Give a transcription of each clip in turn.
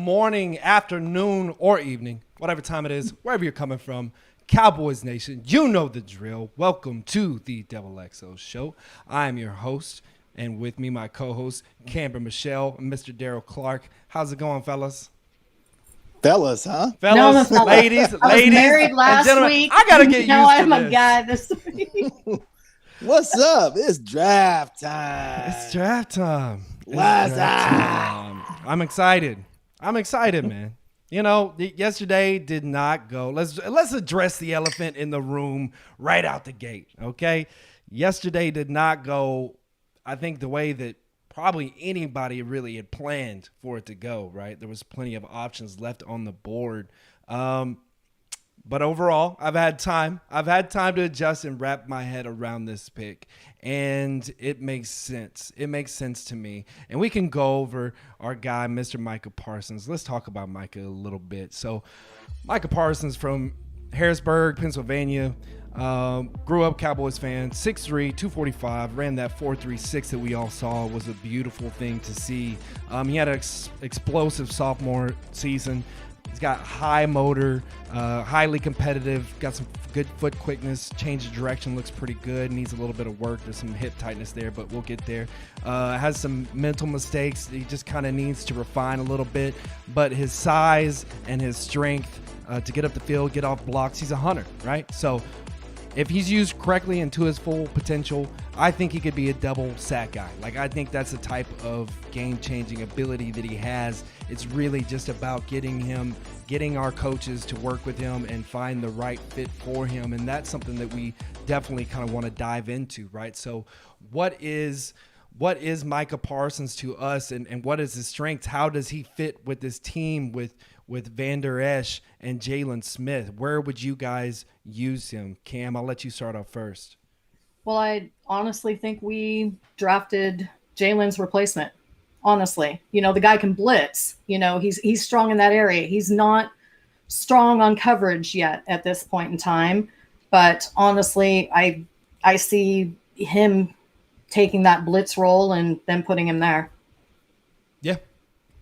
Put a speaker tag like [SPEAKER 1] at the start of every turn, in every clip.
[SPEAKER 1] morning, afternoon, or evening, whatever time it is, wherever you're coming from. Cowboys Nation, you know the drill. Welcome to the Devil XO Show. I am your host, and with me, my co-host, Camber Michelle and Mr. Daryl Clark. How's it going, fellas?
[SPEAKER 2] Fellas, huh?
[SPEAKER 1] Fellas,
[SPEAKER 3] No,
[SPEAKER 1] ladies,
[SPEAKER 3] I was married
[SPEAKER 1] and
[SPEAKER 3] last
[SPEAKER 1] gentlemen.
[SPEAKER 3] week.
[SPEAKER 1] I gotta get used
[SPEAKER 3] now
[SPEAKER 1] to
[SPEAKER 3] I'm
[SPEAKER 1] this.
[SPEAKER 3] a guy this week.
[SPEAKER 2] What's up? It's draft time.
[SPEAKER 1] It's draft time.
[SPEAKER 2] What's up?
[SPEAKER 1] I'm excited. Man. You know, yesterday did not go. Let's address the elephant in the room right out the gate, okay? Yesterday did not go, I think, the way that probably anybody really had planned for it to go, right? There was plenty of options left on the board. But overall, I've had time to adjust and wrap my head around this pick, and it makes sense. It makes sense to me. And we can go over our guy, Mr. Micah Parsons. Let's talk about Micah a little bit. So Micah Parsons from Harrisburg, Pennsylvania, grew up Cowboys fan, 6'3", 245, ran that 4.36 that we all saw. Was a beautiful thing to see. He had an explosive sophomore season. He's got high motor, highly competitive, got some good foot quickness, change of direction, looks pretty good, needs a little bit of work. There's some hip tightness there, but we'll get there. Has some mental mistakes. He just kind of needs to refine a little bit, but his size and his strength to get up the field, get off blocks, he's a hunter, right? So if he's used correctly and to his full potential, I think he could be a double sack guy. Like, I think that's the type of game-changing ability that he has. It's really just about getting our coaches to work with him and find the right fit for him. And that's something that we definitely kind of want to dive into, right? So what is Micah Parsons to us, and what is his strengths? How does he fit with this team with Vander Esch and Jalen Smith? Where would you guys use him? Cam, I'll let you start off first.
[SPEAKER 3] Well, I honestly think we drafted Jalen's replacement. Honestly, the guy can blitz. He's strong in that area. He's not strong on coverage yet at this point in time, but honestly, I see him taking that blitz role and then putting him there.
[SPEAKER 1] Yeah,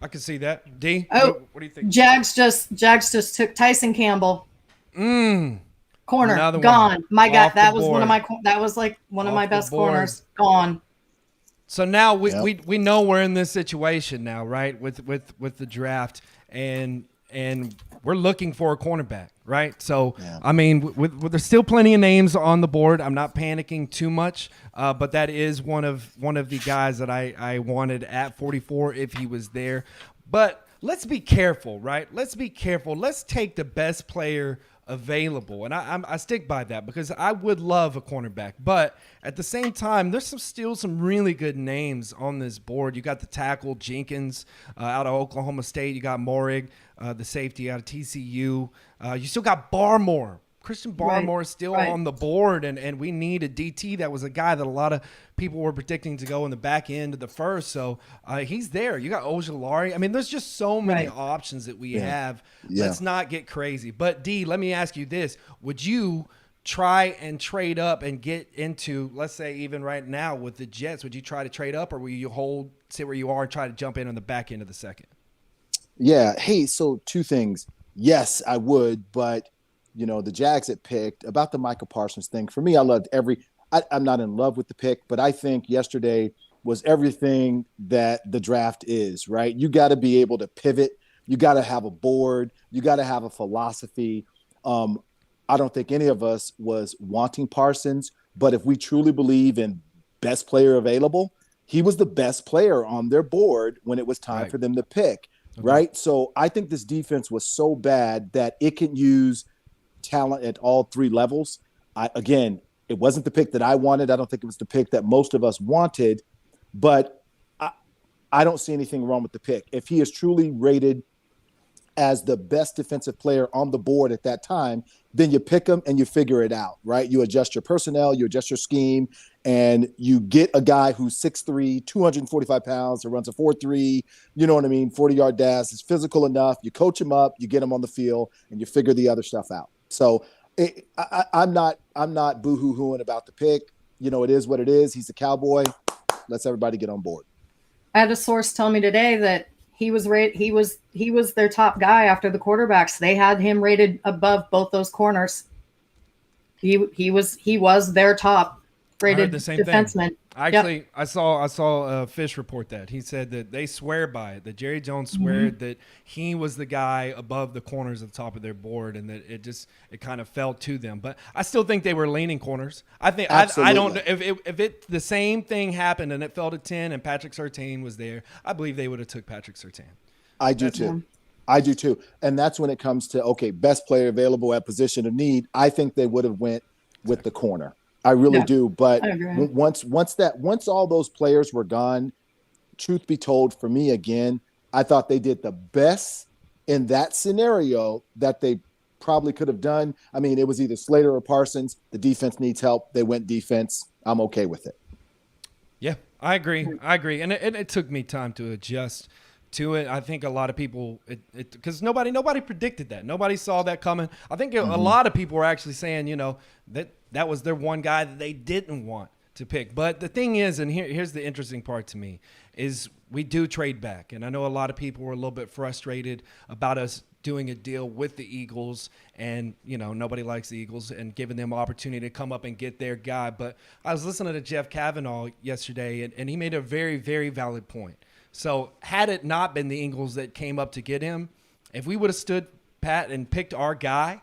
[SPEAKER 1] I can see that. D,
[SPEAKER 3] what
[SPEAKER 1] do you think?
[SPEAKER 3] Jags just took Tyson Campbell. Corner
[SPEAKER 1] Another
[SPEAKER 3] gone.
[SPEAKER 1] one.
[SPEAKER 3] My God,
[SPEAKER 1] Off
[SPEAKER 3] that
[SPEAKER 1] the
[SPEAKER 3] was
[SPEAKER 1] board.
[SPEAKER 3] that was like one of
[SPEAKER 1] Off
[SPEAKER 3] my
[SPEAKER 1] the
[SPEAKER 3] best
[SPEAKER 1] board.
[SPEAKER 3] corners. Gone.
[SPEAKER 1] So now we know we're in this situation now, right? With the draft, and we're looking for a cornerback, right? So yeah. I mean, there's still plenty of names on the board. I'm not panicking too much, but that is one of the guys that I wanted at 44 if he was there. But let's be careful, right? Let's be careful. Let's take the best player available, and I stick by that because I would love a cornerback, but at the same time, there's still some really good names on this board. You got the tackle Jenkins out of Oklahoma State. You got Morig, the safety out of TCU. You still got Barmore. Christian Barmore is still on the board, and we need a DT. That was a guy that a lot of people were predicting to go in the back end of the first, so he's there. You got Ojulari. I mean, there's just so many options that we have. Yeah. Let's not get crazy. But, D, let me ask you this. Would you try and trade up and get into, let's say even right now with the Jets, would you try to trade up, or will you sit where you are and try to jump in on the back end of the second?
[SPEAKER 2] Yeah. Hey, so two things. Yes, I would, but the Jags had picked about the Micah Parsons thing. For me, I loved I'm not in love with the pick, but I think yesterday was everything that the draft is, right? You got to be able to pivot. You got to have a board. You got to have a philosophy. I don't think any of us was wanting Parsons, but if we truly believe in best player available, he was the best player on their board when it was time for them to pick, right? So I think this defense was so bad that it can use talent at all three levels. Again, it wasn't the pick that I wanted. I don't think it was the pick that most of us wanted, but I don't see anything wrong with the pick. If he is truly rated as the best defensive player on the board at that time, then you pick him and you figure it out, right? You adjust your personnel, you adjust your scheme, and you get a guy who's 6'3", 245 pounds, who runs a 4.3, 40-yard dash, is physical enough. You coach him up, you get him on the field, and you figure the other stuff out. So I'm not boo-hoo-hooing about the pick. It is what it is. He's a Cowboy. Let's everybody get on board.
[SPEAKER 3] I had a source tell me today that he was their top guy after the quarterbacks. They had him rated above both those corners. He was their top
[SPEAKER 1] I heard
[SPEAKER 3] rated
[SPEAKER 1] the same
[SPEAKER 3] defenseman.
[SPEAKER 1] thing. Actually, I saw Fish report that. He said that they swear by it. That Jerry Jones swear that he was the guy above the corners at the top of their board, and that it kind of fell to them. But I still think they were leaning corners. I think I don't if it the same thing happened and it fell to 10 and Patrick Surtain was there, I believe they would have took Patrick Surtain.
[SPEAKER 2] I do too. I do too. And that's when it comes to, okay, best player available at position of need. I think they would have went with the corner. I really do. But once all those players were gone, truth be told, for me, again, I thought they did the best in that scenario that they probably could have done. I mean, it was either Slater or Parsons. The defense needs help. They went defense. I'm okay with it.
[SPEAKER 1] Yeah, I agree. And it took me time to adjust to it. I think a lot of people, because nobody predicted that. Nobody saw that coming. I think a lot of people were actually saying, that was their one guy that they didn't want to pick. But the thing is, and here's the interesting part to me, is we do trade back. And I know a lot of people were a little bit frustrated about us doing a deal with the Eagles, and nobody likes the Eagles, and giving them opportunity to come up and get their guy. But I was listening to Jeff Kavanaugh yesterday, and he made a very, very valid point. So had it not been the Eagles that came up to get him, if we would have stood pat and picked our guy,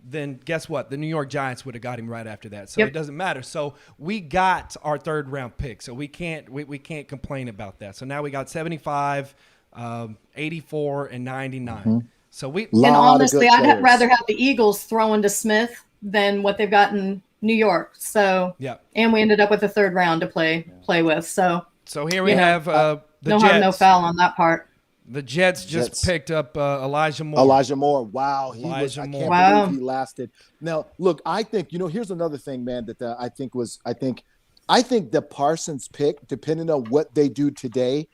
[SPEAKER 1] then guess what? The New York Giants would have got him right after that. So It doesn't matter. So we got our third round pick. So we can't complain about that. So now we got 75, 84, and 99. So
[SPEAKER 3] and honestly, I'd rather have the Eagles throwing to Smith than what they've got in New York. So and we ended up with a third round to play with. So
[SPEAKER 1] here we have the
[SPEAKER 3] no
[SPEAKER 1] Jets.
[SPEAKER 3] harm, no foul on that part.
[SPEAKER 1] The Jets just picked up Elijah Moore.
[SPEAKER 2] Elijah Moore. Wow. I can't believe he lasted. Now, look, I think, here's another thing, man, that I think the Parsons pick, depending on what they do today,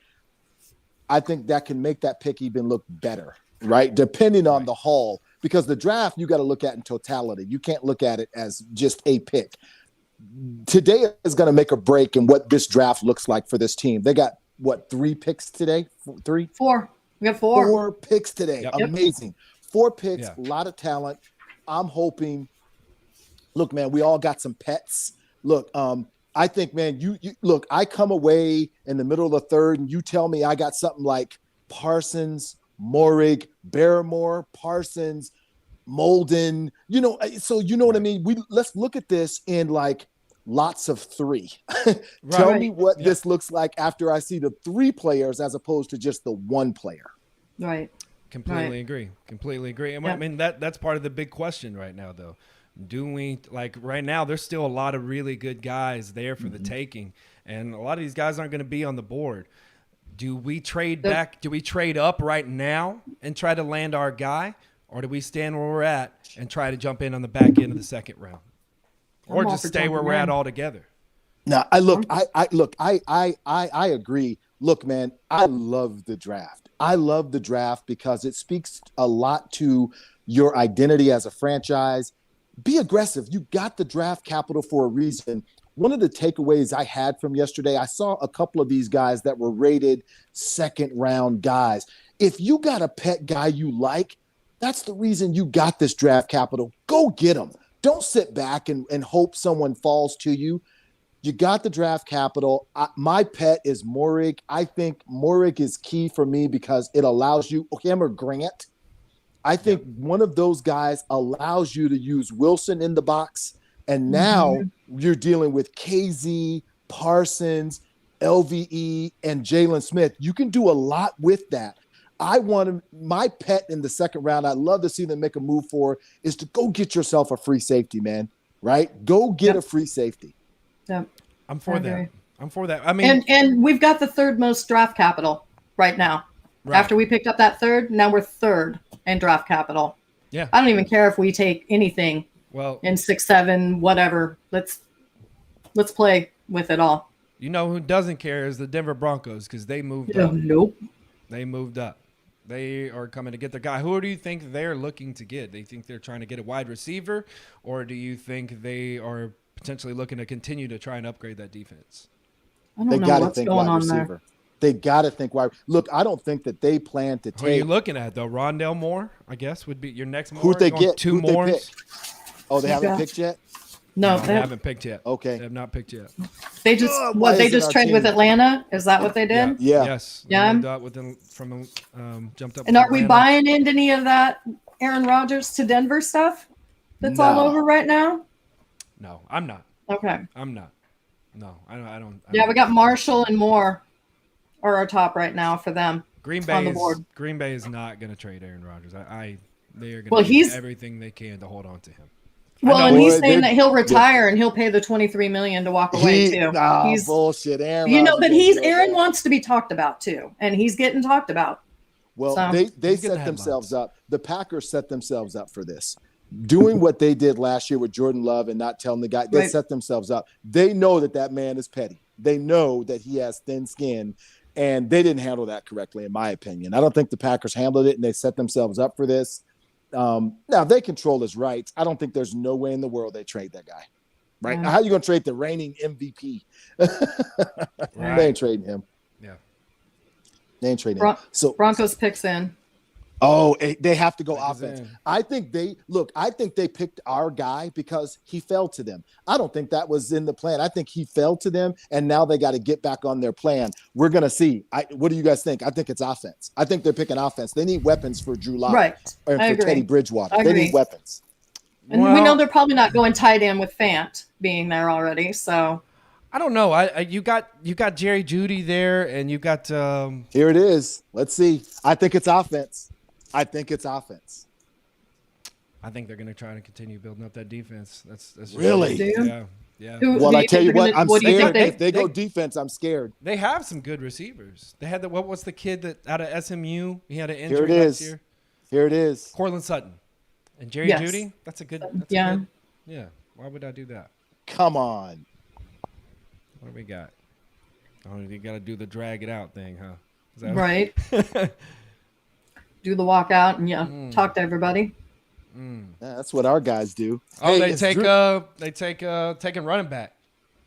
[SPEAKER 2] I think that can make that pick even look better, right? Depending on the haul, because the draft, you got to look at in totality. You can't look at it as just a pick. Today is going to make a break in what this draft looks like for this team. They got, 3 picks today? 3?
[SPEAKER 3] 4. We got 4.
[SPEAKER 2] 4 picks today.
[SPEAKER 1] Yep.
[SPEAKER 2] Amazing. 4 picks, a lot of talent. I'm hoping. Look, man, we all got some pets. Look, I think, man, you look, I come away in the middle of the third and you tell me I got something like Parsons, Moehrig, Barrymore, Parsons, Molden, so you know what I mean? Let's look at this in like lots of 3. Tell me what this looks like after I see the 3 players as opposed to just the 1 player.
[SPEAKER 3] Right.
[SPEAKER 1] Completely agree. And I mean, that's part of the big question right now, though. Do we, right now, there's still a lot of really good guys there for the taking, and a lot of these guys aren't going to be on the board. Do we trade back? Do we trade up right now and try to land our guy, or do we stand where we're at and try to jump in on the back end of the second round? Or just stay where we're at altogether.
[SPEAKER 2] No, I agree. Look, man, I love the draft. I love the draft because it speaks a lot to your identity as a franchise. Be aggressive. You got the draft capital for a reason. One of the takeaways I had from yesterday, I saw a couple of these guys that were rated second round guys. If you got a pet guy you like, that's the reason you got this draft capital. Go get them. Don't sit back and hope someone falls to you. You got the draft capital. My pet is Moehrig. I think Moehrig is key for me because it allows you, him or Grant. I think one of those guys allows you to use Wilson in the box. And now you're dealing with KZ, Parsons, LVE, and Jalen Smith. You can do a lot with that. I want him, my pet in the second round, I'd love to see them make a move for, is to go get yourself a free safety, man. Right? Go get a free safety.
[SPEAKER 3] Yeah.
[SPEAKER 1] I'm for that. I mean,
[SPEAKER 3] and we've got the third most draft capital right now. Right. After we picked up that third, now we're third in draft capital.
[SPEAKER 1] Yeah.
[SPEAKER 3] I don't even care if we take anything in 6, 7, whatever. Let's play with it all.
[SPEAKER 1] You know who doesn't care is the Denver Broncos, because they moved up.
[SPEAKER 3] Nope.
[SPEAKER 1] They moved up. They are coming to get their guy. Who do you think they're looking to get? Do you think they're trying to get a wide receiver, or do you think they are potentially looking to continue to try and upgrade that defense?
[SPEAKER 3] I don't know what's going on there.
[SPEAKER 2] They got to think wide. Look, I don't think that they plan to
[SPEAKER 1] Who are you
[SPEAKER 2] take.
[SPEAKER 1] looking at though? Rondell Moore, I guess, would be your next Moore.
[SPEAKER 2] Who'd they
[SPEAKER 1] You going
[SPEAKER 2] get?
[SPEAKER 1] Two
[SPEAKER 2] Who'd they
[SPEAKER 1] Moores.
[SPEAKER 2] pick? Oh, they haven't
[SPEAKER 3] Yeah.
[SPEAKER 2] picked yet?
[SPEAKER 3] No,
[SPEAKER 1] They haven't picked yet.
[SPEAKER 2] Okay.
[SPEAKER 1] They have not picked yet.
[SPEAKER 3] they just
[SPEAKER 2] Ugh, why
[SPEAKER 3] they
[SPEAKER 2] isn't
[SPEAKER 3] just
[SPEAKER 2] our
[SPEAKER 3] traded with
[SPEAKER 2] team-
[SPEAKER 3] Atlanta. Is that what they did?
[SPEAKER 2] Yeah.
[SPEAKER 1] Yes.
[SPEAKER 3] Yeah.
[SPEAKER 1] They moved up jumped up.
[SPEAKER 3] And
[SPEAKER 1] with
[SPEAKER 3] are we
[SPEAKER 1] Atlanta.
[SPEAKER 3] buying into any of that Aaron Rodgers to Denver stuff that's all
[SPEAKER 2] No.
[SPEAKER 3] over right now?
[SPEAKER 1] No, I'm not.
[SPEAKER 3] Okay.
[SPEAKER 1] I'm not. No, I don't.
[SPEAKER 3] Yeah, we got Marshall and Moore are our top right now for them.
[SPEAKER 1] Green
[SPEAKER 3] on
[SPEAKER 1] Bay.
[SPEAKER 3] the board.
[SPEAKER 1] Green Bay is not going to trade Aaron Rodgers. They are going to
[SPEAKER 3] Well,
[SPEAKER 1] do
[SPEAKER 3] he's-
[SPEAKER 1] everything they can to hold on to him.
[SPEAKER 3] Well,
[SPEAKER 1] know
[SPEAKER 3] and he's
[SPEAKER 2] Boy,
[SPEAKER 3] saying
[SPEAKER 2] they-
[SPEAKER 3] that he'll retire and he'll pay the $23 million to walk away too. He's,
[SPEAKER 2] Bullshit. Aaron
[SPEAKER 3] you know,
[SPEAKER 2] Rodgers
[SPEAKER 3] but
[SPEAKER 2] didn't do
[SPEAKER 3] Aaron
[SPEAKER 2] that.
[SPEAKER 3] wants to be talked about too, and he's getting talked about.
[SPEAKER 2] Well,
[SPEAKER 3] So-
[SPEAKER 2] they
[SPEAKER 1] He's getting
[SPEAKER 2] set
[SPEAKER 1] the
[SPEAKER 2] themselves
[SPEAKER 1] headlines.
[SPEAKER 2] up. The Packers set themselves up for this. Doing what they did last year with Jordan Love and not telling the guy, they
[SPEAKER 3] Right.
[SPEAKER 2] set themselves up. They know that man is petty. They know that he has thin skin, and they didn't handle that correctly, in my opinion. I don't think the Packers handled it, and they set themselves up for this. Now, they control his rights. I don't think there's no way in the world they trade that guy. Right?
[SPEAKER 3] Yeah.
[SPEAKER 2] How are you going to trade the reigning MVP?
[SPEAKER 1] Right.
[SPEAKER 2] They ain't trading him.
[SPEAKER 1] Yeah.
[SPEAKER 2] They ain't trading
[SPEAKER 3] Bron-
[SPEAKER 2] him. So,
[SPEAKER 3] Broncos picks in.
[SPEAKER 2] they have to go
[SPEAKER 1] Packers
[SPEAKER 2] offense.
[SPEAKER 1] in.
[SPEAKER 2] I think they picked our guy because he fell to them. I don't think that was in the plan. I think he fell to them, and now they got to get back on their plan. We're going to see. What do you guys think? I think it's offense. I think they're picking offense. They need weapons for Drew Lock
[SPEAKER 3] Right.
[SPEAKER 2] and
[SPEAKER 3] I
[SPEAKER 2] for
[SPEAKER 3] agree.
[SPEAKER 2] Teddy Bridgewater.
[SPEAKER 3] I
[SPEAKER 2] They
[SPEAKER 3] agree.
[SPEAKER 2] need weapons.
[SPEAKER 3] And we
[SPEAKER 1] Well-
[SPEAKER 3] know they're probably not going tight end with Fant being there already. So
[SPEAKER 1] I don't know. You got Jerry Judy there, and you got
[SPEAKER 2] Here it is. Let's see. I think it's offense.
[SPEAKER 1] I think they're going to try to continue building up that defense. That's just
[SPEAKER 2] Really?
[SPEAKER 3] Do you?
[SPEAKER 1] Yeah. Yeah.
[SPEAKER 3] who
[SPEAKER 2] Well,
[SPEAKER 3] do
[SPEAKER 2] I
[SPEAKER 3] you
[SPEAKER 2] tell
[SPEAKER 3] think
[SPEAKER 2] you
[SPEAKER 3] they're
[SPEAKER 2] what,
[SPEAKER 3] gonna-
[SPEAKER 2] I'm
[SPEAKER 3] what do you
[SPEAKER 2] scared.
[SPEAKER 3] think
[SPEAKER 2] If they go
[SPEAKER 1] they-
[SPEAKER 2] defense, I'm scared.
[SPEAKER 1] They have some good receivers. They had what was the kid that out of SMU? He had an
[SPEAKER 2] Here
[SPEAKER 1] injury
[SPEAKER 2] it
[SPEAKER 1] last
[SPEAKER 2] is.
[SPEAKER 1] year.
[SPEAKER 2] Here it is.
[SPEAKER 1] Cortland Sutton and Jerry
[SPEAKER 3] Yes.
[SPEAKER 1] Judy. That's a good.
[SPEAKER 3] Yeah.
[SPEAKER 1] Yeah. Why would I do that?
[SPEAKER 2] Come on.
[SPEAKER 1] What do we got? Oh, you got to do the drag it out thing, huh? Is that
[SPEAKER 3] Right. Do the walkout and talk to everybody.
[SPEAKER 2] Yeah, that's what our guys do.
[SPEAKER 1] Oh,
[SPEAKER 2] Hey,
[SPEAKER 1] they
[SPEAKER 2] it's
[SPEAKER 1] take
[SPEAKER 2] Drew-
[SPEAKER 1] taking running back.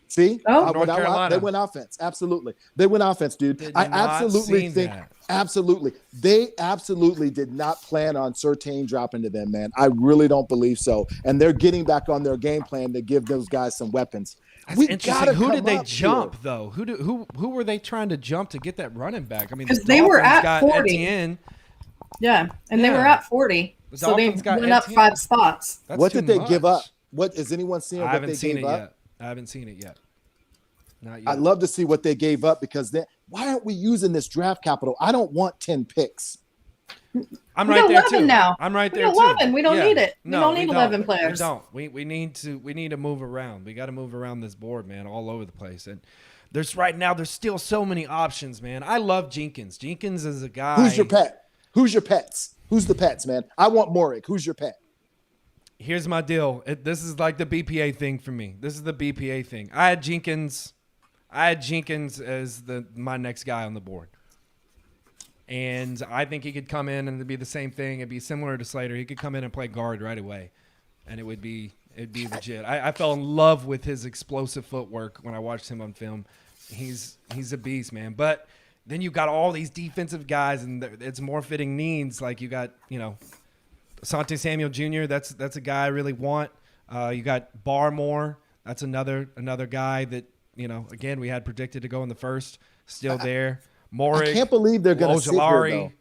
[SPEAKER 2] See?
[SPEAKER 3] Oh.
[SPEAKER 1] North Carolina.
[SPEAKER 2] They went offense. Absolutely. They went offense, dude.
[SPEAKER 1] Did
[SPEAKER 2] I
[SPEAKER 1] not
[SPEAKER 2] absolutely
[SPEAKER 1] seen
[SPEAKER 2] think,
[SPEAKER 1] that.
[SPEAKER 2] absolutely. They absolutely did not plan on Surtain dropping to them, man. I really don't believe so. And they're getting back on their game plan to give those guys some weapons.
[SPEAKER 1] That's
[SPEAKER 2] We
[SPEAKER 1] interesting.
[SPEAKER 2] gotta
[SPEAKER 1] Who did
[SPEAKER 2] come
[SPEAKER 1] they
[SPEAKER 2] up
[SPEAKER 1] jump
[SPEAKER 2] here.
[SPEAKER 1] though? Who were they trying to jump to get that running back? I mean,
[SPEAKER 3] 'Cause
[SPEAKER 1] the
[SPEAKER 3] they were
[SPEAKER 1] Dolphins
[SPEAKER 3] at
[SPEAKER 1] got
[SPEAKER 3] 40.
[SPEAKER 1] Etienne.
[SPEAKER 3] Yeah. And they were
[SPEAKER 1] Yeah.
[SPEAKER 3] at 40.
[SPEAKER 1] The
[SPEAKER 3] So they
[SPEAKER 1] Dolphins got
[SPEAKER 3] went up
[SPEAKER 1] Etienne.
[SPEAKER 3] 5 spots.
[SPEAKER 1] That's
[SPEAKER 2] What
[SPEAKER 1] too
[SPEAKER 2] did they give up?
[SPEAKER 1] much.
[SPEAKER 2] What is anyone seeing
[SPEAKER 1] I
[SPEAKER 2] what
[SPEAKER 1] haven't
[SPEAKER 2] they
[SPEAKER 1] seen
[SPEAKER 2] gave
[SPEAKER 1] it
[SPEAKER 2] up?
[SPEAKER 1] yet. I haven't seen it yet. Not yet.
[SPEAKER 2] I'd love to see what they gave up because then why aren't we using this draft capital? I don't want 10 picks.
[SPEAKER 1] I'm
[SPEAKER 3] We
[SPEAKER 1] right
[SPEAKER 3] got
[SPEAKER 1] there
[SPEAKER 3] 11
[SPEAKER 1] too.
[SPEAKER 3] now.
[SPEAKER 1] I'm right
[SPEAKER 3] We
[SPEAKER 1] there
[SPEAKER 3] got
[SPEAKER 1] too.
[SPEAKER 3] 11. We don't need it. We don't need 11
[SPEAKER 1] We
[SPEAKER 3] players.
[SPEAKER 1] don't. We need to move around. We got to move around this board, man, all over the place. And there's still so many options, man. I love Jenkins. Jenkins is a guy.
[SPEAKER 2] Who's your pet? Who's your pets? Who's the pets, man? I want Morik. Who's your pet?
[SPEAKER 1] Here's my deal. This is like the BPA thing for me. This is the BPA thing. I had Jenkins as my next guy on the board. And I think he could come in and it'd be the same thing. It'd be similar to Slater. He could come in and play guard right away. And it'd be legit. I fell in love with his explosive footwork when I watched him on film. He's a beast, man. But then you got all these defensive guys, and it's more fitting needs. Like you got, Asante Samuel Jr. That's a guy I really want. You got Barmore. That's another guy that again we had predicted to go in the first. Still there. Morik.
[SPEAKER 2] I can't believe they're going to sit here,
[SPEAKER 1] Ojulari.
[SPEAKER 2] though.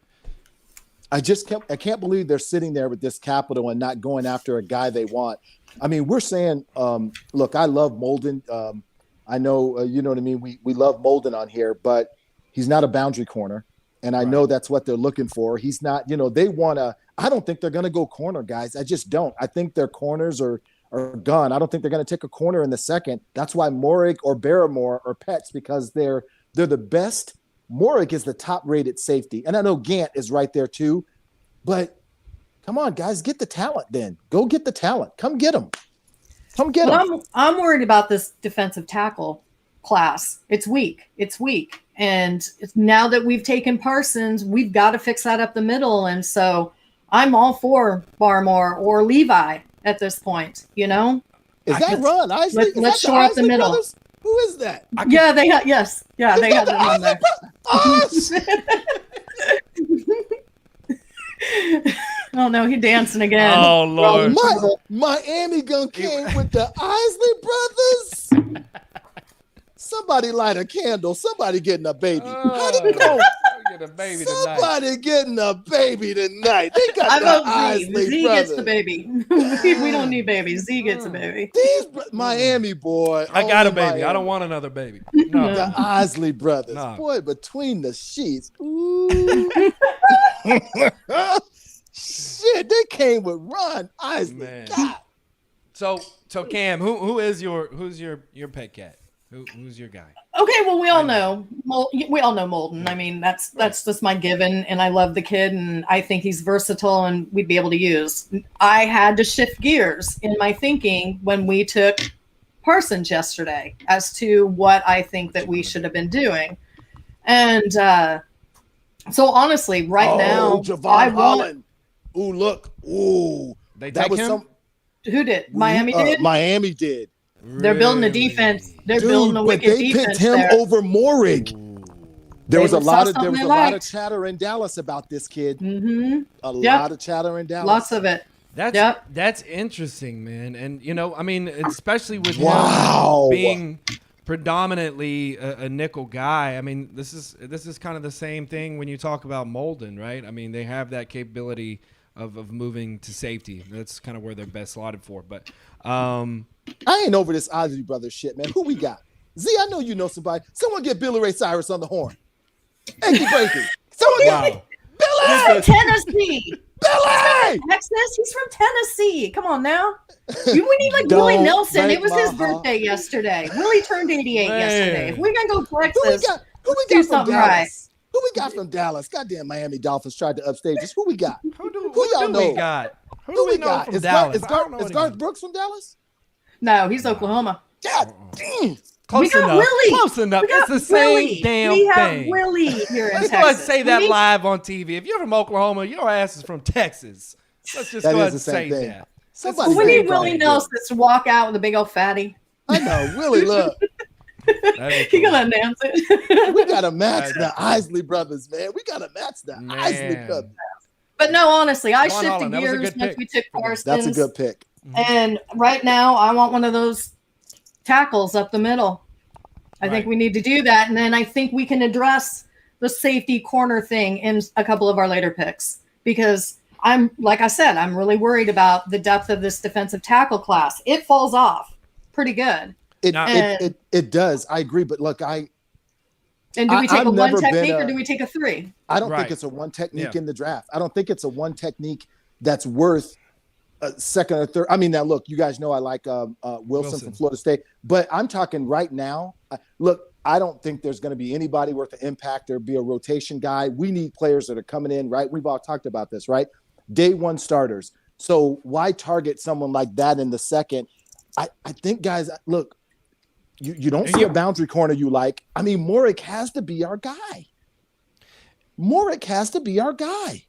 [SPEAKER 2] I can't believe they're sitting there with this capital and not going after a guy they want. I mean, we're saying, look, I love Molden. I know, you know what I mean? We love Molden on here, but he's not a boundary corner. And I know that's what they're looking for. He's not, they want to, I don't think they're going to go corner, guys. I just don't. I think their corners are gone. I don't think they're going to take a corner in the second. That's why Morik or Barrymore are pets, because they're the best. Morik is the top rated safety. And I know Gant is right there too, but come on, guys, get the talent then. Go get the talent. Come get them. Come get them.
[SPEAKER 3] I'm worried about this defensive tackle class. It's weak. And now that we've taken Parsons, we've got to fix that up the middle. And so I'm all for Barmore or Levi at this point,
[SPEAKER 2] Is that Ron Isley?
[SPEAKER 3] let's
[SPEAKER 2] Is that the
[SPEAKER 3] shore up the
[SPEAKER 2] Isley
[SPEAKER 3] middle.
[SPEAKER 2] brothers? Who is that?
[SPEAKER 3] Yeah, they had yes. Yeah, they had them on there.
[SPEAKER 2] Oh,
[SPEAKER 3] Oh no, he dancing again.
[SPEAKER 1] Oh Lord.
[SPEAKER 2] Miami gun came with the Isley brothers. Somebody light a candle. Somebody getting a baby. How did it go?
[SPEAKER 1] Get a baby tonight.
[SPEAKER 2] Somebody getting a baby tonight. They got
[SPEAKER 3] I
[SPEAKER 2] the
[SPEAKER 3] vote Z.
[SPEAKER 2] Isley
[SPEAKER 3] Z
[SPEAKER 2] brothers.
[SPEAKER 3] gets the baby. We don't need babies. Z gets a baby.
[SPEAKER 2] These Miami boy.
[SPEAKER 1] I got a
[SPEAKER 2] only
[SPEAKER 1] baby. I
[SPEAKER 2] Miami.
[SPEAKER 1] don't want another baby. No.
[SPEAKER 2] The Isley brothers.
[SPEAKER 1] No.
[SPEAKER 2] Boy, between the sheets. Ooh. Shit, they came with Ron Isley.
[SPEAKER 1] Man.
[SPEAKER 2] God.
[SPEAKER 1] So Cam, who's your pet cat? Who's your guy?
[SPEAKER 3] Okay, well, we all know Molden. I mean, that's just my given, and I love the kid, and I think he's versatile, and we'd be able to use. I had to shift gears in my thinking when we took Parsons yesterday as to what I think that we should have been doing, and so honestly, right now,
[SPEAKER 2] Javon
[SPEAKER 3] I want.
[SPEAKER 2] Holland. Ooh, look. Ooh.
[SPEAKER 1] They
[SPEAKER 2] That
[SPEAKER 1] take
[SPEAKER 2] was
[SPEAKER 1] him?
[SPEAKER 2] some
[SPEAKER 3] Who did? Miami did.
[SPEAKER 2] Miami did.
[SPEAKER 3] They're building a defense. They're building a
[SPEAKER 2] But
[SPEAKER 3] wicked
[SPEAKER 2] they
[SPEAKER 3] defense
[SPEAKER 2] picked him
[SPEAKER 3] there.
[SPEAKER 2] over Morig. There was a
[SPEAKER 3] They
[SPEAKER 2] lot
[SPEAKER 3] saw
[SPEAKER 2] of
[SPEAKER 3] something they
[SPEAKER 2] a lot of
[SPEAKER 3] liked.
[SPEAKER 2] chatter in Dallas about this kid.
[SPEAKER 3] Mm-hmm.
[SPEAKER 2] A
[SPEAKER 3] Yep.
[SPEAKER 2] lot of chatter in Dallas.
[SPEAKER 3] Lots of it.
[SPEAKER 1] That's interesting, man. And I mean, especially with
[SPEAKER 2] Wow.
[SPEAKER 1] him being predominantly a nickel guy. I mean, this is kind of the same thing when you talk about Molden, right? I mean, they have that capability of moving to safety. That's kind of where they're best slotted for. But
[SPEAKER 2] I ain't over this Isley Brothers shit, man. Who we got? Z, I know you know somebody. Someone get Billy Ray Cyrus on the horn. Achy breaky. Someone get
[SPEAKER 1] wow.
[SPEAKER 3] He's
[SPEAKER 2] Billy!
[SPEAKER 3] from Tennessee.
[SPEAKER 2] Billy!
[SPEAKER 3] Texas. He's from Tennessee. Come on now. We need like
[SPEAKER 2] Don't
[SPEAKER 3] Willie Nelson.
[SPEAKER 2] break
[SPEAKER 3] It was
[SPEAKER 2] my
[SPEAKER 3] his
[SPEAKER 2] heart.
[SPEAKER 3] birthday yesterday. Willie turned 88
[SPEAKER 1] Man.
[SPEAKER 3] yesterday. If we're gonna go
[SPEAKER 2] Who we
[SPEAKER 3] Texas,
[SPEAKER 2] got? Who we
[SPEAKER 3] do
[SPEAKER 2] got from
[SPEAKER 3] something
[SPEAKER 2] Dallas?
[SPEAKER 3] right.
[SPEAKER 2] Who we got from Dallas? Goddamn Miami Dolphins tried to upstage us. Who we got?
[SPEAKER 1] Who
[SPEAKER 2] y'all
[SPEAKER 1] do
[SPEAKER 2] know?
[SPEAKER 1] we got? Who
[SPEAKER 2] Who
[SPEAKER 1] do
[SPEAKER 2] we
[SPEAKER 1] we know
[SPEAKER 2] got?
[SPEAKER 1] from
[SPEAKER 2] Is
[SPEAKER 1] Dallas?
[SPEAKER 2] Garth,
[SPEAKER 1] I don't know
[SPEAKER 2] is
[SPEAKER 1] anybody.
[SPEAKER 2] Garth Brooks from Dallas?
[SPEAKER 3] no, he's Oklahoma.
[SPEAKER 2] God damn.
[SPEAKER 1] Close
[SPEAKER 3] we got
[SPEAKER 1] enough.
[SPEAKER 3] Willie.
[SPEAKER 1] Close enough.
[SPEAKER 3] We got
[SPEAKER 1] It's the same
[SPEAKER 3] Willie.
[SPEAKER 1] damn
[SPEAKER 3] we have
[SPEAKER 1] thing.
[SPEAKER 3] Willie here in
[SPEAKER 1] Let's
[SPEAKER 3] Texas.
[SPEAKER 1] go ahead and say that
[SPEAKER 3] We need-
[SPEAKER 1] live on TV. If you're from Oklahoma, your ass is from Texas. Let's just
[SPEAKER 2] That
[SPEAKER 1] go
[SPEAKER 2] is
[SPEAKER 1] ahead
[SPEAKER 2] the
[SPEAKER 1] and
[SPEAKER 2] same
[SPEAKER 1] say
[SPEAKER 2] thing.
[SPEAKER 1] that.
[SPEAKER 2] Somebody
[SPEAKER 3] We
[SPEAKER 2] get
[SPEAKER 3] need
[SPEAKER 2] Garth
[SPEAKER 3] Willie
[SPEAKER 2] Brooks.
[SPEAKER 3] Nelson to walk out with a big old fatty.
[SPEAKER 2] I know. Willie, look.
[SPEAKER 1] That'd be
[SPEAKER 3] He
[SPEAKER 1] cool.
[SPEAKER 3] gonna announce it.
[SPEAKER 2] We got to match
[SPEAKER 1] Right.
[SPEAKER 2] the Isley brothers, man. We got to match the Isley
[SPEAKER 1] Man.
[SPEAKER 2] brothers.
[SPEAKER 3] But no, honestly, I
[SPEAKER 1] Javon
[SPEAKER 3] shifted
[SPEAKER 1] Holland, that was a
[SPEAKER 3] gears
[SPEAKER 1] good
[SPEAKER 3] once
[SPEAKER 1] pick.
[SPEAKER 3] we took
[SPEAKER 2] That's a
[SPEAKER 3] Parsons.
[SPEAKER 2] good pick.
[SPEAKER 3] And right now, I want one of those tackles up the middle. I think
[SPEAKER 1] Right.
[SPEAKER 3] we need to do that. And then I think we can address the safety corner thing in a couple of our later picks. Because like I said, I'm really worried about the depth of this defensive tackle class. It falls off pretty good.
[SPEAKER 2] It does. I agree. But look,
[SPEAKER 3] And do we take
[SPEAKER 2] I've
[SPEAKER 3] a one
[SPEAKER 2] never been
[SPEAKER 3] technique or
[SPEAKER 2] a-
[SPEAKER 3] do we take a three?
[SPEAKER 2] I don't
[SPEAKER 1] Right.
[SPEAKER 2] think it's a one technique
[SPEAKER 1] Yeah.
[SPEAKER 2] in the draft. I don't think it's a one technique that's worth a second or third. I mean, now look, you guys know I like Wilson from Florida State, but I'm talking right now. Look, I don't think there's going to be anybody worth the impact or be a rotation guy. We need players that are coming in, right? We've all talked about this, right? Day one starters. So why target someone like that in the second? I think, guys, look, you don't see a boundary corner you like. I mean, Morik has to be our guy. Morik has to be our guy.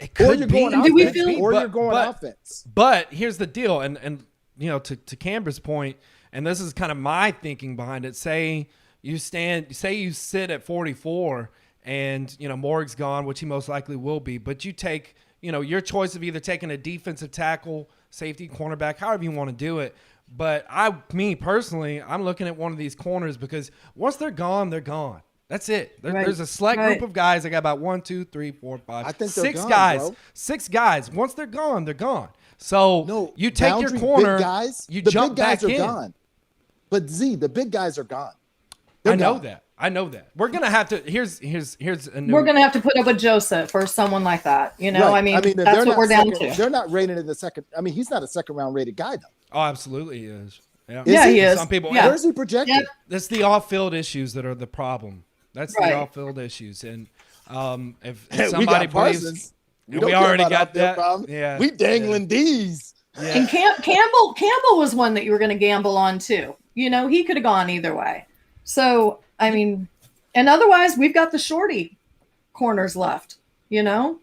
[SPEAKER 1] It
[SPEAKER 2] Or
[SPEAKER 1] could
[SPEAKER 2] you're
[SPEAKER 1] be.
[SPEAKER 2] going
[SPEAKER 3] Do we
[SPEAKER 2] offense,
[SPEAKER 3] feel-
[SPEAKER 2] or
[SPEAKER 1] but-
[SPEAKER 2] you're going
[SPEAKER 1] but-
[SPEAKER 2] offense.
[SPEAKER 1] But here's the deal, and you know, to Camber's point, and this is kind of my thinking behind it. Say you sit at 44, and you know Morg's gone, which he most likely will be, but you take your choice of either taking a defensive tackle, safety, cornerback, however you want to do it. But me personally, I'm looking at one of these corners because once they're gone, they're gone. That's it.
[SPEAKER 3] Right.
[SPEAKER 1] There's a select
[SPEAKER 3] Right.
[SPEAKER 1] group of guys. I got about 1, 2, 3, 4, 5,
[SPEAKER 2] I think they're
[SPEAKER 1] 6
[SPEAKER 2] gone,
[SPEAKER 1] guys.
[SPEAKER 2] bro.
[SPEAKER 1] 6 guys. Once they're gone, they're gone. So
[SPEAKER 2] No,
[SPEAKER 1] you take your
[SPEAKER 2] boundary
[SPEAKER 1] corner,
[SPEAKER 2] big guys.
[SPEAKER 1] you
[SPEAKER 2] the
[SPEAKER 1] jump
[SPEAKER 2] big guys
[SPEAKER 1] back
[SPEAKER 2] are
[SPEAKER 1] in.
[SPEAKER 2] gone. But Z, the big guys are gone. They're
[SPEAKER 1] I know
[SPEAKER 2] gone.
[SPEAKER 1] that. I know that. We're gonna have to. Here's a new.
[SPEAKER 3] We're going to have to put up with Joseph or someone like that. You know,
[SPEAKER 2] Right.
[SPEAKER 3] I mean
[SPEAKER 2] they're
[SPEAKER 3] that's what
[SPEAKER 2] not
[SPEAKER 3] we're down
[SPEAKER 2] second-
[SPEAKER 3] to.
[SPEAKER 2] They're not rated in the second. I mean, he's not a second round rated guy though.
[SPEAKER 1] Oh, absolutely, he is. Yeah,
[SPEAKER 3] Yeah, he is.
[SPEAKER 1] Some people.
[SPEAKER 3] Yeah.
[SPEAKER 2] Where's he projected?
[SPEAKER 3] Yep.
[SPEAKER 1] That's the off-field issues that are the problem. That's
[SPEAKER 3] Right.
[SPEAKER 1] the off-field issues, and if
[SPEAKER 2] We
[SPEAKER 1] somebody
[SPEAKER 2] got
[SPEAKER 1] believes,
[SPEAKER 2] Parsons.
[SPEAKER 1] we
[SPEAKER 2] don't care
[SPEAKER 1] already
[SPEAKER 2] about
[SPEAKER 1] got
[SPEAKER 2] out there
[SPEAKER 1] that.
[SPEAKER 2] problems.
[SPEAKER 1] Yeah,
[SPEAKER 2] We dangling D's.
[SPEAKER 1] yeah.
[SPEAKER 3] And Campbell was one that you were going to gamble on too. You know, he could have gone either way. So, and otherwise we've got the shorty corners left, you know?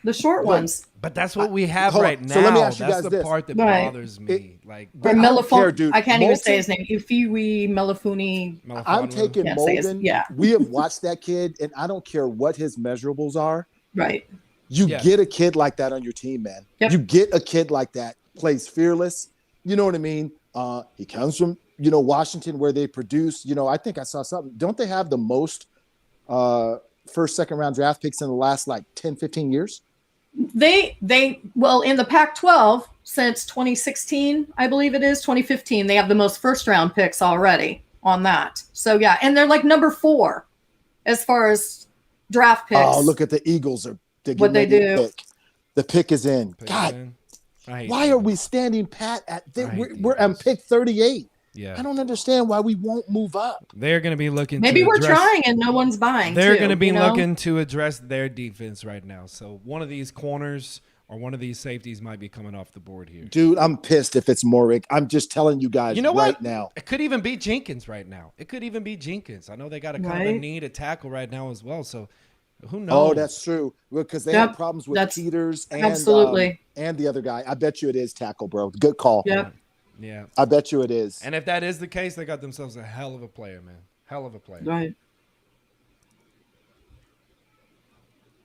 [SPEAKER 3] the short ones.
[SPEAKER 1] But that's what we have
[SPEAKER 2] hold on.
[SPEAKER 1] right now.
[SPEAKER 2] So let me ask you
[SPEAKER 1] That's
[SPEAKER 2] guys
[SPEAKER 1] the
[SPEAKER 2] this.
[SPEAKER 1] part that
[SPEAKER 3] Right.
[SPEAKER 1] bothers me. Like
[SPEAKER 2] But
[SPEAKER 3] Or
[SPEAKER 2] I don't care, dude.
[SPEAKER 3] I can't even say
[SPEAKER 2] Moulton-
[SPEAKER 3] his name. Ufiwi Melafuni.
[SPEAKER 2] I'm
[SPEAKER 1] Melifonwu.
[SPEAKER 2] taking
[SPEAKER 3] Can't say his-
[SPEAKER 2] Molden.
[SPEAKER 3] yeah.
[SPEAKER 2] We have watched that kid, and I don't care what his measurables are.
[SPEAKER 3] Right.
[SPEAKER 2] You
[SPEAKER 1] Yeah.
[SPEAKER 2] get a kid like that on your team, man.
[SPEAKER 3] Yep.
[SPEAKER 2] You get a kid like that, plays fearless. You know what I mean? He comes from, Washington, where they produce, I think I saw something. Don't they have the most first, second round draft picks in the last like 10, 15 years?
[SPEAKER 3] Well, in the Pac-12 since 2016, I believe it is 2015, they have the most first round picks already on that. So yeah, and they're like number 4 as far as draft picks.
[SPEAKER 2] Oh, look at the Eagles they're
[SPEAKER 3] What they
[SPEAKER 2] getting ready to
[SPEAKER 3] do.
[SPEAKER 2] pick. The pick is in.
[SPEAKER 1] Pick
[SPEAKER 2] God,
[SPEAKER 1] in. I hate
[SPEAKER 2] why
[SPEAKER 1] that.
[SPEAKER 2] are we standing pat at
[SPEAKER 1] I hate
[SPEAKER 2] we're on
[SPEAKER 1] defense.
[SPEAKER 2] pick 38?
[SPEAKER 1] Yeah.
[SPEAKER 2] I don't understand why we won't move up.
[SPEAKER 1] They're going to be looking
[SPEAKER 3] Maybe
[SPEAKER 1] to
[SPEAKER 3] we're
[SPEAKER 1] address,
[SPEAKER 3] trying and no one's buying.
[SPEAKER 1] They're
[SPEAKER 3] too,
[SPEAKER 1] going to be
[SPEAKER 3] you know?
[SPEAKER 1] looking to address their defense right now. So one of these corners or one of these safeties might be coming off the board here.
[SPEAKER 2] Dude, I'm pissed if it's Morick. I'm just telling you guys
[SPEAKER 1] You know
[SPEAKER 2] right
[SPEAKER 1] what?
[SPEAKER 2] now.
[SPEAKER 1] It could even be Jenkins right now. It could even be Jenkins. I know they got a kind of a
[SPEAKER 3] Right.
[SPEAKER 1] need a tackle right now as well. So who knows?
[SPEAKER 2] Oh, that's true. Because they
[SPEAKER 3] Yep,
[SPEAKER 2] have problems with
[SPEAKER 3] that's-
[SPEAKER 2] Peters and
[SPEAKER 3] absolutely.
[SPEAKER 2] and the other guy. I bet you it is tackle, bro. Good call.
[SPEAKER 3] Yep.
[SPEAKER 1] Yeah.
[SPEAKER 2] I bet you it is.
[SPEAKER 1] And if that is the case, they got themselves a hell of a player, man. Hell of a player.
[SPEAKER 3] Right.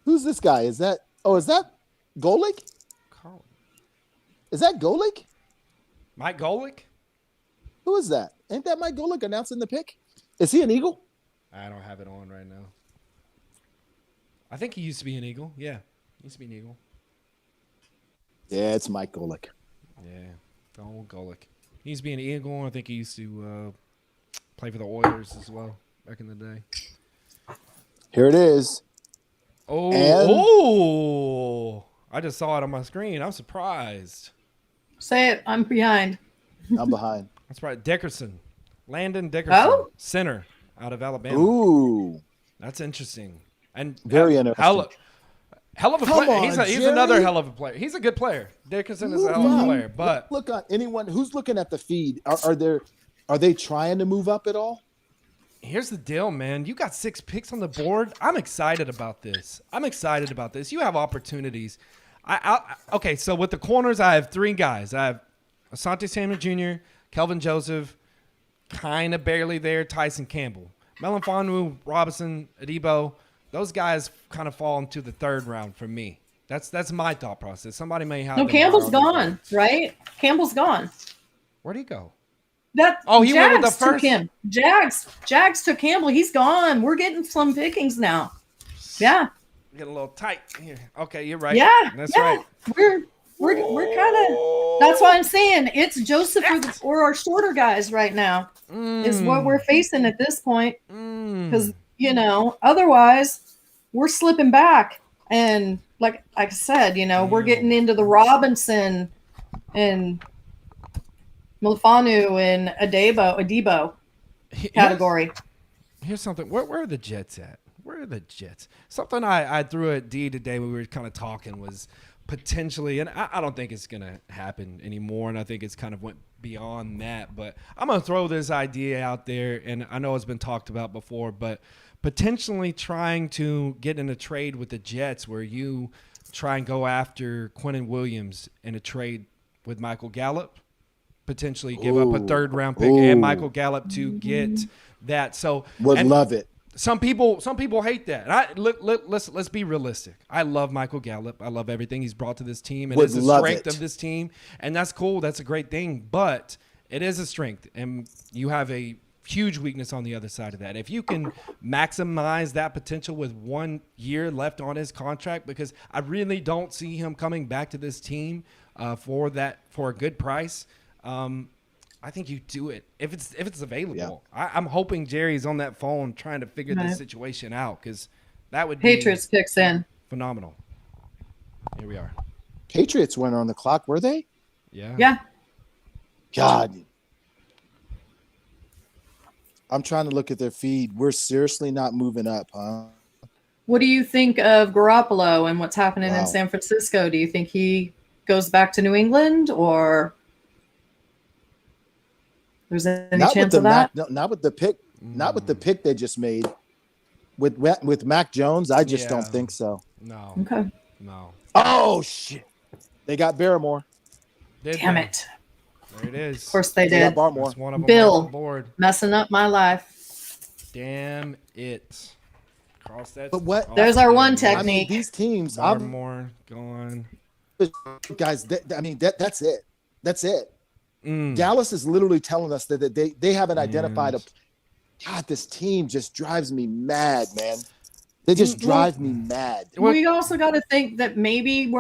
[SPEAKER 2] Who's this guy? Is that Golick?
[SPEAKER 1] Call him.
[SPEAKER 2] Is that Golick?
[SPEAKER 1] Mike Golick?
[SPEAKER 2] Who is that? Ain't that Mike Golick announcing the pick? Is he an Eagle?
[SPEAKER 1] I don't have it on right now. I think he used to be an Eagle. Yeah. He used to be an Eagle.
[SPEAKER 2] Yeah, it's Mike Golick.
[SPEAKER 1] Yeah. Old Golick. He used to be an Eagle. I think he used to play for the Oilers as well back in the day.
[SPEAKER 2] Here it is.
[SPEAKER 1] Oh,
[SPEAKER 2] And-
[SPEAKER 1] oh! I just saw it on my screen. I'm surprised.
[SPEAKER 3] Say it. I'm behind.
[SPEAKER 2] I'm behind.
[SPEAKER 1] That's right. Dickerson. Landon Dickerson.
[SPEAKER 3] Oh?
[SPEAKER 1] Center out of Alabama.
[SPEAKER 2] Ooh.
[SPEAKER 1] That's interesting. And
[SPEAKER 2] Very interesting.
[SPEAKER 1] Hell of a
[SPEAKER 2] Come
[SPEAKER 1] player.
[SPEAKER 2] on,
[SPEAKER 1] He's
[SPEAKER 2] Jerry.
[SPEAKER 1] another hell of a player. He's a good player. Dickerson is a hell of a player. But
[SPEAKER 2] look on anyone who's looking at the feed. Are they trying to move up at all?
[SPEAKER 1] here's the deal, man. You got 6 picks on the board. I'm excited about this. You have opportunities. Okay, so with the corners, I have 3 guys. I have Asante Samuel Jr., Kelvin Joseph, kind of barely there, Tyson Campbell. Melifonwu, Robinson, Adebo, those guys kind of fall into the 3rd round for me. That's my thought process. Somebody may have
[SPEAKER 3] No,
[SPEAKER 1] them
[SPEAKER 3] Campbell's
[SPEAKER 1] around
[SPEAKER 3] gone, right? Campbell's gone.
[SPEAKER 1] Where'd he go?
[SPEAKER 3] He
[SPEAKER 1] went with the
[SPEAKER 3] Jags took
[SPEAKER 1] first?
[SPEAKER 3] him. Jags took Campbell. He's gone. We're getting slim pickings now. Yeah,
[SPEAKER 1] Get a little tight here. Okay, you're right.
[SPEAKER 3] yeah,
[SPEAKER 1] That's
[SPEAKER 3] yeah.
[SPEAKER 1] right.
[SPEAKER 3] We're kind of. That's why I'm saying it's Joseph or our shorter guys right now is what we're facing at this point. Because otherwise we're slipping back, and like I said, we're getting into the Robinson and Melifonwu and Adebo category.
[SPEAKER 1] Here's something. Where are the Jets at? Where are the Jets? Something I threw at D today when we were kind of talking was potentially, and I don't think it's going to happen anymore, and I think it's kind of went beyond that, but I'm going to throw this idea out there, and I know it's been talked about before, but potentially trying to get in a trade with the Jets where you try and go after Quinnen Williams in a trade with Michael Gallup, potentially give up a 3rd round pick and Michael Gallup to get that. So
[SPEAKER 2] Love it.
[SPEAKER 1] Some people hate that. And let's be realistic. I love Michael Gallup. I love everything he's brought to this team. It is the strength of this team, and that's cool. That's a great thing. But it is a strength, and you have a huge weakness on the other side of that. If you can maximize that potential with 1 year left on his contract, because I really don't see him coming back to this team for a good price. I think you do it if it's available. Yeah. I'm hoping Jerry's on that phone trying to figure this situation out, because that would be
[SPEAKER 3] Patriots picks in.
[SPEAKER 1] phenomenal. Here we are.
[SPEAKER 2] Patriots weren't on the clock, were they?
[SPEAKER 1] Yeah.
[SPEAKER 3] Yeah.
[SPEAKER 2] God. I'm trying to look at their feed. We're seriously not moving up, huh?
[SPEAKER 3] What do you think of Garoppolo and what's happening
[SPEAKER 2] Wow.
[SPEAKER 3] in San Francisco? Do you think he goes back to New England, or there's any chance of that?
[SPEAKER 2] Not with the pick. Not with the pick they just made. With Mac Jones, I just don't think so.
[SPEAKER 1] No.
[SPEAKER 3] Okay.
[SPEAKER 1] No.
[SPEAKER 2] Oh shit! They got Barrymore.
[SPEAKER 3] Damn it.
[SPEAKER 1] There it is.
[SPEAKER 3] Of course they
[SPEAKER 2] They got
[SPEAKER 3] did.
[SPEAKER 2] Barmore.
[SPEAKER 1] That's one of them
[SPEAKER 3] Bill.
[SPEAKER 1] on the board.
[SPEAKER 3] Messing up my life.
[SPEAKER 1] Damn it. Cross that.
[SPEAKER 2] But what-
[SPEAKER 1] off
[SPEAKER 3] There's our
[SPEAKER 1] there,
[SPEAKER 3] one
[SPEAKER 1] man.
[SPEAKER 3] technique.
[SPEAKER 2] I mean, these teams. I'm
[SPEAKER 1] Barmore gone.
[SPEAKER 2] guys. That's it. That's it.
[SPEAKER 1] Mm.
[SPEAKER 2] Dallas is literally telling us that they haven't identified a. God, this team just drives me mad, man. They just drive me mad.
[SPEAKER 3] We also got to think that maybe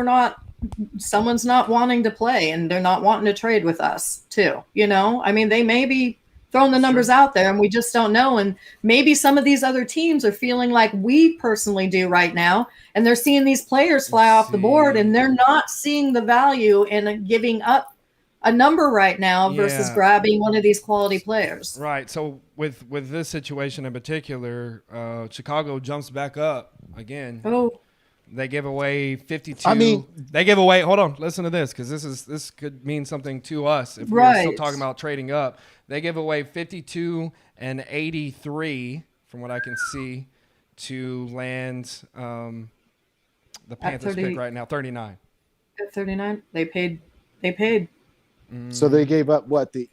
[SPEAKER 3] someone's not wanting to play and they're not wanting to trade with us too. You know, I mean, they may be throwing the numbers out there and we just don't know. And maybe some of these other teams are feeling like we personally do right now. And they're seeing these players fly off the board and they're not seeing the value in giving up a number right now versus grabbing one of these quality players.
[SPEAKER 1] Right. So with this situation in particular, Chicago jumps back up again.
[SPEAKER 3] Oh,
[SPEAKER 1] They give away 52.
[SPEAKER 2] I mean-
[SPEAKER 1] they give away. Hold on, listen to this because this could mean something to us if we're still
[SPEAKER 3] Right.
[SPEAKER 1] talking about trading up. They give away 52 and 83 from what I can see to land the Panthers
[SPEAKER 3] 30
[SPEAKER 1] pick right now 39.
[SPEAKER 3] at 39, they paid.
[SPEAKER 2] So they gave up what the?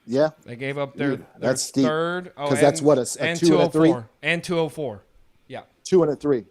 [SPEAKER 2] Yeah,
[SPEAKER 1] They gave up their
[SPEAKER 2] that's steep.
[SPEAKER 1] third. Oh,
[SPEAKER 2] 'Cause that's
[SPEAKER 1] and-
[SPEAKER 2] what, a
[SPEAKER 1] and
[SPEAKER 2] 2 and a 3?
[SPEAKER 1] 204 and 204. Yeah,
[SPEAKER 2] 2 and a 3.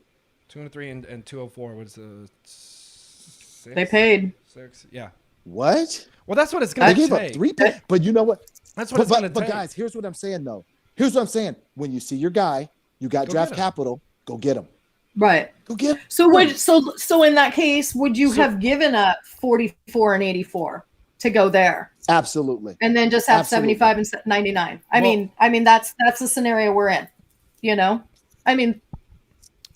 [SPEAKER 1] 2 and 3 and 204 was the six,
[SPEAKER 3] They paid.
[SPEAKER 1] 6. Yeah.
[SPEAKER 2] What?
[SPEAKER 1] Well, that's what it's
[SPEAKER 2] They
[SPEAKER 1] gonna
[SPEAKER 2] gave
[SPEAKER 1] take.
[SPEAKER 2] up 3 picks. But you know what?
[SPEAKER 1] That's what it's gonna
[SPEAKER 2] But
[SPEAKER 1] take.
[SPEAKER 2] guys, here's what I'm saying though. Here's what I'm saying. When you see your guy, you got
[SPEAKER 1] Go
[SPEAKER 2] draft
[SPEAKER 1] get him.
[SPEAKER 2] capital. Go get him.
[SPEAKER 3] Right.
[SPEAKER 2] Go get him.
[SPEAKER 3] So in that case, would you have given up 44 and 84 to go there
[SPEAKER 2] Absolutely.
[SPEAKER 3] and then just have
[SPEAKER 2] Absolutely.
[SPEAKER 3] 75 and 99? I mean that's the scenario we're in. You know? I mean,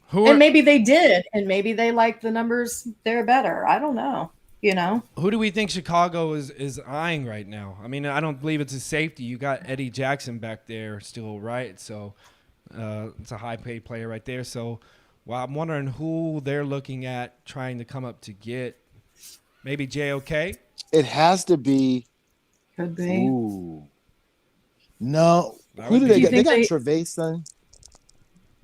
[SPEAKER 1] Who
[SPEAKER 3] and maybe they did, and maybe they like the numbers they're better. I don't know. You know?
[SPEAKER 1] Who do we think Chicago is eyeing right now? I mean, I don't believe it's a safety. You got Eddie Jackson back there still, right? So it's a high-paid player right there. So I'm wondering who they're looking at trying to come up to get. Maybe JOK?
[SPEAKER 2] It has to be.
[SPEAKER 3] Could be.
[SPEAKER 2] Ooh. No.
[SPEAKER 1] That
[SPEAKER 2] Who
[SPEAKER 1] would
[SPEAKER 2] do
[SPEAKER 1] be-
[SPEAKER 2] they
[SPEAKER 3] Do you
[SPEAKER 2] get? They
[SPEAKER 3] think
[SPEAKER 2] got Trevathan.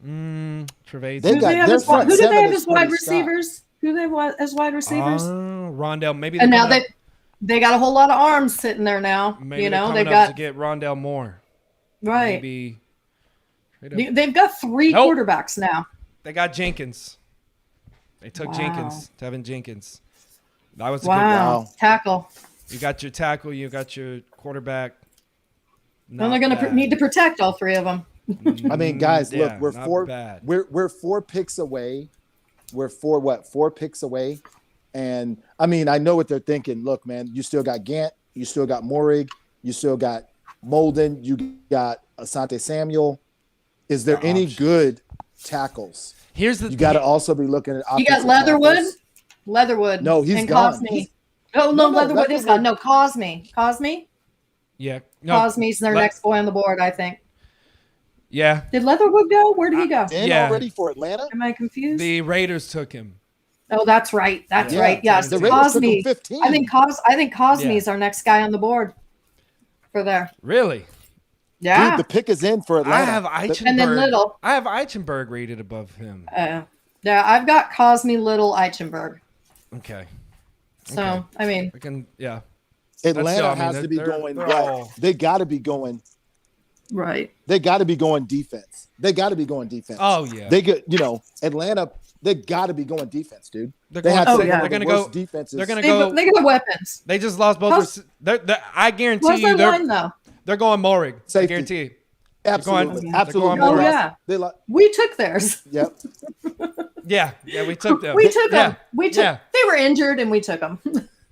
[SPEAKER 1] Trevathan.
[SPEAKER 2] They
[SPEAKER 3] Who do
[SPEAKER 2] got
[SPEAKER 3] they have
[SPEAKER 2] their
[SPEAKER 3] as
[SPEAKER 2] front
[SPEAKER 3] who do they
[SPEAKER 2] seven
[SPEAKER 3] have
[SPEAKER 2] is
[SPEAKER 3] as wide
[SPEAKER 2] pretty stocked.
[SPEAKER 3] receivers? Who do they have as wide receivers?
[SPEAKER 1] Rondell. Maybe
[SPEAKER 3] And
[SPEAKER 1] they're
[SPEAKER 3] now
[SPEAKER 1] coming
[SPEAKER 3] they got a whole lot of arms sitting there now.
[SPEAKER 1] up- maybe
[SPEAKER 3] You
[SPEAKER 1] they're
[SPEAKER 3] know,
[SPEAKER 1] coming
[SPEAKER 3] they've
[SPEAKER 1] up
[SPEAKER 3] got
[SPEAKER 1] to get Rondell Moore.
[SPEAKER 3] right.
[SPEAKER 1] Maybe trade up.
[SPEAKER 3] They've got 3
[SPEAKER 1] Nope.
[SPEAKER 3] quarterbacks now.
[SPEAKER 1] They got Jenkins. They took
[SPEAKER 3] Wow.
[SPEAKER 1] Jenkins, Tevin Jenkins. That was a good
[SPEAKER 3] Wow.
[SPEAKER 2] Wow.
[SPEAKER 3] Tackle.
[SPEAKER 1] You got your tackle, you got your quarterback.
[SPEAKER 3] Then they're going to need to protect all 3 of them.
[SPEAKER 2] I mean, guys, look,
[SPEAKER 1] Yeah,
[SPEAKER 2] we're
[SPEAKER 1] not
[SPEAKER 2] 4
[SPEAKER 1] bad.
[SPEAKER 2] we're 4 picks away. We're 4 picks away. And I mean, I know what they're thinking. Look, man, you still got Gant, you still got Morig, you still got Molden, you got Asante Samuel. Is there any
[SPEAKER 1] options.
[SPEAKER 2] good tackles?
[SPEAKER 1] Here's the
[SPEAKER 2] You got to also be looking at
[SPEAKER 3] You got
[SPEAKER 2] offensive
[SPEAKER 3] Leatherwood.
[SPEAKER 2] tackles.
[SPEAKER 3] Leatherwood.
[SPEAKER 2] No, he's
[SPEAKER 3] and
[SPEAKER 2] gone.
[SPEAKER 3] Cosme.
[SPEAKER 2] He's-
[SPEAKER 3] Oh, no,
[SPEAKER 2] No,
[SPEAKER 3] Leatherwood is
[SPEAKER 2] Leatherwood-
[SPEAKER 3] gone. No, Cosme. Cosme?
[SPEAKER 1] Yeah. No,
[SPEAKER 3] Cosme's their
[SPEAKER 1] Le-
[SPEAKER 3] next boy on the board, I think.
[SPEAKER 1] Yeah.
[SPEAKER 3] Did Leatherwood go? Where did he go?
[SPEAKER 2] In
[SPEAKER 1] Yeah.
[SPEAKER 2] already for Atlanta?
[SPEAKER 3] Am I confused?
[SPEAKER 1] The Raiders took him.
[SPEAKER 3] Oh, that's right. That's
[SPEAKER 1] Yeah.
[SPEAKER 3] right. Yes,
[SPEAKER 2] The Raiders took
[SPEAKER 3] Cosme.
[SPEAKER 2] him 15.
[SPEAKER 3] I think Cosme's our next guy on the board for there.
[SPEAKER 1] Really?
[SPEAKER 3] Yeah.
[SPEAKER 2] Dude, the pick is in for Atlanta.
[SPEAKER 1] I have Eichenberg.
[SPEAKER 3] And then Little.
[SPEAKER 1] I have Eichenberg rated above him.
[SPEAKER 3] Yeah, I've got Cosme, Little, Eichenberg.
[SPEAKER 1] Okay.
[SPEAKER 3] So,
[SPEAKER 1] Okay.
[SPEAKER 3] I mean,
[SPEAKER 1] I can, yeah.
[SPEAKER 2] Atlanta
[SPEAKER 1] still, I mean,
[SPEAKER 2] has
[SPEAKER 1] they're-
[SPEAKER 2] to be
[SPEAKER 1] they're-
[SPEAKER 2] going
[SPEAKER 1] they're
[SPEAKER 2] what?
[SPEAKER 1] all-
[SPEAKER 2] They got to be going.
[SPEAKER 3] right.
[SPEAKER 2] They got to be going defense. They got to be going defense.
[SPEAKER 1] Oh, yeah.
[SPEAKER 2] They get, Atlanta. They got to be going defense, dude.
[SPEAKER 1] They're
[SPEAKER 2] They
[SPEAKER 1] going,
[SPEAKER 2] have
[SPEAKER 3] Oh,
[SPEAKER 2] some
[SPEAKER 3] yeah.
[SPEAKER 2] of
[SPEAKER 1] they're
[SPEAKER 2] the
[SPEAKER 1] going to
[SPEAKER 2] worst
[SPEAKER 1] go.
[SPEAKER 2] defenses.
[SPEAKER 1] They're going to
[SPEAKER 3] They,
[SPEAKER 1] go.
[SPEAKER 3] they got weapons.
[SPEAKER 1] They just lost both.
[SPEAKER 3] How's-
[SPEAKER 1] I guarantee
[SPEAKER 3] What's
[SPEAKER 1] you,
[SPEAKER 3] their line, though?
[SPEAKER 1] they're going Morig. I
[SPEAKER 2] Safety.
[SPEAKER 1] guarantee you.
[SPEAKER 2] absolutely,
[SPEAKER 1] going-
[SPEAKER 2] absolutely.
[SPEAKER 1] they're going
[SPEAKER 3] Oh, yeah.
[SPEAKER 2] They like,
[SPEAKER 3] We took theirs.
[SPEAKER 2] yep.
[SPEAKER 1] Yeah. Yeah, we took them.
[SPEAKER 3] We took
[SPEAKER 1] yeah.
[SPEAKER 3] them. We took.
[SPEAKER 1] Yeah.
[SPEAKER 3] They were injured, and we took them.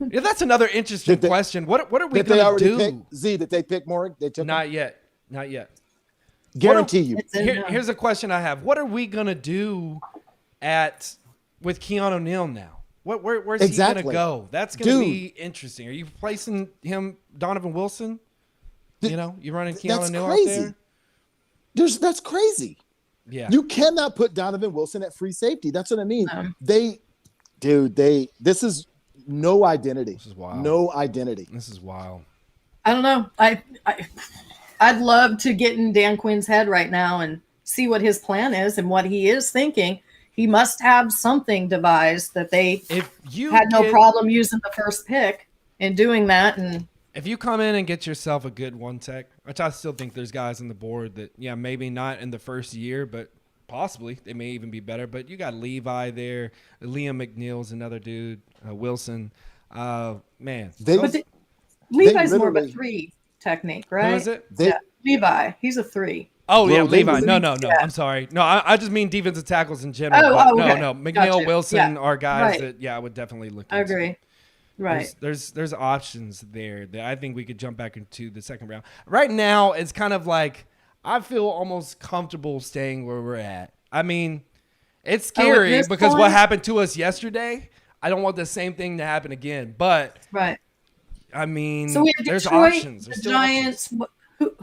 [SPEAKER 1] Yeah, that's another interesting
[SPEAKER 2] Did they-
[SPEAKER 1] question. What are we
[SPEAKER 2] Did they
[SPEAKER 1] going to
[SPEAKER 2] already
[SPEAKER 1] do?
[SPEAKER 2] pick Z? Did they pick Morig? They took him?
[SPEAKER 1] Not yet. Not yet.
[SPEAKER 2] Guarantee you.
[SPEAKER 3] It's in there.
[SPEAKER 1] Here's a question I have. What are we going to do with Keon O'Neal now? Where's he
[SPEAKER 2] Exactly.
[SPEAKER 1] going to go? That's going to
[SPEAKER 2] Dude.
[SPEAKER 1] be interesting. Are you placing him, Donovan Wilson? You running Keon
[SPEAKER 2] That's
[SPEAKER 1] O'Neal out
[SPEAKER 2] crazy.
[SPEAKER 1] there?
[SPEAKER 2] That's crazy.
[SPEAKER 1] Yeah.
[SPEAKER 2] You cannot put Donovan Wilson at free safety. That's what I mean.
[SPEAKER 3] No.
[SPEAKER 2] This is no identity.
[SPEAKER 1] This is wild.
[SPEAKER 2] No identity.
[SPEAKER 1] This is wild.
[SPEAKER 3] I don't know. I'd love to get in Dan Quinn's head right now and see what his plan is and what he is thinking. he must have something devised that they
[SPEAKER 1] If you
[SPEAKER 3] had no
[SPEAKER 1] get-
[SPEAKER 3] problem using the first pick and doing that. And
[SPEAKER 1] If you come in and get yourself a good one tech, which I still think there's guys on the board that, yeah, maybe not in the first year, but possibly they may even be better. But you got Levi there, Liam McNeil's another dude, Wilson. Man,
[SPEAKER 2] They-
[SPEAKER 3] but
[SPEAKER 1] those-
[SPEAKER 3] Levi's more of a
[SPEAKER 2] literally-
[SPEAKER 3] 3 technique, right?
[SPEAKER 1] who is it?
[SPEAKER 2] They,
[SPEAKER 3] Yeah, Levi, he's a 3.
[SPEAKER 1] Oh yeah,
[SPEAKER 2] Bro, they
[SPEAKER 1] Levi.
[SPEAKER 2] was-
[SPEAKER 1] No.
[SPEAKER 3] Yeah.
[SPEAKER 1] I'm sorry. No, I just mean defensive tackles in general.
[SPEAKER 3] Oh,
[SPEAKER 1] but
[SPEAKER 3] okay.
[SPEAKER 1] no. McNeil,
[SPEAKER 3] Gotcha.
[SPEAKER 1] Wilson
[SPEAKER 3] Yeah.
[SPEAKER 1] are guys
[SPEAKER 3] Right.
[SPEAKER 1] that I would definitely look.
[SPEAKER 3] I
[SPEAKER 1] into.
[SPEAKER 3] agree. Right.
[SPEAKER 1] There's options there that I think we could jump back into the second round. Right now, it's kind of like I feel almost comfortable staying where we're at. I mean, it's scary
[SPEAKER 3] this
[SPEAKER 1] because what
[SPEAKER 3] point-
[SPEAKER 1] happened to us yesterday, I don't want the same thing to happen again. But
[SPEAKER 3] Right.
[SPEAKER 1] I mean,
[SPEAKER 3] So we have
[SPEAKER 1] there's
[SPEAKER 3] Detroit,
[SPEAKER 1] options. There's
[SPEAKER 3] the
[SPEAKER 1] still
[SPEAKER 3] Giants.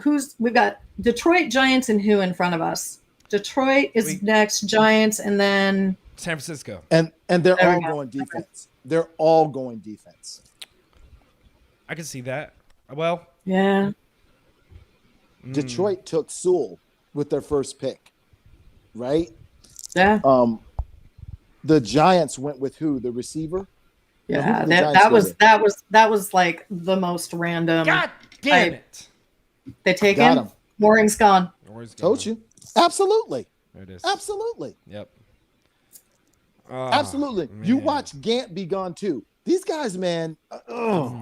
[SPEAKER 3] Who's we've got Detroit, Giants, and who in front of us? Detroit is
[SPEAKER 1] We-
[SPEAKER 3] next, Giants, and then
[SPEAKER 1] San Francisco.
[SPEAKER 2] and they're
[SPEAKER 3] There we
[SPEAKER 2] all
[SPEAKER 3] go.
[SPEAKER 2] going defense. They're all going defense.
[SPEAKER 1] I can see that. Well,
[SPEAKER 3] yeah,
[SPEAKER 2] Detroit took Sewell with their first pick, right?
[SPEAKER 3] yeah,
[SPEAKER 2] The Giants went with who? The receiver?
[SPEAKER 3] yeah.
[SPEAKER 2] who did the
[SPEAKER 3] That,
[SPEAKER 2] Giants
[SPEAKER 3] that
[SPEAKER 2] go
[SPEAKER 3] was
[SPEAKER 2] with?
[SPEAKER 3] that was like the most random.
[SPEAKER 1] God damn
[SPEAKER 3] I-
[SPEAKER 1] it.
[SPEAKER 3] They take
[SPEAKER 2] Got
[SPEAKER 3] him.
[SPEAKER 2] him.
[SPEAKER 3] Mooring's gone.
[SPEAKER 1] Where's it
[SPEAKER 2] Told
[SPEAKER 1] going?
[SPEAKER 2] you. Absolutely.
[SPEAKER 1] There it is.
[SPEAKER 2] Absolutely.
[SPEAKER 1] Yep.
[SPEAKER 2] Absolutely. You
[SPEAKER 1] man.
[SPEAKER 2] watch Gant be gone too. These guys, man.
[SPEAKER 3] Yeah,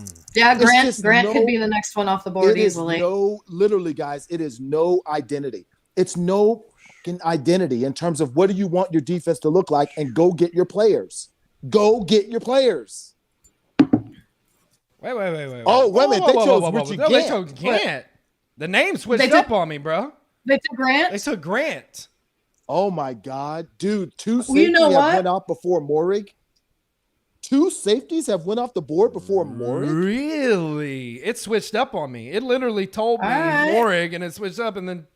[SPEAKER 2] It's
[SPEAKER 3] Grant.
[SPEAKER 2] just
[SPEAKER 3] Grant
[SPEAKER 2] no-
[SPEAKER 3] could be the next one off the board
[SPEAKER 2] It is
[SPEAKER 3] easily.
[SPEAKER 2] literally, guys, it is no identity. It's no fucking identity in terms of what do you want your defense to look like, and go get your players. Go get your players.
[SPEAKER 1] Wait.
[SPEAKER 2] Oh, wait a minute. They chose Richie
[SPEAKER 1] No, they
[SPEAKER 2] Gant.
[SPEAKER 1] chose Gant. The name switched
[SPEAKER 3] They took-
[SPEAKER 1] up on me, bro.
[SPEAKER 3] They took Grant.
[SPEAKER 1] They took Grant.
[SPEAKER 2] Oh my God, dude! Two
[SPEAKER 3] Well,
[SPEAKER 2] safeties
[SPEAKER 3] you know
[SPEAKER 2] have
[SPEAKER 3] what?
[SPEAKER 2] went off before Morig. Two safeties have went off the board before Morig.
[SPEAKER 1] Really? It switched up on me. It literally told me
[SPEAKER 3] All right.
[SPEAKER 1] Morig and it switched up and then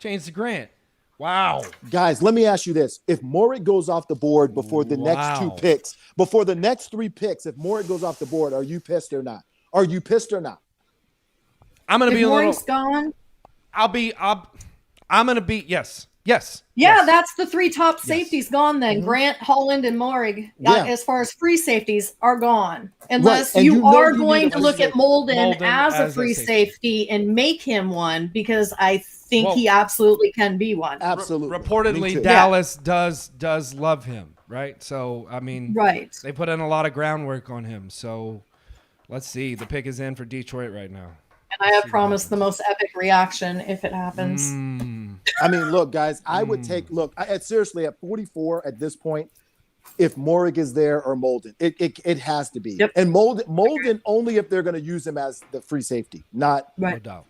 [SPEAKER 1] changed to Grant. Wow.
[SPEAKER 2] Guys, let me ask you this: if Morig goes off the board before the next two
[SPEAKER 1] Wow.
[SPEAKER 2] picks, before the next 3 picks, if Morig goes off the board, are you pissed or not? Are you pissed or not?
[SPEAKER 1] I'm gonna
[SPEAKER 3] If
[SPEAKER 1] be a little.
[SPEAKER 3] Mooring's gone.
[SPEAKER 1] I'm gonna be yes.
[SPEAKER 3] Yeah,
[SPEAKER 1] yes.
[SPEAKER 3] that's the 3 top safeties gone then. Grant, Holland, and Morig,
[SPEAKER 2] Yeah.
[SPEAKER 3] as far as free safeties, are gone. Unless
[SPEAKER 2] and
[SPEAKER 3] you,
[SPEAKER 2] you know
[SPEAKER 3] are
[SPEAKER 2] you need
[SPEAKER 3] going
[SPEAKER 2] a
[SPEAKER 3] to look
[SPEAKER 2] free
[SPEAKER 3] at Molden,
[SPEAKER 1] Molden
[SPEAKER 3] as a
[SPEAKER 1] as a
[SPEAKER 3] free
[SPEAKER 1] safety.
[SPEAKER 3] safety and make him one, because I think
[SPEAKER 1] Well-
[SPEAKER 3] he absolutely can be one.
[SPEAKER 2] Absolutely. Me
[SPEAKER 1] Reportedly,
[SPEAKER 2] too.
[SPEAKER 1] Dallas does love him, right? So I mean,
[SPEAKER 3] Right.
[SPEAKER 1] they put in a lot of groundwork on him. So let's see. The pick is in for Detroit right now.
[SPEAKER 3] And I have promised the most epic reaction if it happens.
[SPEAKER 2] I mean, look, guys, I would take seriously at 44 at this point. If Morig is there or Molden, it has to be.
[SPEAKER 3] Yep.
[SPEAKER 2] And Molden only if they're going to use him as the free safety. Not,
[SPEAKER 1] No
[SPEAKER 3] Right.
[SPEAKER 1] doubt.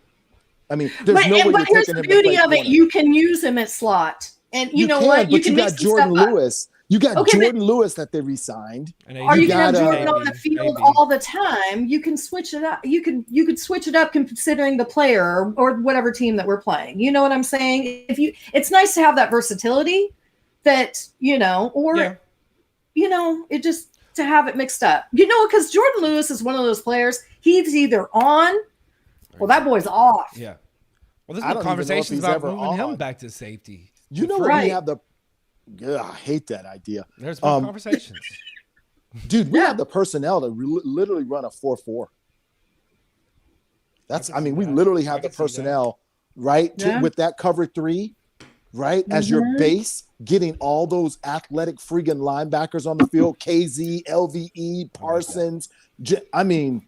[SPEAKER 2] I mean, there's no way
[SPEAKER 3] But
[SPEAKER 2] you're
[SPEAKER 3] here's
[SPEAKER 2] taking
[SPEAKER 3] the
[SPEAKER 2] him to
[SPEAKER 3] beauty
[SPEAKER 2] play
[SPEAKER 3] of it.
[SPEAKER 2] corner.
[SPEAKER 3] You can use him at slot. And you know what?
[SPEAKER 2] But
[SPEAKER 3] You can
[SPEAKER 2] got
[SPEAKER 3] make some
[SPEAKER 2] Jordan
[SPEAKER 3] stuff up.
[SPEAKER 2] Lewis. You got
[SPEAKER 3] Okay, but-
[SPEAKER 2] Jordan Lewis that they re-signed.
[SPEAKER 1] And
[SPEAKER 3] Or you can have
[SPEAKER 2] gotta-
[SPEAKER 3] Jordan on the field all the time. You can switch it up. You could switch it up considering the player or whatever team that we're playing. You know what I'm saying? It's nice to have that versatility that, or
[SPEAKER 1] Yeah.
[SPEAKER 3] it just to have it mixed up. Because Jordan Lewis is one of those players, he's either on or that boy's off.
[SPEAKER 1] Yeah. Well, there's
[SPEAKER 2] I
[SPEAKER 1] been
[SPEAKER 2] don't even know if
[SPEAKER 1] conversations
[SPEAKER 2] he's
[SPEAKER 1] about
[SPEAKER 2] ever
[SPEAKER 1] moving him
[SPEAKER 2] on.
[SPEAKER 1] back to safety.
[SPEAKER 2] You know what
[SPEAKER 3] Right.
[SPEAKER 2] we have the I hate that idea.
[SPEAKER 1] There's been conversations.
[SPEAKER 2] Dude, we
[SPEAKER 3] Yeah.
[SPEAKER 2] have the personnel to literally run a 4-4. That's,
[SPEAKER 1] I can
[SPEAKER 2] I mean,
[SPEAKER 1] see
[SPEAKER 2] we
[SPEAKER 1] that.
[SPEAKER 2] literally
[SPEAKER 1] I
[SPEAKER 2] have the
[SPEAKER 1] can see that.
[SPEAKER 2] personnel, right?
[SPEAKER 3] Yeah.
[SPEAKER 2] With that cover 3, right? As your base, getting all those athletic freaking linebackers on the field, KZ, LVE, Parsons. I mean,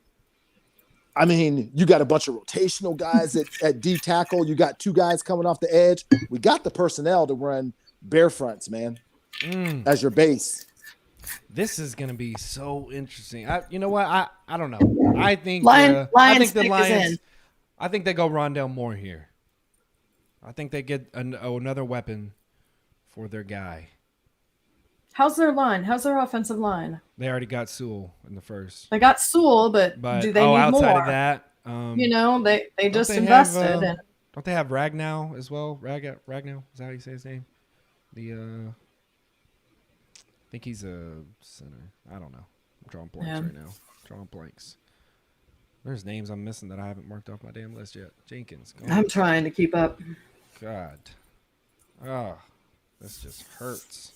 [SPEAKER 2] you got a bunch of rotational guys at D tackle. You got 2 guys coming off the edge. We got the personnel to run bare fronts, man, as your base.
[SPEAKER 1] This is gonna be so interesting. You know what? I don't know. I think
[SPEAKER 3] Lions
[SPEAKER 1] I think the
[SPEAKER 3] pick is
[SPEAKER 1] Lions.
[SPEAKER 3] in.
[SPEAKER 1] I think they go Rondell Moore here. I think they get another weapon for their guy.
[SPEAKER 3] How's their line? How's their offensive line?
[SPEAKER 1] They already got Sewell in the first,
[SPEAKER 3] They got Sewell, but do they need
[SPEAKER 1] outside
[SPEAKER 3] more?
[SPEAKER 1] of that,
[SPEAKER 3] They just
[SPEAKER 1] they have,
[SPEAKER 3] invested. And
[SPEAKER 1] don't they have Ragnow as well? Ragnow, is that how you say his name? I think he's a center. I don't know. I'm drawing blanks
[SPEAKER 3] Yeah.
[SPEAKER 1] right now. Drawing blanks. There's names I'm missing that I haven't marked off my damn list yet. Jenkins. Go on.
[SPEAKER 3] I'm trying to keep up.
[SPEAKER 1] God. Oh, this just hurts.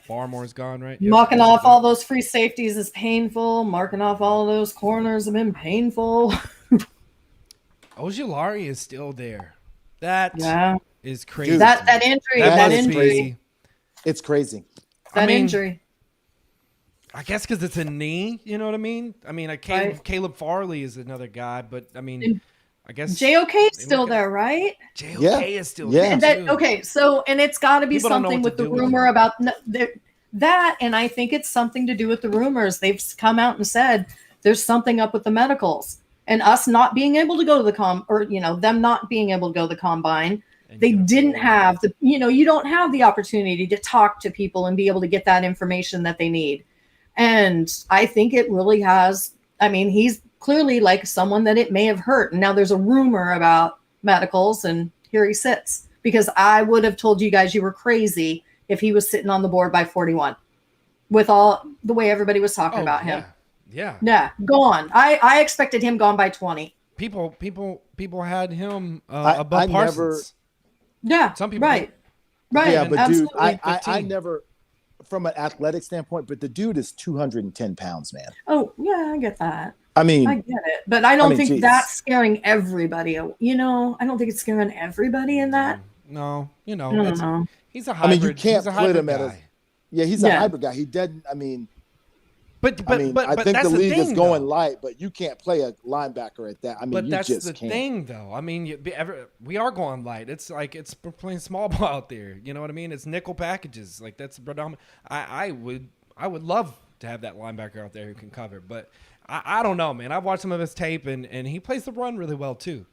[SPEAKER 1] Barmore's gone, right? Yep.
[SPEAKER 3] Marking off all those free safeties is painful. Marking off all those corners have been painful.
[SPEAKER 1] Ojulari is still there. That
[SPEAKER 3] Yeah.
[SPEAKER 1] is crazy.
[SPEAKER 2] Dude,
[SPEAKER 3] That injury,
[SPEAKER 2] That
[SPEAKER 3] that
[SPEAKER 2] is
[SPEAKER 3] injury,
[SPEAKER 2] crazy. It's crazy.
[SPEAKER 3] that
[SPEAKER 1] I mean,
[SPEAKER 3] injury.
[SPEAKER 1] I guess because it's a knee, you know what I mean? I mean, Caleb,
[SPEAKER 3] Right.
[SPEAKER 1] Caleb Farley is another guy, but I mean,
[SPEAKER 3] And
[SPEAKER 1] I guess
[SPEAKER 3] JOK's
[SPEAKER 1] they
[SPEAKER 3] still
[SPEAKER 1] look at-
[SPEAKER 3] there, right?
[SPEAKER 1] JOK
[SPEAKER 2] Yeah.
[SPEAKER 1] is still
[SPEAKER 2] Yeah.
[SPEAKER 1] there.
[SPEAKER 3] And that
[SPEAKER 1] too.
[SPEAKER 3] okay, so and it's got to be
[SPEAKER 1] People don't know
[SPEAKER 3] something
[SPEAKER 1] what
[SPEAKER 3] with
[SPEAKER 1] to
[SPEAKER 3] the
[SPEAKER 1] do with
[SPEAKER 3] rumor
[SPEAKER 1] him.
[SPEAKER 3] about that, and I think it's something to do with the rumors. They've come out and said there's something up with the medicals and us not being able to go to the or them not being able to go to the combine.
[SPEAKER 1] And
[SPEAKER 3] They
[SPEAKER 1] you get a
[SPEAKER 3] didn't
[SPEAKER 1] full-
[SPEAKER 3] have you don't have the opportunity to talk to people and be able to get that information that they need. And I think it really has. I mean, he's clearly like someone that it may have hurt. And now there's a rumor about medicals, and here he sits. Because I would have told you guys you were crazy if he was sitting on the board by 41, with all the way everybody was talking
[SPEAKER 1] Oh,
[SPEAKER 3] about him.
[SPEAKER 1] Yeah.
[SPEAKER 3] Yeah, gone. I expected him gone by 20.
[SPEAKER 1] People had him
[SPEAKER 2] I
[SPEAKER 1] above
[SPEAKER 2] never-
[SPEAKER 1] Parsons.
[SPEAKER 3] Yeah,
[SPEAKER 1] Some people
[SPEAKER 3] right, right.
[SPEAKER 2] Yeah, but
[SPEAKER 3] absolutely.
[SPEAKER 2] dude, I
[SPEAKER 1] 15.
[SPEAKER 2] never, from an athletic standpoint, but the dude is 210 pounds, man.
[SPEAKER 3] Oh yeah, I get that.
[SPEAKER 2] I mean,
[SPEAKER 3] I get it, but I don't
[SPEAKER 2] mean,
[SPEAKER 3] think
[SPEAKER 2] geez.
[SPEAKER 3] that's scaring everybody. I don't think it's scaring everybody in that.
[SPEAKER 1] No,
[SPEAKER 3] I don't
[SPEAKER 1] it's-
[SPEAKER 3] know.
[SPEAKER 1] he's a
[SPEAKER 2] I
[SPEAKER 1] hybrid.
[SPEAKER 2] mean, you can't
[SPEAKER 1] he's a
[SPEAKER 2] put
[SPEAKER 1] hybrid
[SPEAKER 2] him at
[SPEAKER 1] guy.
[SPEAKER 2] yeah, he's a
[SPEAKER 3] Yeah.
[SPEAKER 2] hybrid guy. He doesn't. I mean,
[SPEAKER 1] But
[SPEAKER 2] I think
[SPEAKER 1] that's
[SPEAKER 2] the league
[SPEAKER 1] thing,
[SPEAKER 2] is going
[SPEAKER 1] though.
[SPEAKER 2] light, but you can't play a linebacker at that. I mean,
[SPEAKER 1] But
[SPEAKER 2] you
[SPEAKER 1] that's
[SPEAKER 2] just
[SPEAKER 1] the
[SPEAKER 2] can't.
[SPEAKER 1] thing, though. I mean, we are going light. It's like we're playing small ball out there. You know what I mean? It's nickel packages. Like that's predominant. I would love to have that linebacker out there who can cover. But I don't know, man. I've watched some of his tape, and he plays the run really well too.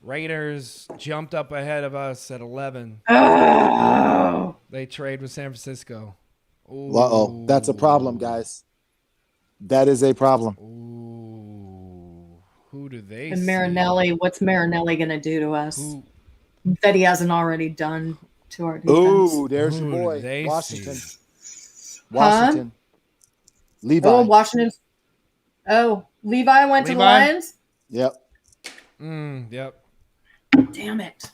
[SPEAKER 1] Raiders jumped up ahead of us at 11.
[SPEAKER 3] Oh,
[SPEAKER 1] They trade with San Francisco.
[SPEAKER 2] Uh-oh, that's a problem, guys. That is a problem.
[SPEAKER 1] Ooh, who do they?
[SPEAKER 3] and
[SPEAKER 1] see?
[SPEAKER 3] Marinelli, what's Marinelli going to do to us
[SPEAKER 1] Who?
[SPEAKER 3] that he hasn't already done to our defense?
[SPEAKER 2] Ooh, there's
[SPEAKER 1] Who
[SPEAKER 2] your
[SPEAKER 1] do
[SPEAKER 2] boy,
[SPEAKER 1] they
[SPEAKER 2] Washington.
[SPEAKER 1] see?
[SPEAKER 2] Washington. Levi.
[SPEAKER 3] Oh, Washington. Oh, Levi went to the
[SPEAKER 1] Levi?
[SPEAKER 3] Lions.
[SPEAKER 2] Yep.
[SPEAKER 1] Yep.
[SPEAKER 3] Damn it!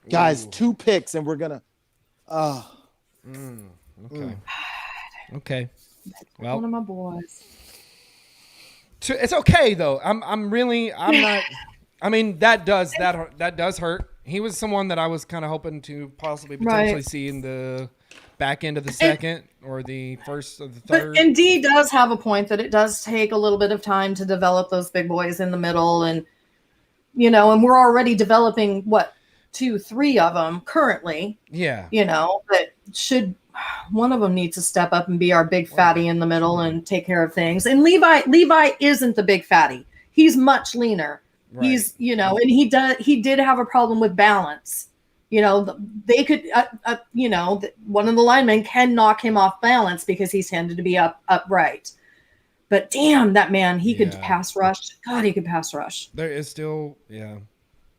[SPEAKER 2] Guys,
[SPEAKER 1] Ooh.
[SPEAKER 2] 2 picks, and we're gonna.
[SPEAKER 1] Okay. Okay. Well,
[SPEAKER 3] One of my boys.
[SPEAKER 1] it's okay though. I'm not. I mean, that does hurt. He was someone that I was kind of hoping to possibly potentially
[SPEAKER 3] Right.
[SPEAKER 1] see in the back end of the second or the first of the
[SPEAKER 3] But
[SPEAKER 1] third.
[SPEAKER 3] and D does have a point that it does take a little bit of time to develop those big boys in the middle, and and we're already developing 2, 3 of them currently.
[SPEAKER 1] Yeah.
[SPEAKER 3] But one of them needs to step up and be our big fatty in the middle and take care of things. And Levi isn't the big fatty. He's much leaner.
[SPEAKER 1] Right.
[SPEAKER 3] He's, and he did have a problem with balance. They could, one of the linemen can knock him off balance because he's tended to be upright. But damn, that man, he could
[SPEAKER 1] Yeah.
[SPEAKER 3] pass rush. God, he could pass rush.
[SPEAKER 1] There is still, yeah.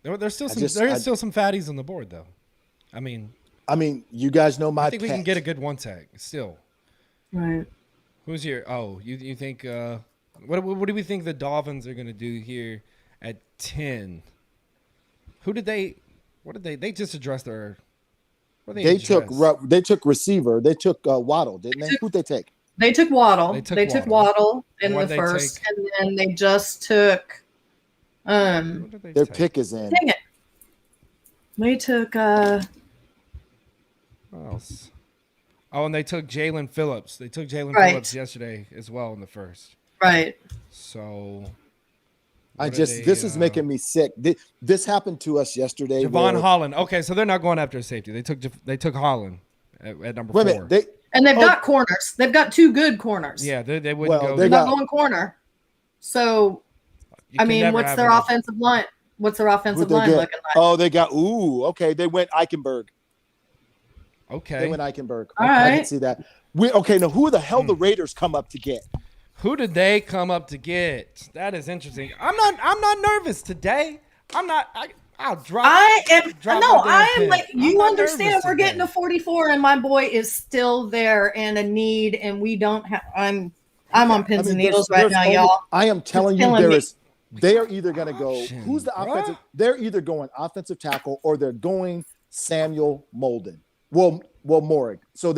[SPEAKER 1] There's still
[SPEAKER 2] I
[SPEAKER 1] some still some fatties on the board though. I mean,
[SPEAKER 2] you guys know my
[SPEAKER 1] I think we can
[SPEAKER 2] pet.
[SPEAKER 1] get a good one tag still.
[SPEAKER 3] Right.
[SPEAKER 1] Who's your? Oh, you think? What do we think the Dolphins are gonna do here at 10? Who did they? What did they? They just addressed their. What did
[SPEAKER 2] They took
[SPEAKER 1] address?
[SPEAKER 2] receiver. They took Waddle, didn't they? Who'd they take?
[SPEAKER 3] They took Waddle.
[SPEAKER 1] They
[SPEAKER 3] They
[SPEAKER 1] took
[SPEAKER 3] took Waddle in
[SPEAKER 1] And
[SPEAKER 3] the
[SPEAKER 1] what'd they
[SPEAKER 3] first,
[SPEAKER 1] take?
[SPEAKER 3] and then they just took.
[SPEAKER 1] What did they
[SPEAKER 2] Their
[SPEAKER 1] take?
[SPEAKER 2] pick is in.
[SPEAKER 3] Dang it! They took.
[SPEAKER 1] What else? Oh, and they took Jalen Phillips. They took Jalen
[SPEAKER 3] Right.
[SPEAKER 1] Phillips yesterday as well in the first.
[SPEAKER 3] Right.
[SPEAKER 1] So.
[SPEAKER 2] This is making me sick. This happened to us yesterday.
[SPEAKER 1] Javon
[SPEAKER 2] where-
[SPEAKER 1] Holland. Okay, so they're not going after a safety. They took Holland at number
[SPEAKER 2] Wait a
[SPEAKER 1] 4.
[SPEAKER 2] minute.
[SPEAKER 3] And they've got corners. They've got 2 good corners.
[SPEAKER 1] Yeah, they wouldn't
[SPEAKER 2] Well,
[SPEAKER 1] go.
[SPEAKER 3] They're
[SPEAKER 2] they
[SPEAKER 3] not
[SPEAKER 2] got-
[SPEAKER 3] going corner. So
[SPEAKER 1] you can never
[SPEAKER 3] what's
[SPEAKER 1] have
[SPEAKER 3] their
[SPEAKER 1] enough.
[SPEAKER 3] offensive line? What's their offensive
[SPEAKER 2] Who'd they
[SPEAKER 3] line
[SPEAKER 2] get?
[SPEAKER 3] looking like?
[SPEAKER 2] Oh, they got. Ooh, okay. They went Eichenberg. They
[SPEAKER 1] Okay.
[SPEAKER 2] went Eichenberg.
[SPEAKER 3] All
[SPEAKER 2] I can
[SPEAKER 3] right.
[SPEAKER 2] see that. Now who the hell the Raiders come up to get?
[SPEAKER 1] Who did they come up to get? That is interesting. I'm not nervous today. I'll drop.
[SPEAKER 3] I am
[SPEAKER 1] drop
[SPEAKER 3] no,
[SPEAKER 1] my damn
[SPEAKER 3] I am
[SPEAKER 1] pen.
[SPEAKER 3] like
[SPEAKER 1] I'm
[SPEAKER 3] you
[SPEAKER 1] not
[SPEAKER 3] understand.
[SPEAKER 1] nervous
[SPEAKER 3] We're getting
[SPEAKER 1] today.
[SPEAKER 3] a 44, and my boy is still there and a need, and we don't have. I'm on pins and needles right
[SPEAKER 2] there's
[SPEAKER 3] now,
[SPEAKER 2] only-
[SPEAKER 3] y'all.
[SPEAKER 2] I am telling you,
[SPEAKER 3] killing
[SPEAKER 2] there
[SPEAKER 3] me.
[SPEAKER 2] is. They are either going to go.
[SPEAKER 1] Option,
[SPEAKER 2] Who's the
[SPEAKER 1] bruh.
[SPEAKER 2] offensive? They're either going offensive tackle or they're going Samuel Molden. Well, Morrig. So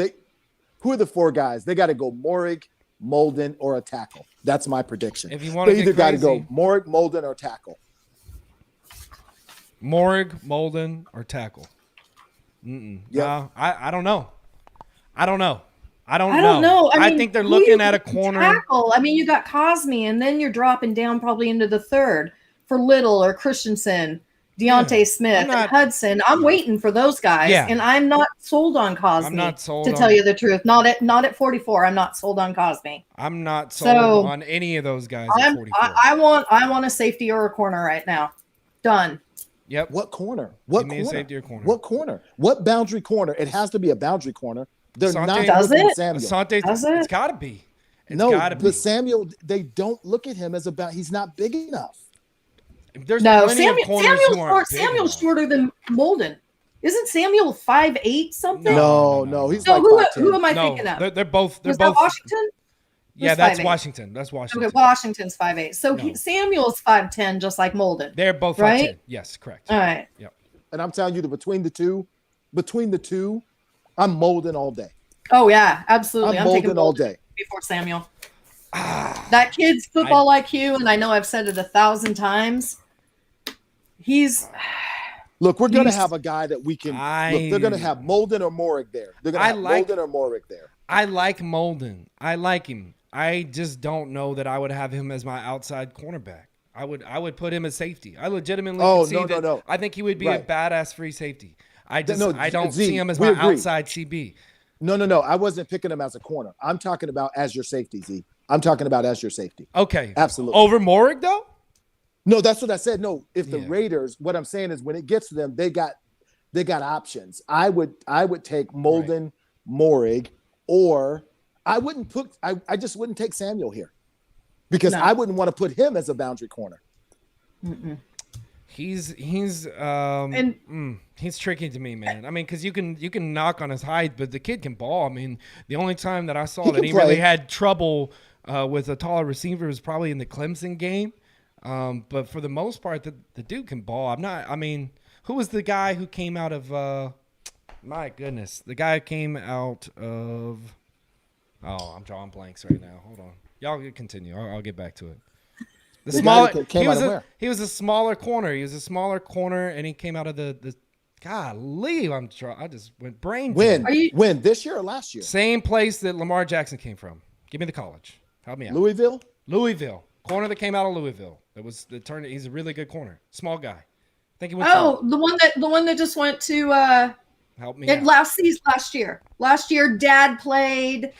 [SPEAKER 2] Who are the 4 guys? They got to go Morig, Molden, or a tackle. That's my prediction.
[SPEAKER 1] If you want to
[SPEAKER 2] They
[SPEAKER 1] get
[SPEAKER 2] either got to
[SPEAKER 1] crazy,
[SPEAKER 2] go Morig, Molden, or tackle.
[SPEAKER 1] Morrig, Molden, or tackle.
[SPEAKER 2] Yep.
[SPEAKER 1] No, I don't know. I don't know.
[SPEAKER 3] I don't know. I mean,
[SPEAKER 1] think they're
[SPEAKER 3] who
[SPEAKER 1] looking
[SPEAKER 3] you
[SPEAKER 1] at a
[SPEAKER 3] put
[SPEAKER 1] corner.
[SPEAKER 3] tackle. I mean, you got Cosme, and then you're dropping down probably into the third for Little or Christensen, Deontay
[SPEAKER 1] Yeah.
[SPEAKER 3] Smith,
[SPEAKER 1] I'm not-
[SPEAKER 3] and Hudson. I'm waiting for those guys,
[SPEAKER 1] Yeah.
[SPEAKER 3] and I'm not sold on Cosme.
[SPEAKER 1] I'm not sold
[SPEAKER 3] to
[SPEAKER 1] on-
[SPEAKER 3] tell you the truth. Not at 44. I'm not sold on Cosme.
[SPEAKER 1] I'm not sold
[SPEAKER 3] So,
[SPEAKER 1] on any of those guys at 44.
[SPEAKER 3] I want a safety or a corner right now. Done.
[SPEAKER 1] Yep.
[SPEAKER 2] What corner? What
[SPEAKER 1] Give me a
[SPEAKER 2] corner?
[SPEAKER 1] safety or corner.
[SPEAKER 2] What corner? What boundary corner? It has to be a boundary corner. They're
[SPEAKER 1] Asante-
[SPEAKER 2] not
[SPEAKER 3] Does
[SPEAKER 2] looking
[SPEAKER 3] it?
[SPEAKER 2] at Samuel.
[SPEAKER 1] Asante,
[SPEAKER 3] Does it?
[SPEAKER 1] it's got to be. It's
[SPEAKER 2] No,
[SPEAKER 1] got to be.
[SPEAKER 2] but Samuel, they don't look at him as about. He's not big enough.
[SPEAKER 1] There's
[SPEAKER 3] No,
[SPEAKER 1] plenty of corners who aren't big
[SPEAKER 3] Samuel's
[SPEAKER 1] enough.
[SPEAKER 3] shorter than Molden. Isn't Samuel 5'8" something?
[SPEAKER 2] No, he's
[SPEAKER 3] So
[SPEAKER 2] like
[SPEAKER 3] who
[SPEAKER 2] 5'10".
[SPEAKER 3] am I
[SPEAKER 1] No,
[SPEAKER 3] thinking of?
[SPEAKER 1] they're both. They're
[SPEAKER 3] Was
[SPEAKER 1] both.
[SPEAKER 3] that Washington?
[SPEAKER 1] Yeah,
[SPEAKER 3] Who's
[SPEAKER 1] that's
[SPEAKER 3] 5'8"?
[SPEAKER 1] Washington. That's Washington.
[SPEAKER 3] Okay, Washington's 5'8". So
[SPEAKER 1] No.
[SPEAKER 3] Samuel's 5'10", just like Molden.
[SPEAKER 1] They're both
[SPEAKER 3] Right?
[SPEAKER 1] 5'10". Yes, correct.
[SPEAKER 3] All right.
[SPEAKER 1] Yep.
[SPEAKER 2] And I'm telling you that between the two, I'm Molden all day.
[SPEAKER 3] Oh yeah, absolutely.
[SPEAKER 2] I'm
[SPEAKER 3] I'm taking
[SPEAKER 2] Molden all
[SPEAKER 3] Molden
[SPEAKER 2] day.
[SPEAKER 3] before Samuel. That kid's football IQ, and I know I've said it 1,000 times. He's
[SPEAKER 2] Look, we're going to
[SPEAKER 3] He's-
[SPEAKER 2] have a guy that we can. Look, they're going to have Molden or Morig there. They're going to have Molden or Morig there.
[SPEAKER 1] I like Molden. I like him. I just don't know that I would have him as my outside cornerback. I would put him as safety. I legitimately
[SPEAKER 2] Oh,
[SPEAKER 1] could see
[SPEAKER 2] no,
[SPEAKER 1] that.
[SPEAKER 2] no.
[SPEAKER 1] I think he would be a
[SPEAKER 2] Right.
[SPEAKER 1] badass free safety. I
[SPEAKER 2] No,
[SPEAKER 1] don't
[SPEAKER 2] Z,
[SPEAKER 1] see him as
[SPEAKER 2] we
[SPEAKER 1] my
[SPEAKER 2] agree.
[SPEAKER 1] outside CB.
[SPEAKER 2] No. I wasn't picking him as a corner. I'm talking about as your safety, Z. I'm talking about as your safety.
[SPEAKER 1] Okay.
[SPEAKER 2] Absolutely.
[SPEAKER 1] Over Morrig though?
[SPEAKER 2] No, that's what I said. No, if the
[SPEAKER 1] Yeah.
[SPEAKER 2] Raiders, what I'm saying is when it gets to them, they got options. I would take Molden, Morig, or I wouldn't put. I just wouldn't take Samuel here because
[SPEAKER 3] No.
[SPEAKER 2] I wouldn't want to put him as a boundary corner.
[SPEAKER 1] He's tricky to me, man. I mean, because you can knock on his height, but the kid can ball. I mean, the only time that I saw
[SPEAKER 2] He
[SPEAKER 1] that
[SPEAKER 2] can
[SPEAKER 1] he
[SPEAKER 2] play.
[SPEAKER 1] really had trouble with a taller receiver was probably in the Clemson game. But for the most part, the dude can ball. Who was the guy who came out of? My goodness, the guy who came out of. Oh, I'm drawing blanks right now. Hold on, y'all can continue. I'll get back to it. The
[SPEAKER 2] guy
[SPEAKER 1] smaller
[SPEAKER 2] who came
[SPEAKER 1] he
[SPEAKER 2] out
[SPEAKER 1] was
[SPEAKER 2] of
[SPEAKER 1] a
[SPEAKER 2] where?
[SPEAKER 1] he was a smaller corner. He was a smaller corner, and he came out of the. Golly, I just went brain.
[SPEAKER 2] When?
[SPEAKER 1] dead.
[SPEAKER 2] When? This year or last year?
[SPEAKER 1] Same place that Lamar Jackson came from. Give me the college. Help me out.
[SPEAKER 2] Louisville?
[SPEAKER 1] Louisville. Corner that came out of Louisville. That was the turn. He's a really good corner. Small guy. I think he went.
[SPEAKER 3] the one that just went to
[SPEAKER 1] Help me out.
[SPEAKER 3] last year. Last year, Dad played.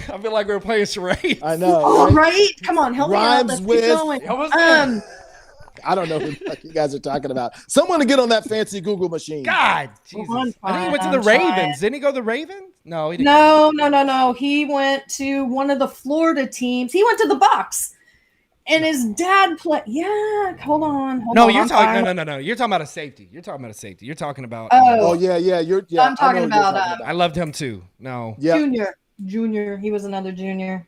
[SPEAKER 1] I feel like we were playing charades.
[SPEAKER 2] I know.
[SPEAKER 3] Oh,
[SPEAKER 2] right?
[SPEAKER 3] right? Come on, help me out.
[SPEAKER 2] Rhymes
[SPEAKER 3] Let's keep
[SPEAKER 2] with-
[SPEAKER 3] going.
[SPEAKER 1] Help us
[SPEAKER 2] I don't know who the fuck you guys are talking about. Someone to get on that fancy Google machine.
[SPEAKER 1] God, Jesus.
[SPEAKER 3] I'm
[SPEAKER 1] I think he went to
[SPEAKER 3] trying,
[SPEAKER 1] the
[SPEAKER 3] I'm trying.
[SPEAKER 1] Ravens. Didn't he go to the Ravens? No, he didn't.
[SPEAKER 3] No. He went to one of the Florida teams. He went to the Bucks. And his dad played. Yeah, hold on.
[SPEAKER 1] No, you're
[SPEAKER 3] I'm
[SPEAKER 1] talking.
[SPEAKER 3] fine.
[SPEAKER 1] No. You're talking about a safety. You're talking talking about.
[SPEAKER 2] Oh yeah. You're. Yeah,
[SPEAKER 3] I'm talking
[SPEAKER 2] I know who you're
[SPEAKER 3] about,
[SPEAKER 1] I loved him too. No.
[SPEAKER 2] Yeah.
[SPEAKER 3] Junior. He was another junior.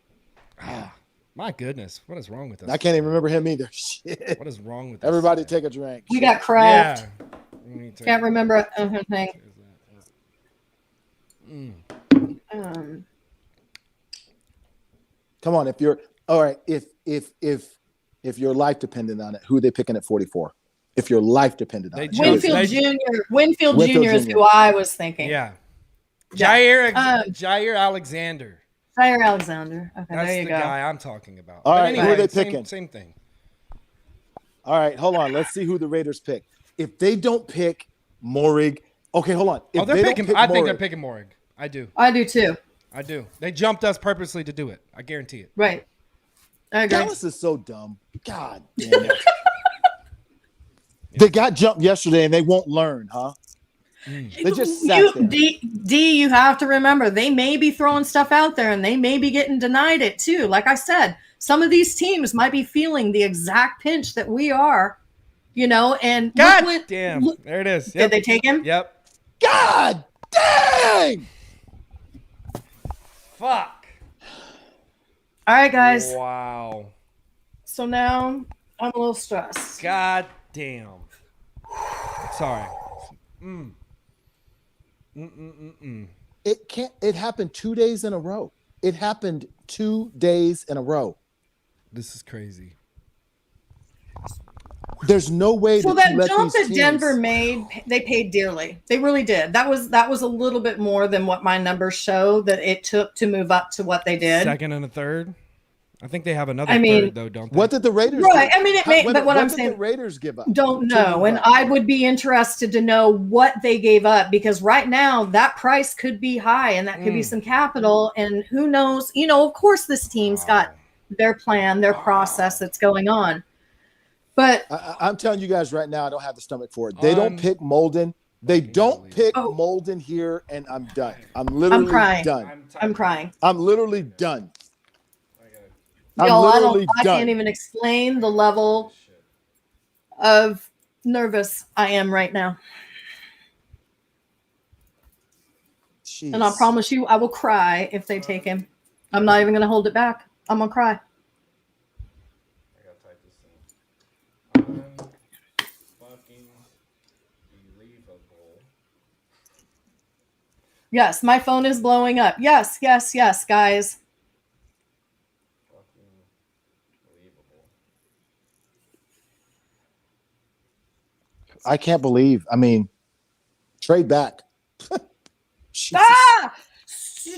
[SPEAKER 1] My goodness, what is wrong with us?
[SPEAKER 2] I can't even remember him either. Shit.
[SPEAKER 1] What is wrong with us?
[SPEAKER 2] Everybody
[SPEAKER 1] today?
[SPEAKER 2] take a drink.
[SPEAKER 3] We got Kraft.
[SPEAKER 1] Yeah. We need to-
[SPEAKER 3] Can't remember a thing.
[SPEAKER 2] Come on, if you're all right, if your life depended on it, who are they picking at 44? If your life depended on
[SPEAKER 1] They
[SPEAKER 2] it.
[SPEAKER 1] just-
[SPEAKER 2] who is it?
[SPEAKER 3] Winfield Jr. Winfield
[SPEAKER 2] Winfield
[SPEAKER 3] Jr. is
[SPEAKER 2] Jr.
[SPEAKER 3] who I was thinking.
[SPEAKER 1] Yeah.
[SPEAKER 3] Yeah.
[SPEAKER 1] Jair Alexander.
[SPEAKER 3] Jair Alexander. Okay,
[SPEAKER 1] That's
[SPEAKER 3] there you
[SPEAKER 1] the
[SPEAKER 3] go.
[SPEAKER 1] guy I'm talking about.
[SPEAKER 2] All
[SPEAKER 1] But
[SPEAKER 2] right, who are they
[SPEAKER 1] same-
[SPEAKER 2] picking?
[SPEAKER 1] Same thing.
[SPEAKER 2] All right, hold on. Let's see who the Raiders pick. If they don't pick Morig, okay, hold on. If
[SPEAKER 1] They're
[SPEAKER 2] they don't
[SPEAKER 1] picking.
[SPEAKER 2] pick
[SPEAKER 1] I think they're
[SPEAKER 2] Morig-
[SPEAKER 1] picking Morrig. I do.
[SPEAKER 3] I do too.
[SPEAKER 1] I do. They jumped us purposely to do it. I guarantee it.
[SPEAKER 3] Right. I agree.
[SPEAKER 2] Dallas is so dumb. God damn it. They got jumped yesterday and they won't learn, huh? They just sat there.
[SPEAKER 3] D, you have to remember they may be throwing stuff out there and they may be getting denied it too. Like I said, some of these teams might be feeling the exact pinch that we are, and
[SPEAKER 1] God
[SPEAKER 3] look what-
[SPEAKER 1] damn.
[SPEAKER 3] look-
[SPEAKER 1] There it is.
[SPEAKER 3] Did they take him?
[SPEAKER 1] Yep.
[SPEAKER 2] God dang!
[SPEAKER 1] Fuck.
[SPEAKER 3] All right, guys.
[SPEAKER 1] Wow.
[SPEAKER 3] So now I'm a little stressed.
[SPEAKER 1] God damn. Sorry.
[SPEAKER 2] It can't. It happened 2 days in a row. It happened 2 days in a row.
[SPEAKER 1] This is crazy.
[SPEAKER 2] There's no way
[SPEAKER 3] So
[SPEAKER 2] that
[SPEAKER 3] that
[SPEAKER 2] you let
[SPEAKER 3] jump
[SPEAKER 2] these
[SPEAKER 3] that Denver
[SPEAKER 2] teams-
[SPEAKER 3] made, they paid dearly. They really did. That was a little bit more than what my numbers show that it took to move up to what they did.
[SPEAKER 1] Second and a third. I think they have another
[SPEAKER 3] I mean,
[SPEAKER 1] third though, don't they?
[SPEAKER 2] What did the Raiders?
[SPEAKER 3] Right.
[SPEAKER 2] give?
[SPEAKER 3] I mean, it may, but what I'm
[SPEAKER 2] did
[SPEAKER 3] saying,
[SPEAKER 2] the Raiders give up?
[SPEAKER 3] don't
[SPEAKER 2] to
[SPEAKER 3] know.
[SPEAKER 2] move
[SPEAKER 3] And
[SPEAKER 2] up?
[SPEAKER 3] I would be interested to know what they gave up, because right now that price could be high and that could be some capital. And who knows? You know, of course, this team's got their plan, their process that's going on. But
[SPEAKER 2] I'm telling you guys right now, I don't have the stomach for it. They don't pick Molden. They don't pick Molden here, and I'm done. I'm literally
[SPEAKER 3] crying.
[SPEAKER 2] done.
[SPEAKER 3] I'm crying.
[SPEAKER 2] I'm literally done. I'm
[SPEAKER 3] Y'all,
[SPEAKER 2] literally
[SPEAKER 3] I
[SPEAKER 2] done.
[SPEAKER 3] can't even explain the level of nervous I am right now.
[SPEAKER 2] Jeez.
[SPEAKER 3] And I promise you, I will cry if they take him. I'm not even going to hold it back. I'm going to cry.
[SPEAKER 1] I gotta type this in. Unfucking believable.
[SPEAKER 3] Yes, my phone is blowing up. Yes, yes, yes, guys.
[SPEAKER 1] Fucking believable.
[SPEAKER 2] I can't believe. I mean, trade back. Jesus.
[SPEAKER 3] Ah!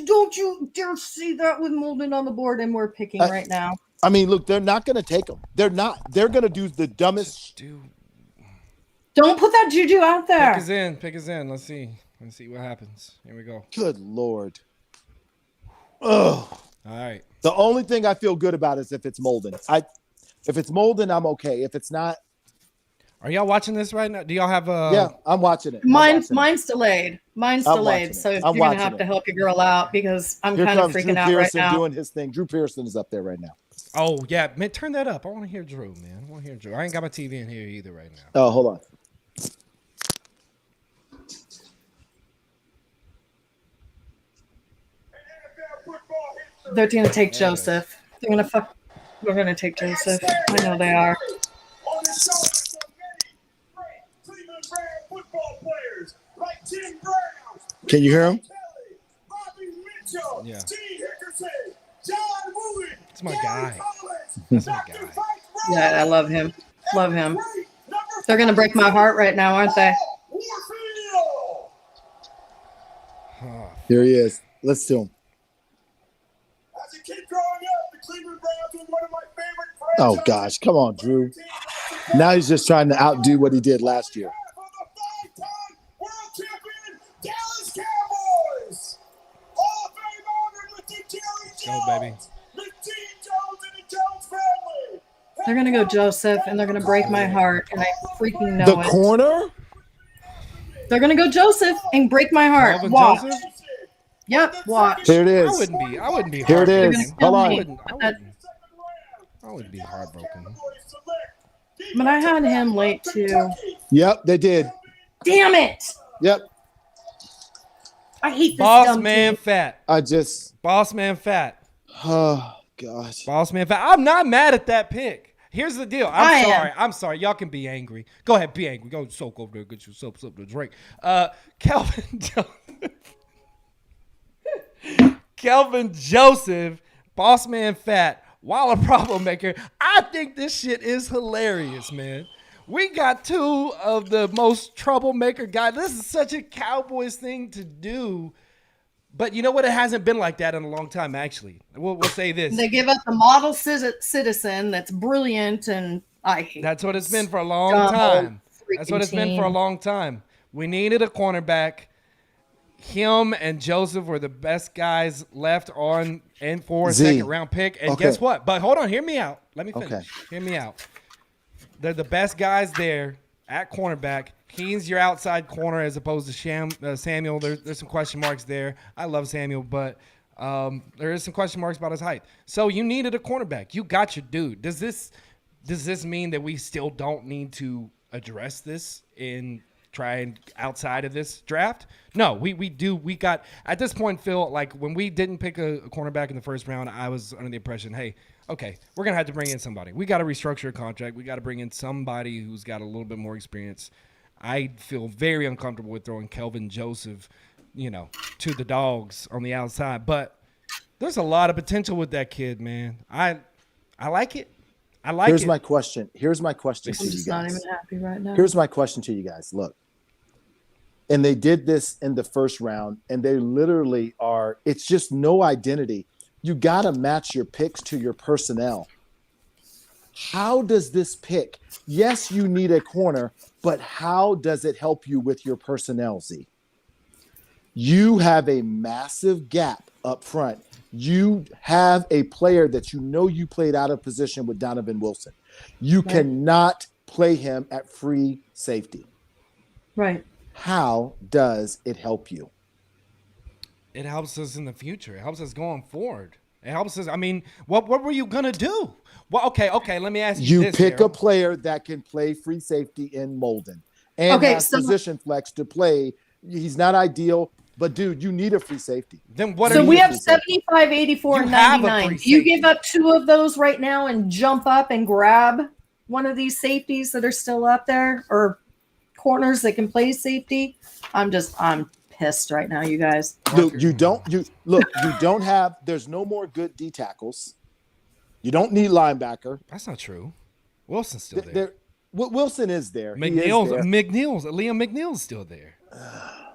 [SPEAKER 3] Don't you dare see that with Molden on the board, and we're picking right now.
[SPEAKER 2] I mean, look, they're not going to take them. They're not. They're going to do the dumbest.
[SPEAKER 1] Dude,
[SPEAKER 3] Don't put that juju out there.
[SPEAKER 1] pick us in. Pick us in. Let's see. Let's see what happens. Here we go.
[SPEAKER 2] Good Lord. Ugh.
[SPEAKER 1] All right.
[SPEAKER 2] The only thing I feel good about is if it's Molden. If it's Molden, I'm okay. If it's not,
[SPEAKER 1] Are y'all watching this right now? Do y'all have a?
[SPEAKER 2] yeah, I'm watching it. I'm
[SPEAKER 3] Mine's
[SPEAKER 2] watching it.
[SPEAKER 3] delayed. Mine's
[SPEAKER 2] I'm
[SPEAKER 3] delayed.
[SPEAKER 2] watching it.
[SPEAKER 3] So you're
[SPEAKER 2] I'm
[SPEAKER 3] gonna
[SPEAKER 2] watching
[SPEAKER 3] have
[SPEAKER 2] it.
[SPEAKER 3] to help your girl out, because I'm
[SPEAKER 2] Here
[SPEAKER 3] kind of
[SPEAKER 2] comes Drew
[SPEAKER 3] freaking out right
[SPEAKER 2] Pearson
[SPEAKER 3] now.
[SPEAKER 2] doing his thing. Drew Pearson is up there right now.
[SPEAKER 1] Oh yeah, man, turn that up. I want to hear Drew, man. I want to hear Drew. I ain't got my TV in here either right now.
[SPEAKER 2] Oh, hold on.
[SPEAKER 3] They're gonna take Joseph. They're gonna fuck. We're gonna take Joseph. I know they are.
[SPEAKER 4] On the shoulders of many great Cleveland Brown football players like Jim Brown,
[SPEAKER 2] Can you hear him?
[SPEAKER 4] Kelly, Bobby Mitchell,
[SPEAKER 1] Yeah.
[SPEAKER 4] Gene Hickerson, John Wooten,
[SPEAKER 1] That's my
[SPEAKER 4] Gary
[SPEAKER 1] guy.
[SPEAKER 4] Collins,
[SPEAKER 1] That's my
[SPEAKER 4] Dr.
[SPEAKER 1] guy.
[SPEAKER 4] Frank
[SPEAKER 3] Yeah, I love him. Love him. They're gonna break my heart right now, aren't they?
[SPEAKER 4] Warfield.
[SPEAKER 1] Oh,
[SPEAKER 2] Here he is. Let's do him.
[SPEAKER 4] As a kid growing up, the Cleveland Browns were one of my favorite
[SPEAKER 2] Oh
[SPEAKER 4] franchises.
[SPEAKER 2] gosh, come on, Drew. Now he's just trying to outdo what he did last year.
[SPEAKER 4] For the five-time world champion Dallas Cowboys. Hall of Fame honored with the Jerry Jones.
[SPEAKER 1] Go, baby.
[SPEAKER 4] The Gene Jones and the Jones family.
[SPEAKER 3] They're gonna go Joseph, and they're gonna break my heart, and I freaking know
[SPEAKER 2] The
[SPEAKER 3] it.
[SPEAKER 2] corner?
[SPEAKER 3] They're gonna go Joseph and break my heart.
[SPEAKER 1] Calvin
[SPEAKER 3] Watch.
[SPEAKER 1] Joseph?
[SPEAKER 3] Yep, watch.
[SPEAKER 2] Here it
[SPEAKER 1] I
[SPEAKER 2] is.
[SPEAKER 1] wouldn't be. I wouldn't be.
[SPEAKER 2] Here it
[SPEAKER 1] heartbroken.
[SPEAKER 2] is. Hold on.
[SPEAKER 1] I wouldn't be heartbroken.
[SPEAKER 3] But I had him late too.
[SPEAKER 2] Yep, they did.
[SPEAKER 3] Damn it!
[SPEAKER 2] Yep.
[SPEAKER 3] I hate this
[SPEAKER 1] Boss
[SPEAKER 3] dumb
[SPEAKER 1] man
[SPEAKER 3] team.
[SPEAKER 1] fat.
[SPEAKER 2] I just,
[SPEAKER 1] Boss man fat.
[SPEAKER 2] oh gosh.
[SPEAKER 1] Boss man fat. I'm not mad at that pick. Here's the deal.
[SPEAKER 3] I
[SPEAKER 1] I'm
[SPEAKER 3] am.
[SPEAKER 1] sorry. I'm sorry. Y'all can be angry. Go ahead, be angry. Go soak over there, get yourself something to drink. Kelvin Joseph. Kelvin Joseph, boss man fat, while a problem maker. I think this shit is hilarious, man. We got two of the most troublemaker guys. This is such a Cowboys thing to do. But you know what? It hasn't been like that in a long time, actually. We'll say this.
[SPEAKER 3] They give us a model citizen that's brilliant, and I hate
[SPEAKER 1] That's what it's been for a long
[SPEAKER 3] dumb
[SPEAKER 1] time.
[SPEAKER 3] old
[SPEAKER 1] That's what it's been for a
[SPEAKER 3] team.
[SPEAKER 1] long time. We needed a cornerback. Him and Joseph were the best guys left on and for a
[SPEAKER 2] Z.
[SPEAKER 1] second round pick. And
[SPEAKER 2] Okay.
[SPEAKER 1] guess what? But hold on, hear me out. Let me finish.
[SPEAKER 2] Okay.
[SPEAKER 1] Hear me out. They're the best guys there at cornerback. He's your outside corner as opposed to Samuel. There's some question marks there. I love Samuel, but there is some question marks about his height. So you needed a cornerback. You got your dude. Does this mean that we still don't need to address this in try and outside of this draft? No, we do. We got at this point, Phil, like when we didn't pick a cornerback in the first round, I was under the impression, hey, okay, we're gonna have to bring in somebody. We got to restructure a contract. We got to bring in somebody who's got a little bit more experience. I feel very uncomfortable with throwing Kelvin Joseph to the dogs on the outside. But there's a lot of potential with that kid, man. I like it. I like
[SPEAKER 2] Here's
[SPEAKER 1] it.
[SPEAKER 2] my question. Here's my question to
[SPEAKER 3] I'm
[SPEAKER 2] you
[SPEAKER 3] just not
[SPEAKER 2] guys.
[SPEAKER 3] even happy right now.
[SPEAKER 2] Here's my question to you guys. Look, and they did this in the first round, and they literally are. It's just no identity. You got to match your picks to your personnel. How does this pick? Yes, you need a corner, but how does it help you with your personnel, Z? You have a massive gap up front. You have a player that you played out of position with Donovan Wilson. You
[SPEAKER 3] Right.
[SPEAKER 2] cannot play him at free safety.
[SPEAKER 3] Right.
[SPEAKER 2] How does it help you?
[SPEAKER 1] It helps us in the future. It helps us going forward. It helps us. I mean, what were you gonna do? Well, okay. Let me ask you.
[SPEAKER 2] You
[SPEAKER 1] this,
[SPEAKER 2] pick a
[SPEAKER 1] Harold.
[SPEAKER 2] player that can play free safety in Molden and
[SPEAKER 3] Okay,
[SPEAKER 2] has
[SPEAKER 3] so-
[SPEAKER 2] position flex to play. He's not ideal, but dude, you need a free safety.
[SPEAKER 1] Then what
[SPEAKER 3] So
[SPEAKER 1] are
[SPEAKER 3] we
[SPEAKER 1] you?
[SPEAKER 3] have 75, 84,
[SPEAKER 1] You
[SPEAKER 3] and
[SPEAKER 1] have a
[SPEAKER 3] 99.
[SPEAKER 1] free
[SPEAKER 3] Do you
[SPEAKER 1] safety.
[SPEAKER 3] give up 2 of those right now and jump up and grab one of these safeties that are still up there, or corners that can play safety? I'm pissed right now, you guys.
[SPEAKER 2] Look, you don't have. There's no more good D tackles. You don't need linebacker.
[SPEAKER 1] That's not true. Wilson's still there.
[SPEAKER 2] Wilson is there. He is
[SPEAKER 1] McNeil's,
[SPEAKER 2] there.
[SPEAKER 1] Liam McNeil's still there.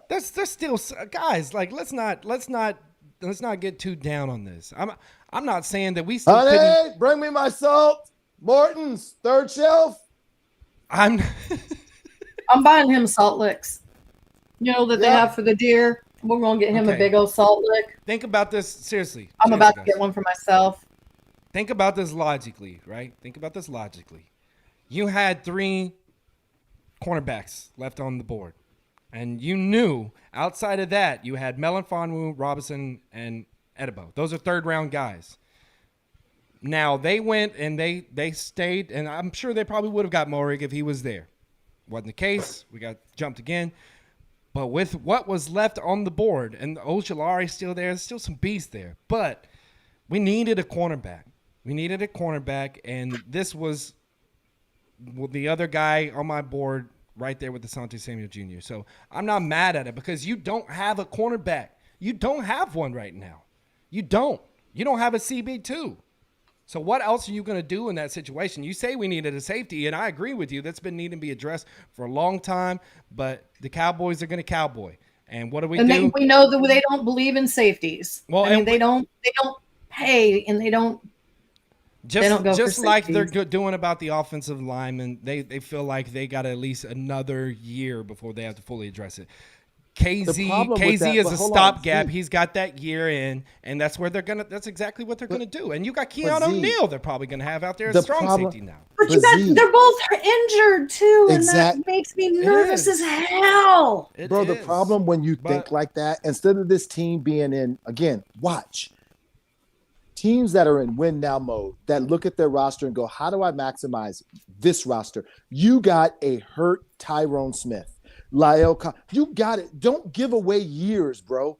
[SPEAKER 1] There's still guys. Like let's not get too down on this. I'm not saying that we still couldn't.
[SPEAKER 2] Honey, bring me my salt. Morton's third shelf.
[SPEAKER 1] I'm
[SPEAKER 3] I'm buying him salt licks. You know that they
[SPEAKER 2] Yeah.
[SPEAKER 3] have for the deer. We're gonna get him a
[SPEAKER 1] Okay.
[SPEAKER 3] big old salt lick.
[SPEAKER 1] think about this seriously.
[SPEAKER 3] I'm
[SPEAKER 1] Seriously,
[SPEAKER 3] about to
[SPEAKER 1] guys.
[SPEAKER 3] get one for myself.
[SPEAKER 1] Think about this logically, right? Think about this logically. You had 3 cornerbacks left on the board, and you knew outside of that you had Melanfonwu, Robinson, and Edebo. Those are 3rd-round guys. Now they went and they stayed, and I'm sure they probably would have got Morig if he was there. Wasn't the case. We got jumped again. But with what was left on the board, and Ojulari still there, there's still some beasts there. But we needed a cornerback. And this was the other guy on my board right there with Asante Samuel Jr. So I'm not mad at it because you don't have a cornerback. You don't have one right now. You don't. You don't have a CB2. So what else are you going to do in that situation? You say we needed a safety, and I agree with you. That's been needing to be addressed for a long time, but the Cowboys are going to cowboy. And what do we
[SPEAKER 3] And
[SPEAKER 1] do?
[SPEAKER 3] then we know that they don't believe in safeties.
[SPEAKER 1] Well,
[SPEAKER 3] I mean,
[SPEAKER 1] and
[SPEAKER 3] they don't pay, and they don't don't go for
[SPEAKER 1] just like they're
[SPEAKER 3] safeties.
[SPEAKER 1] doing about the offensive linemen, they feel like they got at least another year before they have to fully address it. KZ
[SPEAKER 2] problem with that-
[SPEAKER 1] is
[SPEAKER 2] but
[SPEAKER 1] a
[SPEAKER 2] hold on,
[SPEAKER 1] stopgap.
[SPEAKER 2] Steve.
[SPEAKER 1] He's got that year in, and that's where that's exactly what they're gonna do. And you got Keon
[SPEAKER 2] Z,
[SPEAKER 1] O'Neal they're probably gonna have out there as
[SPEAKER 2] the
[SPEAKER 1] strong
[SPEAKER 2] problem-
[SPEAKER 1] safety now.
[SPEAKER 3] But you
[SPEAKER 2] But
[SPEAKER 3] got,
[SPEAKER 2] Z-
[SPEAKER 3] they're both injured too, and
[SPEAKER 2] Exact-
[SPEAKER 3] that makes me nervous
[SPEAKER 1] is.
[SPEAKER 3] as hell.
[SPEAKER 1] It
[SPEAKER 2] Bro, the
[SPEAKER 1] is.
[SPEAKER 2] problem when you think
[SPEAKER 1] But-
[SPEAKER 2] like that, instead of this team being in, again, watch. Teams that are in win now mode that look at their roster and go, how do I maximize this roster? You got a hurt Tyrone Smith. You got it. Don't give away years, bro.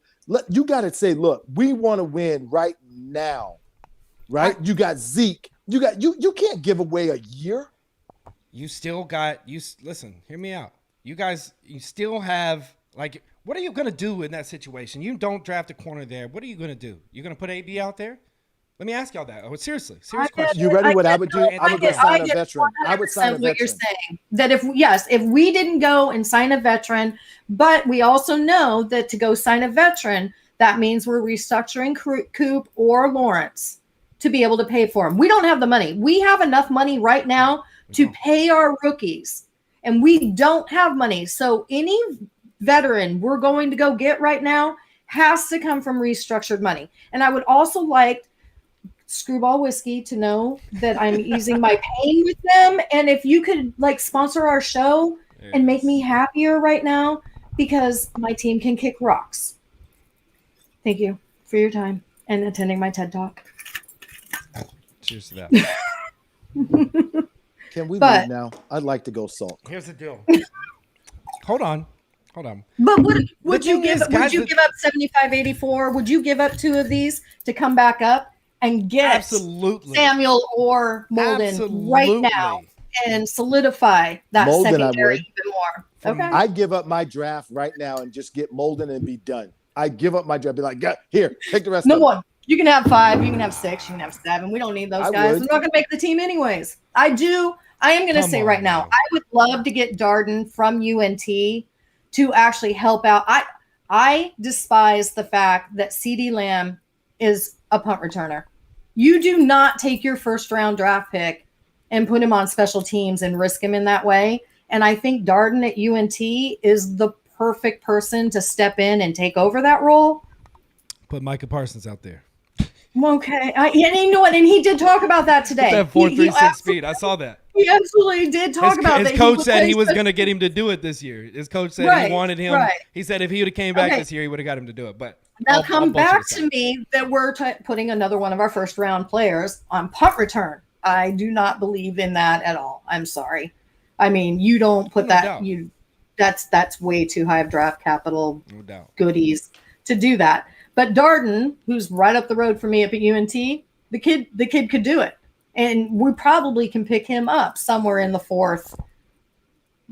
[SPEAKER 2] You got to say, look, we want to win right now. Right? You got Zeke. You can't give away a year.
[SPEAKER 1] You still got listen, hear me out. You guys, you still have like, what are you gonna do in that situation? You don't draft a corner there. What are you gonna do? You're gonna put AB out there? Let me ask y'all that. Oh, seriously, serious
[SPEAKER 3] I get
[SPEAKER 1] question.
[SPEAKER 2] You ready what I would do?
[SPEAKER 1] I
[SPEAKER 2] I would go
[SPEAKER 1] get-
[SPEAKER 2] sign
[SPEAKER 3] I
[SPEAKER 2] a
[SPEAKER 3] get
[SPEAKER 2] veteran. I would sign a
[SPEAKER 3] 100% what you're
[SPEAKER 2] veteran.
[SPEAKER 3] saying. That if we didn't go and sign a veteran, but we also know that to go sign a veteran, that means we're restructuring Coop or Lawrence to be able to pay for him. We don't have the money. We have enough money right now to pay our rookies, and we don't have money. So any veteran we're going to go get right now has to come from restructured money. And I would also like Screwball Whiskey to know that I'm easing my pain with them. And if you could like sponsor our show and make me happier right now, because my team can kick rocks. Thank you for your time and attending my TED Talk.
[SPEAKER 1] Cheers to that.
[SPEAKER 2] Can we
[SPEAKER 3] But-
[SPEAKER 2] leave now? I'd like to go salt.
[SPEAKER 1] Here's the deal. Hold on.
[SPEAKER 3] But would you
[SPEAKER 1] thing
[SPEAKER 3] give
[SPEAKER 1] is, guys,
[SPEAKER 3] would you give up 75-84? Would you give up 2 of these to come back up and get
[SPEAKER 1] Absolutely.
[SPEAKER 3] Samuel or Molden right now and solidify that
[SPEAKER 2] Molden, I
[SPEAKER 3] secondary
[SPEAKER 2] would.
[SPEAKER 3] even more? Okay.
[SPEAKER 2] I'd give up my draft right now and just get Molden and be done. I'd give up my draft. Be like, here, take the rest
[SPEAKER 3] No
[SPEAKER 2] of
[SPEAKER 3] more. You can have 5. You can have 6. You can have 7. We don't need those
[SPEAKER 2] I
[SPEAKER 3] guys.
[SPEAKER 2] would.
[SPEAKER 3] They're not going to make the team anyways. I am going to
[SPEAKER 1] Come
[SPEAKER 3] say
[SPEAKER 1] on,
[SPEAKER 3] right now,
[SPEAKER 1] man.
[SPEAKER 3] I would love to get Darden from UNT to actually help out. I despise the fact that CeeDee Lamb is a punt returner. You do not take your first round draft pick and put him on special teams and risk him in that way. And I think Darden at UNT is the perfect person to step in and take over that role.
[SPEAKER 1] Put Micah Parsons out there.
[SPEAKER 3] Okay. And you know what? And he did talk about that today.
[SPEAKER 1] That 4.36 speed. I saw that.
[SPEAKER 3] He absolutely did talk about
[SPEAKER 1] His
[SPEAKER 3] that.
[SPEAKER 1] coach said he
[SPEAKER 3] plays
[SPEAKER 1] was
[SPEAKER 3] the-
[SPEAKER 1] going to get him to do it this year. His coach said
[SPEAKER 3] Right,
[SPEAKER 1] he wanted him.
[SPEAKER 3] right.
[SPEAKER 1] He said if he would have came back
[SPEAKER 3] Okay.
[SPEAKER 1] this year, he would have got him to do it. But
[SPEAKER 3] Now
[SPEAKER 1] I'll
[SPEAKER 3] come
[SPEAKER 1] bullshit
[SPEAKER 3] back
[SPEAKER 1] aside.
[SPEAKER 3] to me that we're putting another one of our first round players on punt return. I do not believe in that at all. I'm sorry. I mean, you don't put
[SPEAKER 1] No
[SPEAKER 3] that.
[SPEAKER 1] doubt.
[SPEAKER 3] That's way too high of draft capital
[SPEAKER 1] No doubt.
[SPEAKER 3] goodies to do that. But Darden, who's right up the road from me up at UNT, the kid could do it, and we probably can pick him up somewhere in the 4th,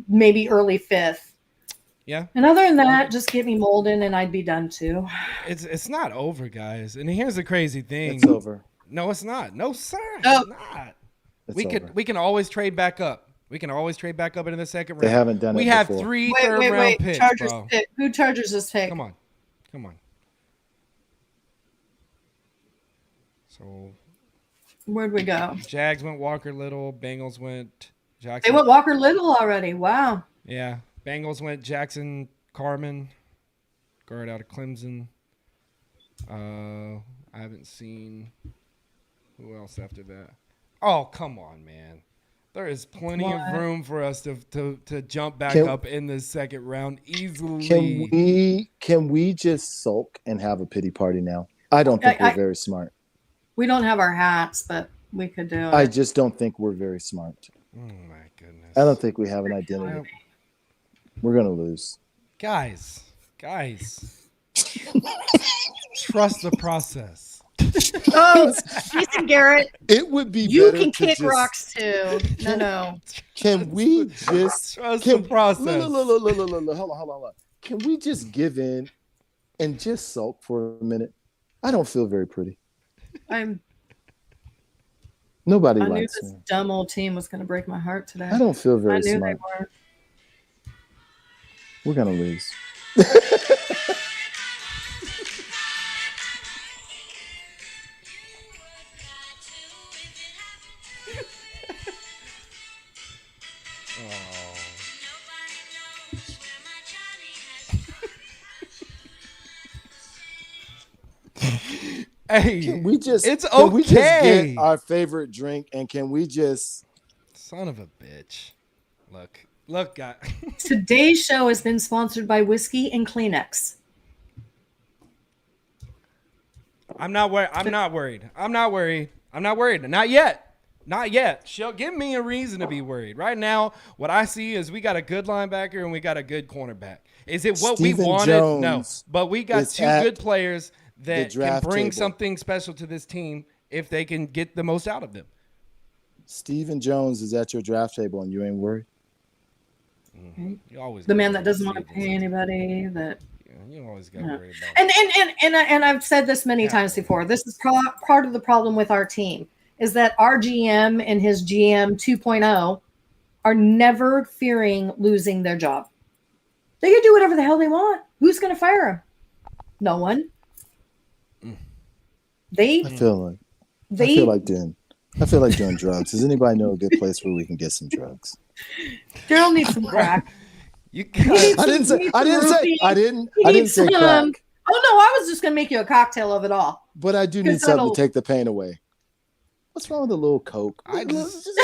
[SPEAKER 3] maybe early 5th.
[SPEAKER 1] Yeah.
[SPEAKER 3] And other than that, just get me Molden, and I'd be done too.
[SPEAKER 1] It's not over, guys. And here's the crazy thing.
[SPEAKER 2] It's over.
[SPEAKER 1] No, it's not. No, sir.
[SPEAKER 3] Oh.
[SPEAKER 1] It's not.
[SPEAKER 2] It's
[SPEAKER 1] We
[SPEAKER 2] over.
[SPEAKER 1] can always trade back up. We can always trade back up into the second round.
[SPEAKER 2] They haven't done it
[SPEAKER 1] We have
[SPEAKER 2] before.
[SPEAKER 1] 3
[SPEAKER 3] Wait,
[SPEAKER 1] third-round picks,
[SPEAKER 3] Chargers
[SPEAKER 1] bro.
[SPEAKER 3] pick. Who Chargers this pick?
[SPEAKER 1] Come on. So
[SPEAKER 3] Where'd we go?
[SPEAKER 1] Jags went Walker Little. Bengals went
[SPEAKER 3] They
[SPEAKER 1] Jackson.
[SPEAKER 3] went Walker Little already. Wow.
[SPEAKER 1] Yeah. Bengals went Jackson Carman, guard out of Clemson. I haven't seen who else after that. Oh, come on, man. There is plenty
[SPEAKER 3] What?
[SPEAKER 1] of room for us to jump back
[SPEAKER 2] Can-
[SPEAKER 1] up in the second round easily.
[SPEAKER 2] Can we just sulk and have a pity party now? I don't think we're very smart.
[SPEAKER 3] We don't have our hats, but we could do it.
[SPEAKER 2] I just don't think we're very smart.
[SPEAKER 1] Oh my goodness.
[SPEAKER 2] I don't think we have an identity. We're gonna lose.
[SPEAKER 1] Guys. Trust the process.
[SPEAKER 3] Oh, Jason Garrett,
[SPEAKER 2] It would be
[SPEAKER 3] you
[SPEAKER 2] better
[SPEAKER 3] can
[SPEAKER 2] to
[SPEAKER 3] kick
[SPEAKER 2] just-
[SPEAKER 3] rocks too. No.
[SPEAKER 2] Can we just
[SPEAKER 1] Trust the process.
[SPEAKER 2] Look, hold on. Can we just give in and just sulk for a minute? I don't feel very pretty. Nobody
[SPEAKER 3] I knew
[SPEAKER 2] likes
[SPEAKER 3] this
[SPEAKER 2] me.
[SPEAKER 3] dumb old team was going to break my heart today.
[SPEAKER 2] I don't feel
[SPEAKER 3] I
[SPEAKER 2] very
[SPEAKER 3] knew
[SPEAKER 2] smart.
[SPEAKER 3] they were.
[SPEAKER 2] We're gonna lose.
[SPEAKER 1] Hey,
[SPEAKER 2] Can we just?
[SPEAKER 1] it's
[SPEAKER 2] can we just
[SPEAKER 1] okay.
[SPEAKER 2] get our favorite drink and can we just?
[SPEAKER 1] son of a bitch. Look, guy.
[SPEAKER 3] Today's show has been sponsored by Whiskey and Kleenex.
[SPEAKER 1] I'm not worried. Not yet. Give me a reason to be worried. Right now, what I see is we got a good linebacker and we got a good cornerback. Is it what we
[SPEAKER 2] Stephen
[SPEAKER 1] wanted? No.
[SPEAKER 2] Jones
[SPEAKER 1] But we got
[SPEAKER 2] is
[SPEAKER 1] 2
[SPEAKER 2] at
[SPEAKER 1] good players that can
[SPEAKER 2] draft
[SPEAKER 1] bring
[SPEAKER 2] table.
[SPEAKER 1] something special to this team if they can get the most out of them.
[SPEAKER 2] Stephen Jones is at your draft table and you ain't worried.
[SPEAKER 1] You always
[SPEAKER 3] The
[SPEAKER 1] gotta
[SPEAKER 3] man
[SPEAKER 1] worry
[SPEAKER 3] that doesn't
[SPEAKER 1] about
[SPEAKER 3] want to
[SPEAKER 1] Stevens.
[SPEAKER 3] pay anybody. That
[SPEAKER 1] You always got to
[SPEAKER 3] Yeah.
[SPEAKER 1] worry about
[SPEAKER 3] and I've said this many times before. This is part of the problem with our team is that our GM and his GM 2.0 are never fearing losing their job. They can do whatever the hell they want. Who's going to fire them? No one. They
[SPEAKER 2] I feel like
[SPEAKER 3] they
[SPEAKER 2] I feel like doing drugs. Does anybody know a good place where we can get some drugs?
[SPEAKER 3] Daryl needs some crack.
[SPEAKER 1] You
[SPEAKER 3] He
[SPEAKER 1] got
[SPEAKER 3] needs
[SPEAKER 2] I didn't
[SPEAKER 3] some-
[SPEAKER 2] say
[SPEAKER 3] he needs
[SPEAKER 2] I didn't
[SPEAKER 3] some
[SPEAKER 2] say
[SPEAKER 3] roofie.
[SPEAKER 2] I didn't
[SPEAKER 3] He
[SPEAKER 2] I didn't
[SPEAKER 3] needs
[SPEAKER 2] say crack.
[SPEAKER 3] Oh no, I was just going to make you a cocktail of it all.
[SPEAKER 2] But I do need
[SPEAKER 3] Because
[SPEAKER 2] something
[SPEAKER 3] that'll-
[SPEAKER 2] to take the pain away. What's wrong with a little Coke?
[SPEAKER 1] I
[SPEAKER 2] I
[SPEAKER 1] just-
[SPEAKER 2] didn't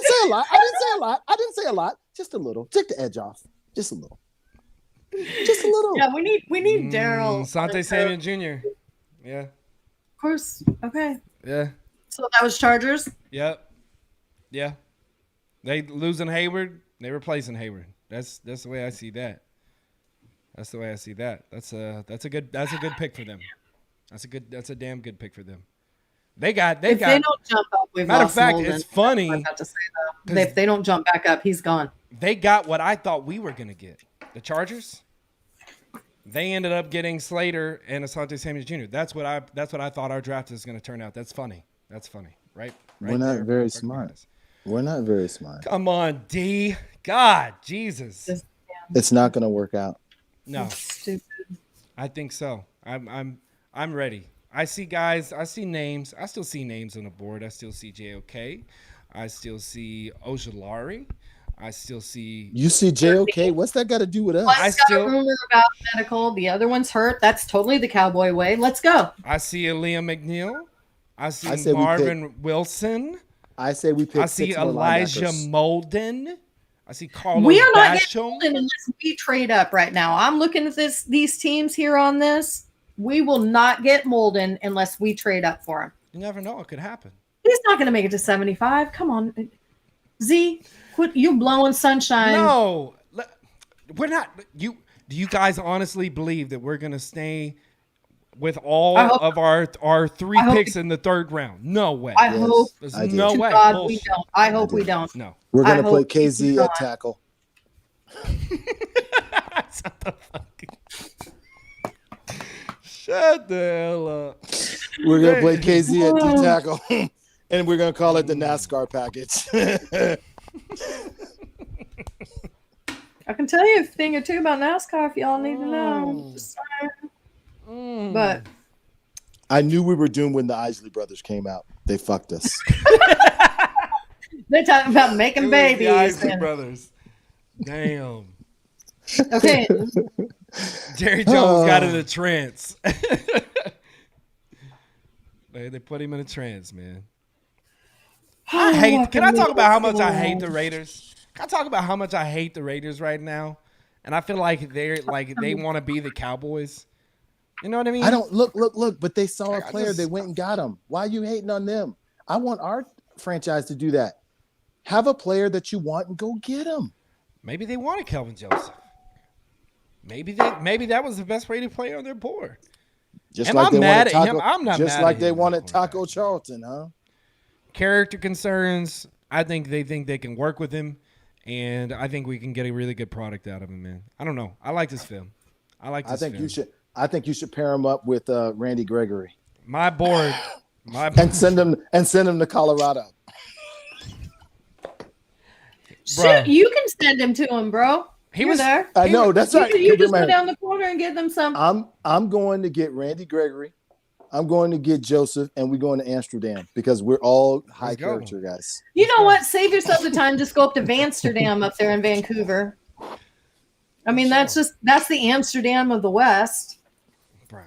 [SPEAKER 2] say a lot. Just a little. Take the edge off. Just a little. Just a little.
[SPEAKER 3] Yeah, we need Daryl.
[SPEAKER 1] Sante Samuel Jr. Yeah.
[SPEAKER 3] Of course. Okay.
[SPEAKER 1] Yeah.
[SPEAKER 3] So that was Chargers.
[SPEAKER 1] Yep. Yeah. They losing Hayward, they replacing Hayward. That's the way I see that. That's the way I see that. That's a good pick for them. That's a damn good pick for them. They
[SPEAKER 3] If
[SPEAKER 1] got
[SPEAKER 3] they don't jump up, we've
[SPEAKER 1] matter of
[SPEAKER 3] lost
[SPEAKER 1] fact,
[SPEAKER 3] Molden.
[SPEAKER 1] it's funny.
[SPEAKER 3] I'm about to say though. If they don't jump back up, he's gone.
[SPEAKER 1] they got what I thought we were gonna get. The Chargers. They ended up getting Slater and Asante Samuel Jr. That's what I thought our draft is gonna turn out. That's funny. Right?
[SPEAKER 2] We're not
[SPEAKER 1] there,
[SPEAKER 2] very
[SPEAKER 1] right
[SPEAKER 2] smart.
[SPEAKER 1] guys.
[SPEAKER 2] We're not very smart.
[SPEAKER 1] Come on, D. God, Jesus.
[SPEAKER 3] Just
[SPEAKER 2] It's not going to work out.
[SPEAKER 1] No,
[SPEAKER 3] stupid.
[SPEAKER 1] I think so. I'm ready. I see guys. I see names. I still see names on the board. I still see JOK. I still see Ojulari. I still see.
[SPEAKER 2] You see JOK? What's that got to do with us?
[SPEAKER 1] I
[SPEAKER 3] One's got
[SPEAKER 1] still-
[SPEAKER 3] a rumor about medical. The other one's hurt. That's totally the Cowboy way. Let's go.
[SPEAKER 1] I see a Liam McNeil. I
[SPEAKER 2] I
[SPEAKER 1] see
[SPEAKER 2] say we
[SPEAKER 1] Marvin Wilson.
[SPEAKER 2] I say we pick
[SPEAKER 1] I see
[SPEAKER 2] 6 more
[SPEAKER 1] Elijah
[SPEAKER 2] linebackers.
[SPEAKER 1] Molden. I see Carlos
[SPEAKER 3] We are not getting
[SPEAKER 1] Basham.
[SPEAKER 3] Molden unless we trade up right now. I'm looking at these teams here on this. We will not get Molden unless we trade up for him.
[SPEAKER 1] You never know. It could happen.
[SPEAKER 3] He's not going to make it to 75. Come on. Z, quit you blowing sunshine.
[SPEAKER 1] No, we're not. Do you guys honestly believe that we're gonna stay with all
[SPEAKER 3] I hope-
[SPEAKER 1] of our 3
[SPEAKER 3] I hope-
[SPEAKER 1] picks in the 3rd round? No way.
[SPEAKER 3] I
[SPEAKER 2] Yes,
[SPEAKER 3] hope.
[SPEAKER 1] There's
[SPEAKER 2] I do.
[SPEAKER 1] no
[SPEAKER 3] To
[SPEAKER 1] way.
[SPEAKER 3] God, we
[SPEAKER 1] Bullshit.
[SPEAKER 3] don't. I hope we
[SPEAKER 2] do.
[SPEAKER 3] don't.
[SPEAKER 1] No.
[SPEAKER 2] We're
[SPEAKER 3] I
[SPEAKER 2] going to play
[SPEAKER 3] hope he's
[SPEAKER 2] KZ
[SPEAKER 3] not.
[SPEAKER 2] at tackle.
[SPEAKER 1] Shut the hell up.
[SPEAKER 2] We're going to play KZ at D tackle. And we're going to call it the NASCAR package.
[SPEAKER 3] I can tell you a thing or two about NASCAR if y'all need to know. Just saying. But
[SPEAKER 2] I knew we were doomed when the Isley brothers came out. They fucked us.
[SPEAKER 3] they're talking about
[SPEAKER 1] It
[SPEAKER 3] making
[SPEAKER 1] was the
[SPEAKER 3] babies.
[SPEAKER 1] Isley
[SPEAKER 3] and-
[SPEAKER 1] brothers. Damn.
[SPEAKER 3] okay.
[SPEAKER 1] Jerry Jones got in a trance. They put him in a trance, man. I hate. Can I talk about how much I hate the Raiders? Can I talk about how much I hate the Raiders right now? And I feel like they want to be the Cowboys. You know what I mean?
[SPEAKER 2] I don't look, but they saw a
[SPEAKER 1] I
[SPEAKER 2] player.
[SPEAKER 1] just-
[SPEAKER 2] They went and got him. Why are you hating on them? I want our franchise to do that. Have a player that you want and go get him.
[SPEAKER 1] Maybe they wanted Kelvin Joseph. Maybe that was the best rated player on their board.
[SPEAKER 2] Just
[SPEAKER 1] Am
[SPEAKER 2] like
[SPEAKER 1] I
[SPEAKER 2] they
[SPEAKER 1] mad
[SPEAKER 2] wanted
[SPEAKER 1] at
[SPEAKER 2] Taco.
[SPEAKER 1] him? I'm not
[SPEAKER 2] just
[SPEAKER 1] mad
[SPEAKER 2] like
[SPEAKER 1] at
[SPEAKER 2] they
[SPEAKER 1] him.
[SPEAKER 2] wanted Taco Charlton, huh?
[SPEAKER 1] Character concerns. I think they can work with him, and I think we can get a really good product out of him, man. I don't know. I like this film.
[SPEAKER 2] I think you should pair him up with Randy Gregory
[SPEAKER 1] My board.
[SPEAKER 2] and send him to Colorado.
[SPEAKER 3] Shoot, you can send him to him, bro.
[SPEAKER 1] He
[SPEAKER 3] You're
[SPEAKER 1] was
[SPEAKER 3] there.
[SPEAKER 2] I know that's right.
[SPEAKER 3] You
[SPEAKER 2] Keep
[SPEAKER 3] just
[SPEAKER 2] in
[SPEAKER 3] go
[SPEAKER 2] mind,
[SPEAKER 3] down the corner and get them some.
[SPEAKER 2] I'm going to get Randy Gregory. I'm going to get Joseph, and we're going to Amsterdam because we're all high
[SPEAKER 1] go.
[SPEAKER 2] character guys.
[SPEAKER 3] You know what? Save yourself the time. Just go up to Amsterdam up there in Vancouver. I mean, that's the Amsterdam of the West.
[SPEAKER 1] Bro.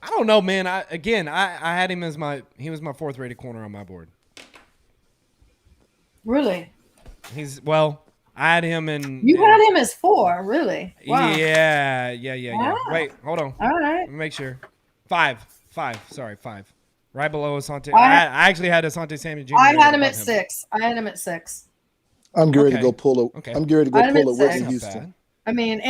[SPEAKER 1] I don't know, man. I had him as he was my 4th rated corner on my board.
[SPEAKER 3] Really?
[SPEAKER 1] I had him in.
[SPEAKER 3] You had him as 4, really? Wow.
[SPEAKER 1] Yeah.
[SPEAKER 3] Wow.
[SPEAKER 1] Wait, hold on.
[SPEAKER 3] All right.
[SPEAKER 1] Let me make sure. 5. Sorry, 5. Right below Asante.
[SPEAKER 3] I
[SPEAKER 1] I actually had Asante Samuel Jr.
[SPEAKER 3] I had him
[SPEAKER 1] above
[SPEAKER 3] at 6.
[SPEAKER 2] I'm getting ready to
[SPEAKER 1] Okay.
[SPEAKER 2] go pull a.
[SPEAKER 1] Okay.
[SPEAKER 2] I'm getting ready to
[SPEAKER 3] I
[SPEAKER 2] go
[SPEAKER 3] had
[SPEAKER 2] pull
[SPEAKER 3] him
[SPEAKER 2] a
[SPEAKER 3] at
[SPEAKER 2] Whitney
[SPEAKER 3] six.
[SPEAKER 1] Not
[SPEAKER 2] Houston.
[SPEAKER 1] bad.
[SPEAKER 3] I mean,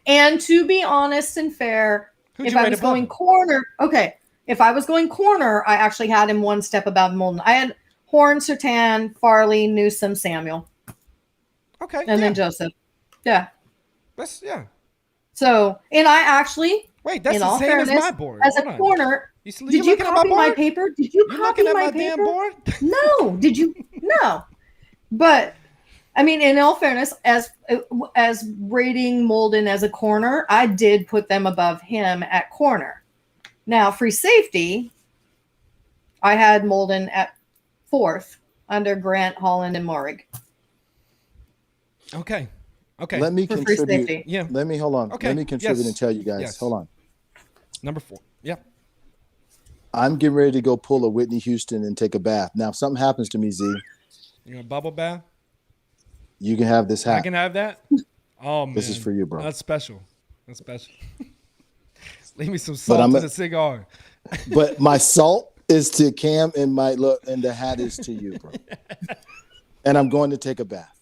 [SPEAKER 3] and to be honest and fair,
[SPEAKER 1] Who'd
[SPEAKER 3] if
[SPEAKER 1] you
[SPEAKER 3] I
[SPEAKER 1] rate
[SPEAKER 3] was
[SPEAKER 1] above
[SPEAKER 3] going
[SPEAKER 1] him?
[SPEAKER 3] corner, okay. If I was going corner, I actually had him one step above Molden. I had Horn, Sertan, Farley, Newsom, Samuel,
[SPEAKER 1] Okay.
[SPEAKER 3] and then Joseph. Yeah.
[SPEAKER 1] Yeah.
[SPEAKER 3] So, and I actually,
[SPEAKER 1] Wait, that's
[SPEAKER 3] in
[SPEAKER 1] the
[SPEAKER 3] all
[SPEAKER 1] same as
[SPEAKER 3] fairness,
[SPEAKER 1] my board.
[SPEAKER 3] as a
[SPEAKER 1] Hold on.
[SPEAKER 3] corner,
[SPEAKER 1] You
[SPEAKER 3] did you
[SPEAKER 1] looking at
[SPEAKER 3] copy my
[SPEAKER 1] board?
[SPEAKER 3] paper? Did you
[SPEAKER 1] You
[SPEAKER 3] copy
[SPEAKER 1] looking at
[SPEAKER 3] my
[SPEAKER 1] my damn
[SPEAKER 3] paper?
[SPEAKER 1] board?
[SPEAKER 3] No. Did you? No. But I mean, in all fairness, as rating Molden as a corner, I did put them above him at corner. Now, free safety, I had Molden at 4th under Grant, Holland, and Morig.
[SPEAKER 1] Okay.
[SPEAKER 2] Let me
[SPEAKER 3] For free
[SPEAKER 2] contribute.
[SPEAKER 3] safety.
[SPEAKER 1] Yeah.
[SPEAKER 2] Let me hold on.
[SPEAKER 1] Okay.
[SPEAKER 2] Let me contribute
[SPEAKER 1] Yes.
[SPEAKER 2] and tell you guys.
[SPEAKER 1] Yes.
[SPEAKER 2] Hold on.
[SPEAKER 1] Number 4. Yep.
[SPEAKER 2] I'm getting ready to go pull a Whitney Houston and take a bath. Now, if something happens to me, Z,
[SPEAKER 1] You gonna bubble bath?
[SPEAKER 2] you can have this
[SPEAKER 1] I
[SPEAKER 2] hat.
[SPEAKER 1] can have that. Oh man,
[SPEAKER 2] This is for you, bro.
[SPEAKER 1] That's special. Leave me some
[SPEAKER 2] But
[SPEAKER 1] salt
[SPEAKER 2] I'm
[SPEAKER 1] in
[SPEAKER 2] a-
[SPEAKER 1] the cigar.
[SPEAKER 2] But my salt is to Cam and my look, and the hat is to you, bro. And I'm going to take a bath.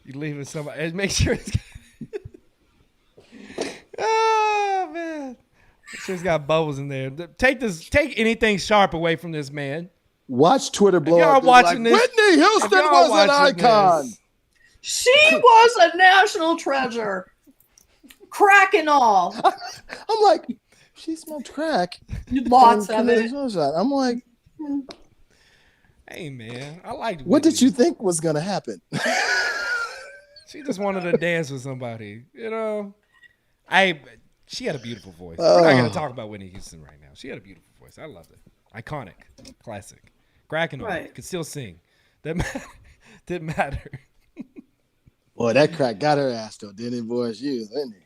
[SPEAKER 1] You leave it somebody and make sure it's. Oh man, make sure it's got bubbles in there. Take anything sharp away from this man.
[SPEAKER 2] Watch Twitter blow
[SPEAKER 1] y'all
[SPEAKER 2] up.
[SPEAKER 1] watching this-
[SPEAKER 2] Whitney Houston
[SPEAKER 1] y'all
[SPEAKER 2] was an
[SPEAKER 1] watching
[SPEAKER 2] icon.
[SPEAKER 1] this-
[SPEAKER 3] She was a national treasure. Crack and all.
[SPEAKER 2] I'm like, she smoked crack.
[SPEAKER 3] Lots
[SPEAKER 2] and
[SPEAKER 3] of
[SPEAKER 2] committed
[SPEAKER 3] it.
[SPEAKER 2] suicide. I'm like,
[SPEAKER 1] Hey man, I liked.
[SPEAKER 2] what did
[SPEAKER 1] Whitney.
[SPEAKER 2] you think was gonna happen?
[SPEAKER 1] She just wanted to dance with somebody, you know. She had a beautiful voice. We're not gonna
[SPEAKER 2] Oh.
[SPEAKER 1] talk about Whitney Houston right now. She had a beautiful voice. I loved it. Iconic, classic, cracking on.
[SPEAKER 3] Right.
[SPEAKER 1] Could still sing. That didn't matter.
[SPEAKER 2] Boy, that crack got her ass though, didn't it, boys? You, didn't it?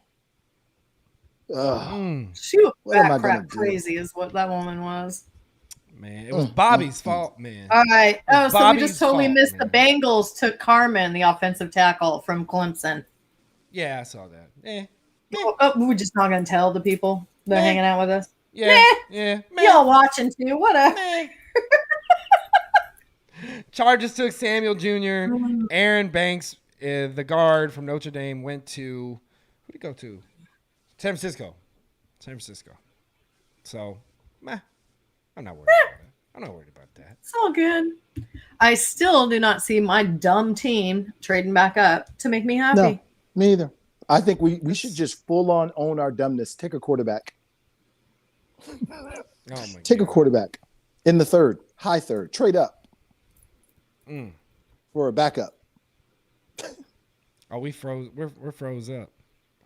[SPEAKER 3] She was
[SPEAKER 2] What am I
[SPEAKER 3] fat crap
[SPEAKER 2] gonna do?
[SPEAKER 3] crazy is what that woman was.
[SPEAKER 1] Man, it was Bobby's fault, man.
[SPEAKER 3] All right. Oh, so we
[SPEAKER 1] Bobby's
[SPEAKER 3] just totally
[SPEAKER 1] fault,
[SPEAKER 3] missed
[SPEAKER 1] man.
[SPEAKER 3] the Bengals took Carmen, the offensive tackle from Clemson.
[SPEAKER 1] Yeah, I saw that.
[SPEAKER 3] We're just not going to tell the people that are
[SPEAKER 1] Meh.
[SPEAKER 3] hanging out with us.
[SPEAKER 1] Yeah, yeah. Man,
[SPEAKER 3] Y'all watching too. What a.
[SPEAKER 1] meh. Chargers took Samuel Jr. Aaron Banks, the guard from Notre Dame, went to who did he go to? San Francisco. So, meh. I'm not worried about it. I'm not worried about that.
[SPEAKER 3] It's all good. I still do not see my dumb team trading back up to make me happy.
[SPEAKER 2] No, me either. I think we should just full on own our dumbness. Take a quarterback.
[SPEAKER 1] Oh my
[SPEAKER 2] Take a
[SPEAKER 1] God.
[SPEAKER 2] quarterback in the third, high third. Trade up
[SPEAKER 1] Mm.
[SPEAKER 2] for a backup.
[SPEAKER 1] Oh, we froze. We're froze up.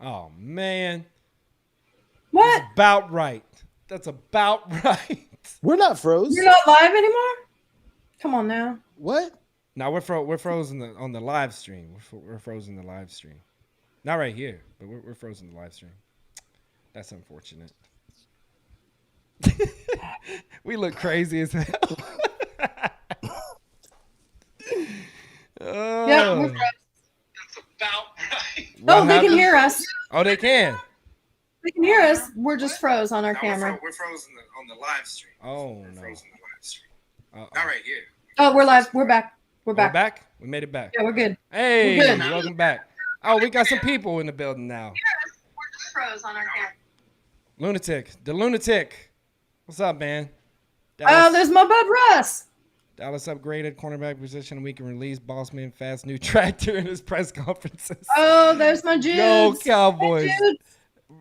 [SPEAKER 1] Oh man,
[SPEAKER 3] What?
[SPEAKER 1] about right. That's about right.
[SPEAKER 2] We're not froze.
[SPEAKER 3] You're not live anymore? Come on now.
[SPEAKER 2] What?
[SPEAKER 1] Now we're frozen on the live stream. We're frozen the live stream. Not right here, but we're frozen the live stream. That's unfortunate. We look crazy as hell.
[SPEAKER 3] Yeah, we're frozen.
[SPEAKER 1] What
[SPEAKER 3] Oh, they can
[SPEAKER 1] happened?
[SPEAKER 3] hear us.
[SPEAKER 1] Oh, they can.
[SPEAKER 3] They can hear us. We're just froze on our camera.
[SPEAKER 5] We're frozen on the live stream.
[SPEAKER 1] Oh
[SPEAKER 5] We're
[SPEAKER 1] no.
[SPEAKER 5] frozen on the live stream.
[SPEAKER 1] Uh-oh.
[SPEAKER 5] Not right here.
[SPEAKER 3] Oh, we're live. We're back. We're
[SPEAKER 1] We're
[SPEAKER 3] back.
[SPEAKER 1] back. We made it back.
[SPEAKER 3] Yeah, we're good.
[SPEAKER 1] Hey,
[SPEAKER 3] We're good.
[SPEAKER 1] welcome back. Oh, we got some people in the building now.
[SPEAKER 3] We're just froze on our camera.
[SPEAKER 1] Lunatic. The Lunatic. What's up, man?
[SPEAKER 3] Oh, there's my bud Russ.
[SPEAKER 1] Dallas upgraded cornerback position. We can release Bossman Fast new tractor in his press conferences.
[SPEAKER 3] Oh, there's my Jude.
[SPEAKER 1] Go Cowboys.
[SPEAKER 3] Jude.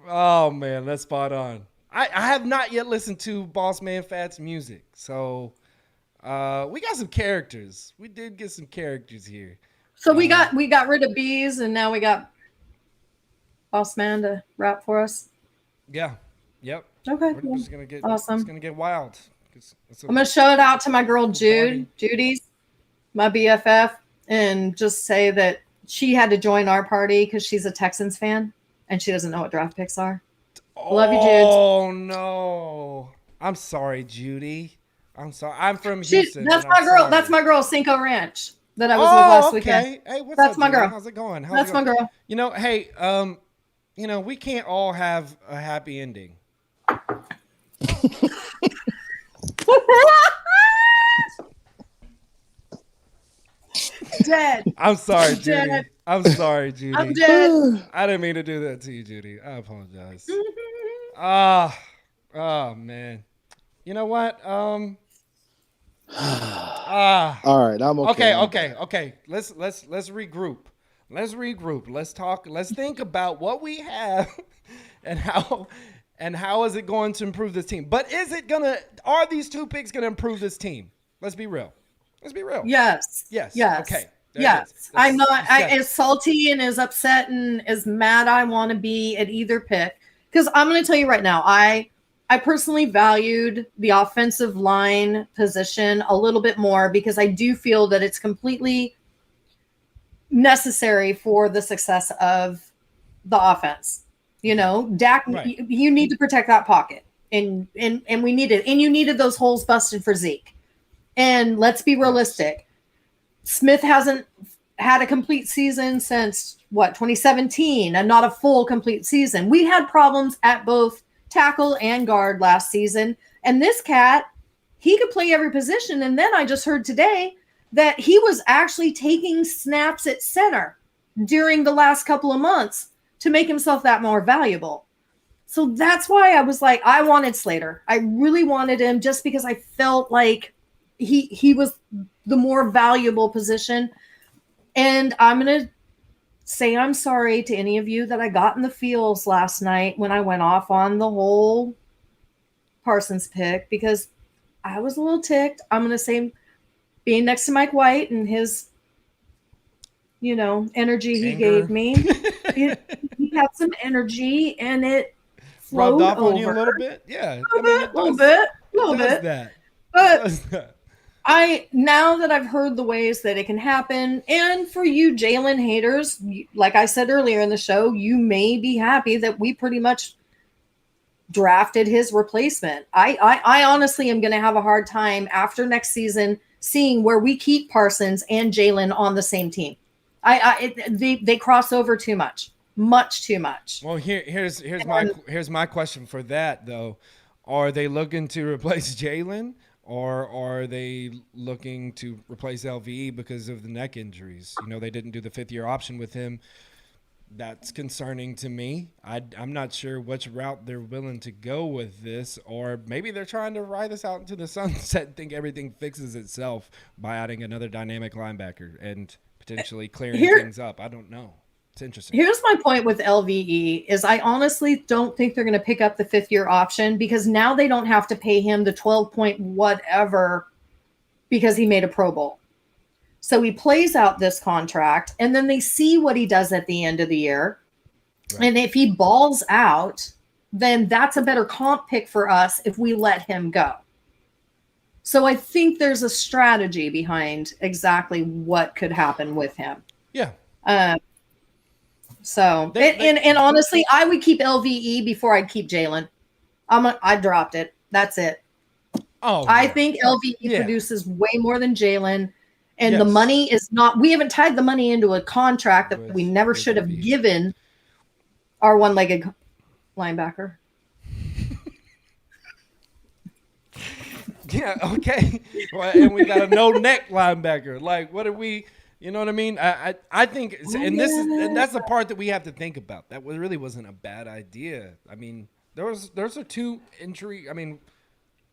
[SPEAKER 1] Oh, man, that's spot on. I have not yet listened to Bossman Fat's music. So we got some characters. We did get some characters here.
[SPEAKER 3] So we got rid of bees and now we got Boss Man to rap for us.
[SPEAKER 1] Yeah. Yep.
[SPEAKER 3] Okay.
[SPEAKER 1] We're
[SPEAKER 3] cool.
[SPEAKER 1] just gonna get
[SPEAKER 3] Awesome.
[SPEAKER 1] It's gonna get wild.
[SPEAKER 3] I'm gonna shout out to my girl
[SPEAKER 1] Party.
[SPEAKER 3] Judy's my BFF, and just say that she had to join our party because she's a Texans fan and she doesn't know what draft picks are. Love you, Jude.
[SPEAKER 1] Oh no. I'm sorry, Judy. I'm sorry. I'm from Houston.
[SPEAKER 3] That's
[SPEAKER 1] and
[SPEAKER 3] my
[SPEAKER 1] I'm
[SPEAKER 3] girl.
[SPEAKER 1] sorry.
[SPEAKER 3] That's my girl, Cinco Ranch, that I was
[SPEAKER 1] Oh,
[SPEAKER 3] with last
[SPEAKER 1] okay.
[SPEAKER 3] weekend.
[SPEAKER 1] Hey, what's
[SPEAKER 3] That's
[SPEAKER 1] up,
[SPEAKER 3] my
[SPEAKER 1] Judy?
[SPEAKER 3] girl.
[SPEAKER 1] How's it going?
[SPEAKER 3] That's my girl.
[SPEAKER 1] You know, hey, we can't all have a happy ending.
[SPEAKER 3] Dead.
[SPEAKER 1] I'm sorry, Judy.
[SPEAKER 3] Dead.
[SPEAKER 1] I'm sorry, Judy.
[SPEAKER 3] I'm dead.
[SPEAKER 1] I didn't mean to do that to you, Judy. I apologize. Oh man. You know what?
[SPEAKER 2] All right, I'm okay.
[SPEAKER 1] Okay. Let's regroup. Let's regroup. Let's talk. Let's think about what we have and how is it going to improve this team? But are these two picks gonna improve this team? Let's be real.
[SPEAKER 3] Yes.
[SPEAKER 1] Yes.
[SPEAKER 3] Yes.
[SPEAKER 1] Okay. There it
[SPEAKER 3] Yes.
[SPEAKER 1] is.
[SPEAKER 3] I'm not
[SPEAKER 1] That's-
[SPEAKER 3] as salty and as upset and as mad I want to be at either pick. Because I'm going to tell you right now, I personally valued the offensive line position a little bit more because I do feel that it's completely necessary for the success of the offense. You know, Dak,
[SPEAKER 1] Right.
[SPEAKER 3] you need to protect that pocket. And we needed, and you needed those holes busted for Zeke. And let's be realistic. Smith hasn't had a complete season since 2017, and not a full complete season. We had problems at both tackle and guard last season. And this cat, he could play every position. And then I just heard today that he was actually taking snaps at center during the last couple of months to make himself that more valuable. So that's why I was like, I wanted Slater. I really wanted him just because I felt like he was the more valuable position. And I'm going to say I'm sorry to any of you that I got in the feels last night when I went off on the whole Parsons pick, because I was a little ticked. I'm going to say being next to Mike White and his, energy he
[SPEAKER 1] Anger.
[SPEAKER 3] gave me, he had some energy and it
[SPEAKER 1] Rubbed
[SPEAKER 3] flowed
[SPEAKER 1] off
[SPEAKER 3] over.
[SPEAKER 1] on you a little bit. Yeah,
[SPEAKER 3] A little bit.
[SPEAKER 1] That.
[SPEAKER 3] But
[SPEAKER 1] Does that.
[SPEAKER 3] now that I've heard the ways that it can happen, and for you Jalen haters, like I said earlier in the show, you may be happy that we pretty much drafted his replacement. I honestly am going to have a hard time after next season seeing where we keep Parsons and Jalen on the same team. They cross over too much too much.
[SPEAKER 1] Well, here's my question for that though. Are they looking to replace Jalen, or are they looking to replace LVE because of the neck injuries? They didn't do the 5th-year option with him. That's concerning to me. I'm not sure which route they're willing to go with this, or maybe they're trying to ride this out into the sunset and think everything fixes itself by adding another dynamic linebacker and potentially clearing things up. I don't know. It's interesting.
[SPEAKER 3] Here's my point with LVE is I honestly don't think they're going to pick up the 5th-year option, because now they don't have to pay him the 12 point whatever because he made a Pro Bowl. So he plays out this contract, and then they see what he does at the end of the year. Right. And if he balls out, then that's a better comp pick for us if we let him go. So I think there's a strategy behind exactly what could happen with him.
[SPEAKER 1] Yeah.
[SPEAKER 3] And honestly, I would keep LVE before I'd keep Jalen. I dropped it. That's it.
[SPEAKER 1] Oh,
[SPEAKER 3] I think LVE produces way more than Jalen. And
[SPEAKER 1] yes.
[SPEAKER 3] The money is not, we haven't tied the money into a contract that we never should have given our one-legged linebacker.
[SPEAKER 1] Yeah, okay. Well, and we got a no-neck linebacker. Like, what are we, you know what I mean? I think, and that's the part that we have to think about. That really wasn't a bad idea. I mean, those are two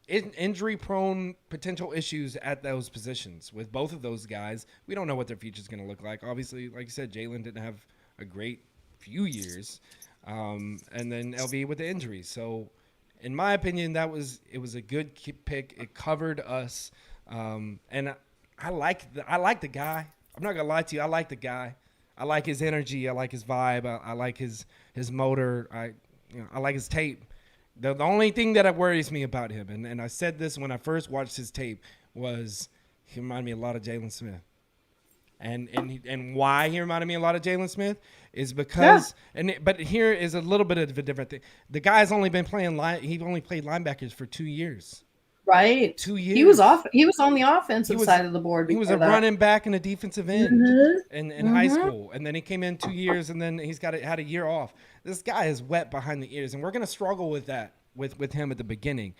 [SPEAKER 1] injury-prone potential issues at those positions with both of those guys. We don't know what their future is going to look like. Obviously, like you said, Jalen didn't have a great few years, and then LV with the injuries. So, in my opinion, it was a good pick. It covered us, and I like the guy. I'm not gonna lie to you. I like the guy. I like his energy. I like his vibe. I like his motor. I like his tape. The only thing that worries me about him, and I said this when I first watched his tape, was he reminded me a lot of Jalen Smith. And why he reminded me a lot of Jalen Smith is because but here is a little bit of a different thing. The guy's only been playing he only played linebackers for 2 years.
[SPEAKER 3] Right.
[SPEAKER 1] 2 years.
[SPEAKER 3] He was on the offensive side of the board.
[SPEAKER 1] He was a running back and a defensive end in high school, and then he came in 2 years, and then he's had a year off. This guy is wet behind the ears, and we're gonna struggle with that with him at the beginning,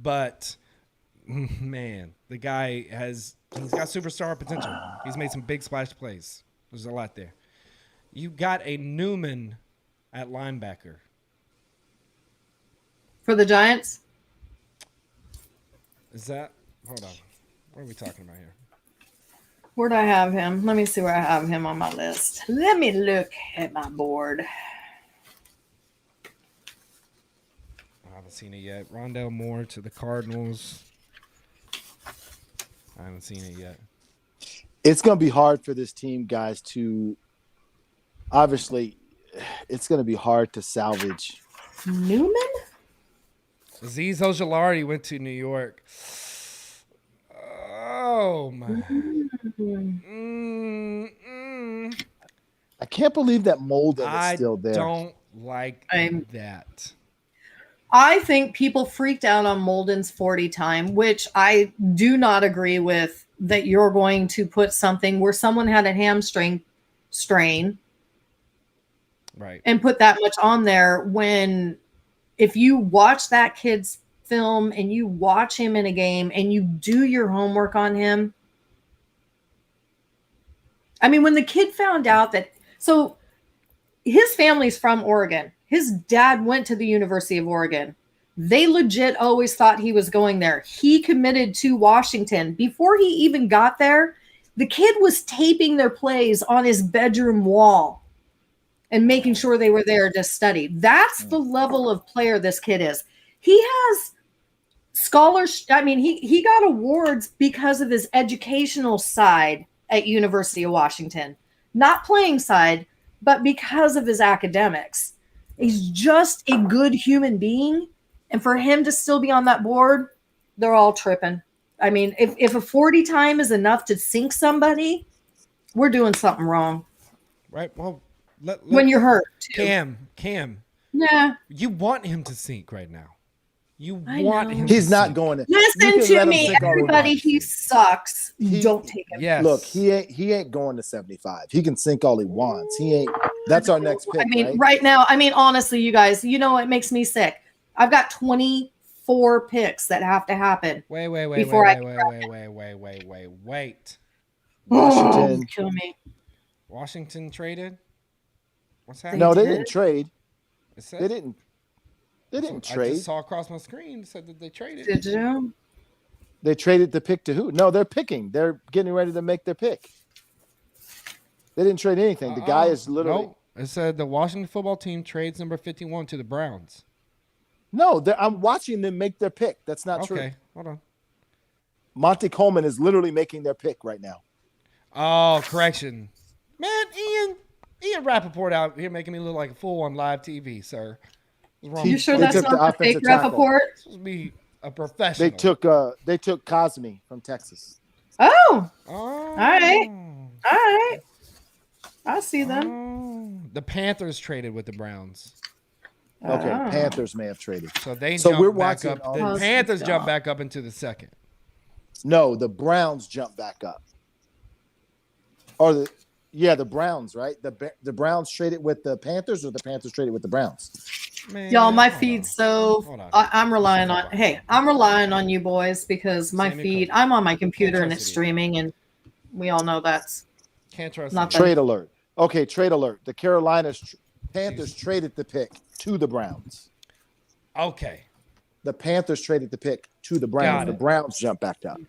[SPEAKER 1] but man, the guy he's got superstar potential. He's made some big splash plays. There's a lot there. You got a Newman at linebacker
[SPEAKER 3] for the Giants.
[SPEAKER 1] Is that? Hold on. What are we talking about here?
[SPEAKER 3] Where'd I have him? Let me see where I have him on my list. Let me look at my board.
[SPEAKER 1] I haven't seen it yet. Rondale Moore to the Cardinals. I haven't seen it yet.
[SPEAKER 2] It's going to be hard for this team, guys, to obviously it's going to be hard to salvage.
[SPEAKER 3] Newman?
[SPEAKER 1] Azeez Ojulari went to New York. Oh, my.
[SPEAKER 2] I can't believe that Molden is still there.
[SPEAKER 1] I don't like that.
[SPEAKER 3] I think people freaked out on Molden's 40 time, which I do not agree with, that you're going to put something where someone had a hamstring strain,
[SPEAKER 1] right,
[SPEAKER 3] and put that much on there when if you watch that kid's film and you watch him in a game and you do your homework on him. I mean, when the kid found out that, so his family's from Oregon. His dad went to the University of Oregon. They legit always thought he was going there. He committed to Washington. Before he even got there, the kid was taping their plays on his bedroom wall and making sure they were there to study. That's the level of player this kid is. He has scholars. I mean, he got awards because of his educational side at University of Washington, not playing side, but because of his academics. He's just a good human being. And for him to still be on that board, they're all tripping. I mean, if a 40 time is enough to sink somebody, we're doing something wrong.
[SPEAKER 1] Right. Well,
[SPEAKER 3] When you're hurt, too.
[SPEAKER 1] Cam,
[SPEAKER 3] Yeah.
[SPEAKER 1] you want him to sink right now. You
[SPEAKER 3] I
[SPEAKER 1] want
[SPEAKER 3] know.
[SPEAKER 1] him. To
[SPEAKER 2] He's not
[SPEAKER 1] sink.
[SPEAKER 2] going to
[SPEAKER 3] Listen to me, everybody. He sucks.
[SPEAKER 2] He-
[SPEAKER 3] Don't take him.
[SPEAKER 1] Yes.
[SPEAKER 2] Look, he ain't going to 75. He can sink all he wants. He ain't. That's our next pick.
[SPEAKER 3] I mean,
[SPEAKER 2] right?
[SPEAKER 3] right now, I mean, honestly, you guys, you know what makes me sick? I've got 24 picks that have to happen.
[SPEAKER 1] Wait.
[SPEAKER 3] Before I-
[SPEAKER 1] Wait.
[SPEAKER 2] Washington.
[SPEAKER 3] Oh, kill me.
[SPEAKER 1] Washington traded. What's
[SPEAKER 3] They
[SPEAKER 1] happening?
[SPEAKER 2] No, they
[SPEAKER 3] did?
[SPEAKER 2] didn't trade.
[SPEAKER 1] It said-
[SPEAKER 2] They didn't. They didn't
[SPEAKER 1] I
[SPEAKER 2] trade.
[SPEAKER 1] just saw across my screen it said that they traded.
[SPEAKER 3] Did you?
[SPEAKER 2] They traded the pick to who? No, they're picking. They're getting ready to make their pick. They didn't trade anything. The guy is literally
[SPEAKER 1] No, it said the Washington football team trades number 51 to the Browns.
[SPEAKER 2] no. I'm watching them make their pick. That's not true.
[SPEAKER 1] Okay, hold on.
[SPEAKER 2] Monty Coleman is literally making their pick right now.
[SPEAKER 1] Oh, correction. Man, Ian Rappaport out here making me look like a fool on live TV, sir. What's wrong?
[SPEAKER 3] You
[SPEAKER 1] with
[SPEAKER 3] sure
[SPEAKER 2] They
[SPEAKER 3] that's
[SPEAKER 2] took
[SPEAKER 3] not
[SPEAKER 2] the
[SPEAKER 3] the fake
[SPEAKER 2] offensive tackle.
[SPEAKER 3] Rappaport?
[SPEAKER 1] supposed to be a professional.
[SPEAKER 2] They took Cosme from Texas.
[SPEAKER 3] Oh,
[SPEAKER 1] Oh,
[SPEAKER 3] all right. All right. I see them.
[SPEAKER 1] Oh. The Panthers traded with the Browns.
[SPEAKER 2] Okay,
[SPEAKER 3] Oh.
[SPEAKER 2] Panthers may have traded.
[SPEAKER 1] So they
[SPEAKER 2] So
[SPEAKER 1] jumped
[SPEAKER 2] we're
[SPEAKER 1] back
[SPEAKER 2] watching
[SPEAKER 1] up.
[SPEAKER 2] all
[SPEAKER 1] The
[SPEAKER 3] this.
[SPEAKER 1] Panthers
[SPEAKER 3] Oh,
[SPEAKER 1] jumped
[SPEAKER 3] stop.
[SPEAKER 1] back up into the second.
[SPEAKER 2] No, the Browns jump back up. Or the Browns, right? The Browns traded with the Panthers, or the Panthers traded with the Browns.
[SPEAKER 1] Man,
[SPEAKER 3] Y'all, my
[SPEAKER 1] hold
[SPEAKER 3] feed's
[SPEAKER 1] on.
[SPEAKER 3] so
[SPEAKER 1] Hold on.
[SPEAKER 3] I'm relying on. Hey, I'm relying on you boys because my
[SPEAKER 1] Sammy
[SPEAKER 3] feed.
[SPEAKER 1] Cook.
[SPEAKER 3] I'm on my computer and
[SPEAKER 1] trust
[SPEAKER 3] it's
[SPEAKER 1] it either.
[SPEAKER 3] streaming, and we all know that's
[SPEAKER 1] Can't trust
[SPEAKER 3] Not
[SPEAKER 1] him.
[SPEAKER 3] that-
[SPEAKER 2] Trade alert. Okay, trade alert. The Panthers traded the pick to the Browns.
[SPEAKER 1] Okay.
[SPEAKER 2] The Panthers traded the pick to the
[SPEAKER 1] Got
[SPEAKER 2] Browns.
[SPEAKER 1] it.
[SPEAKER 2] The Browns jumped back up.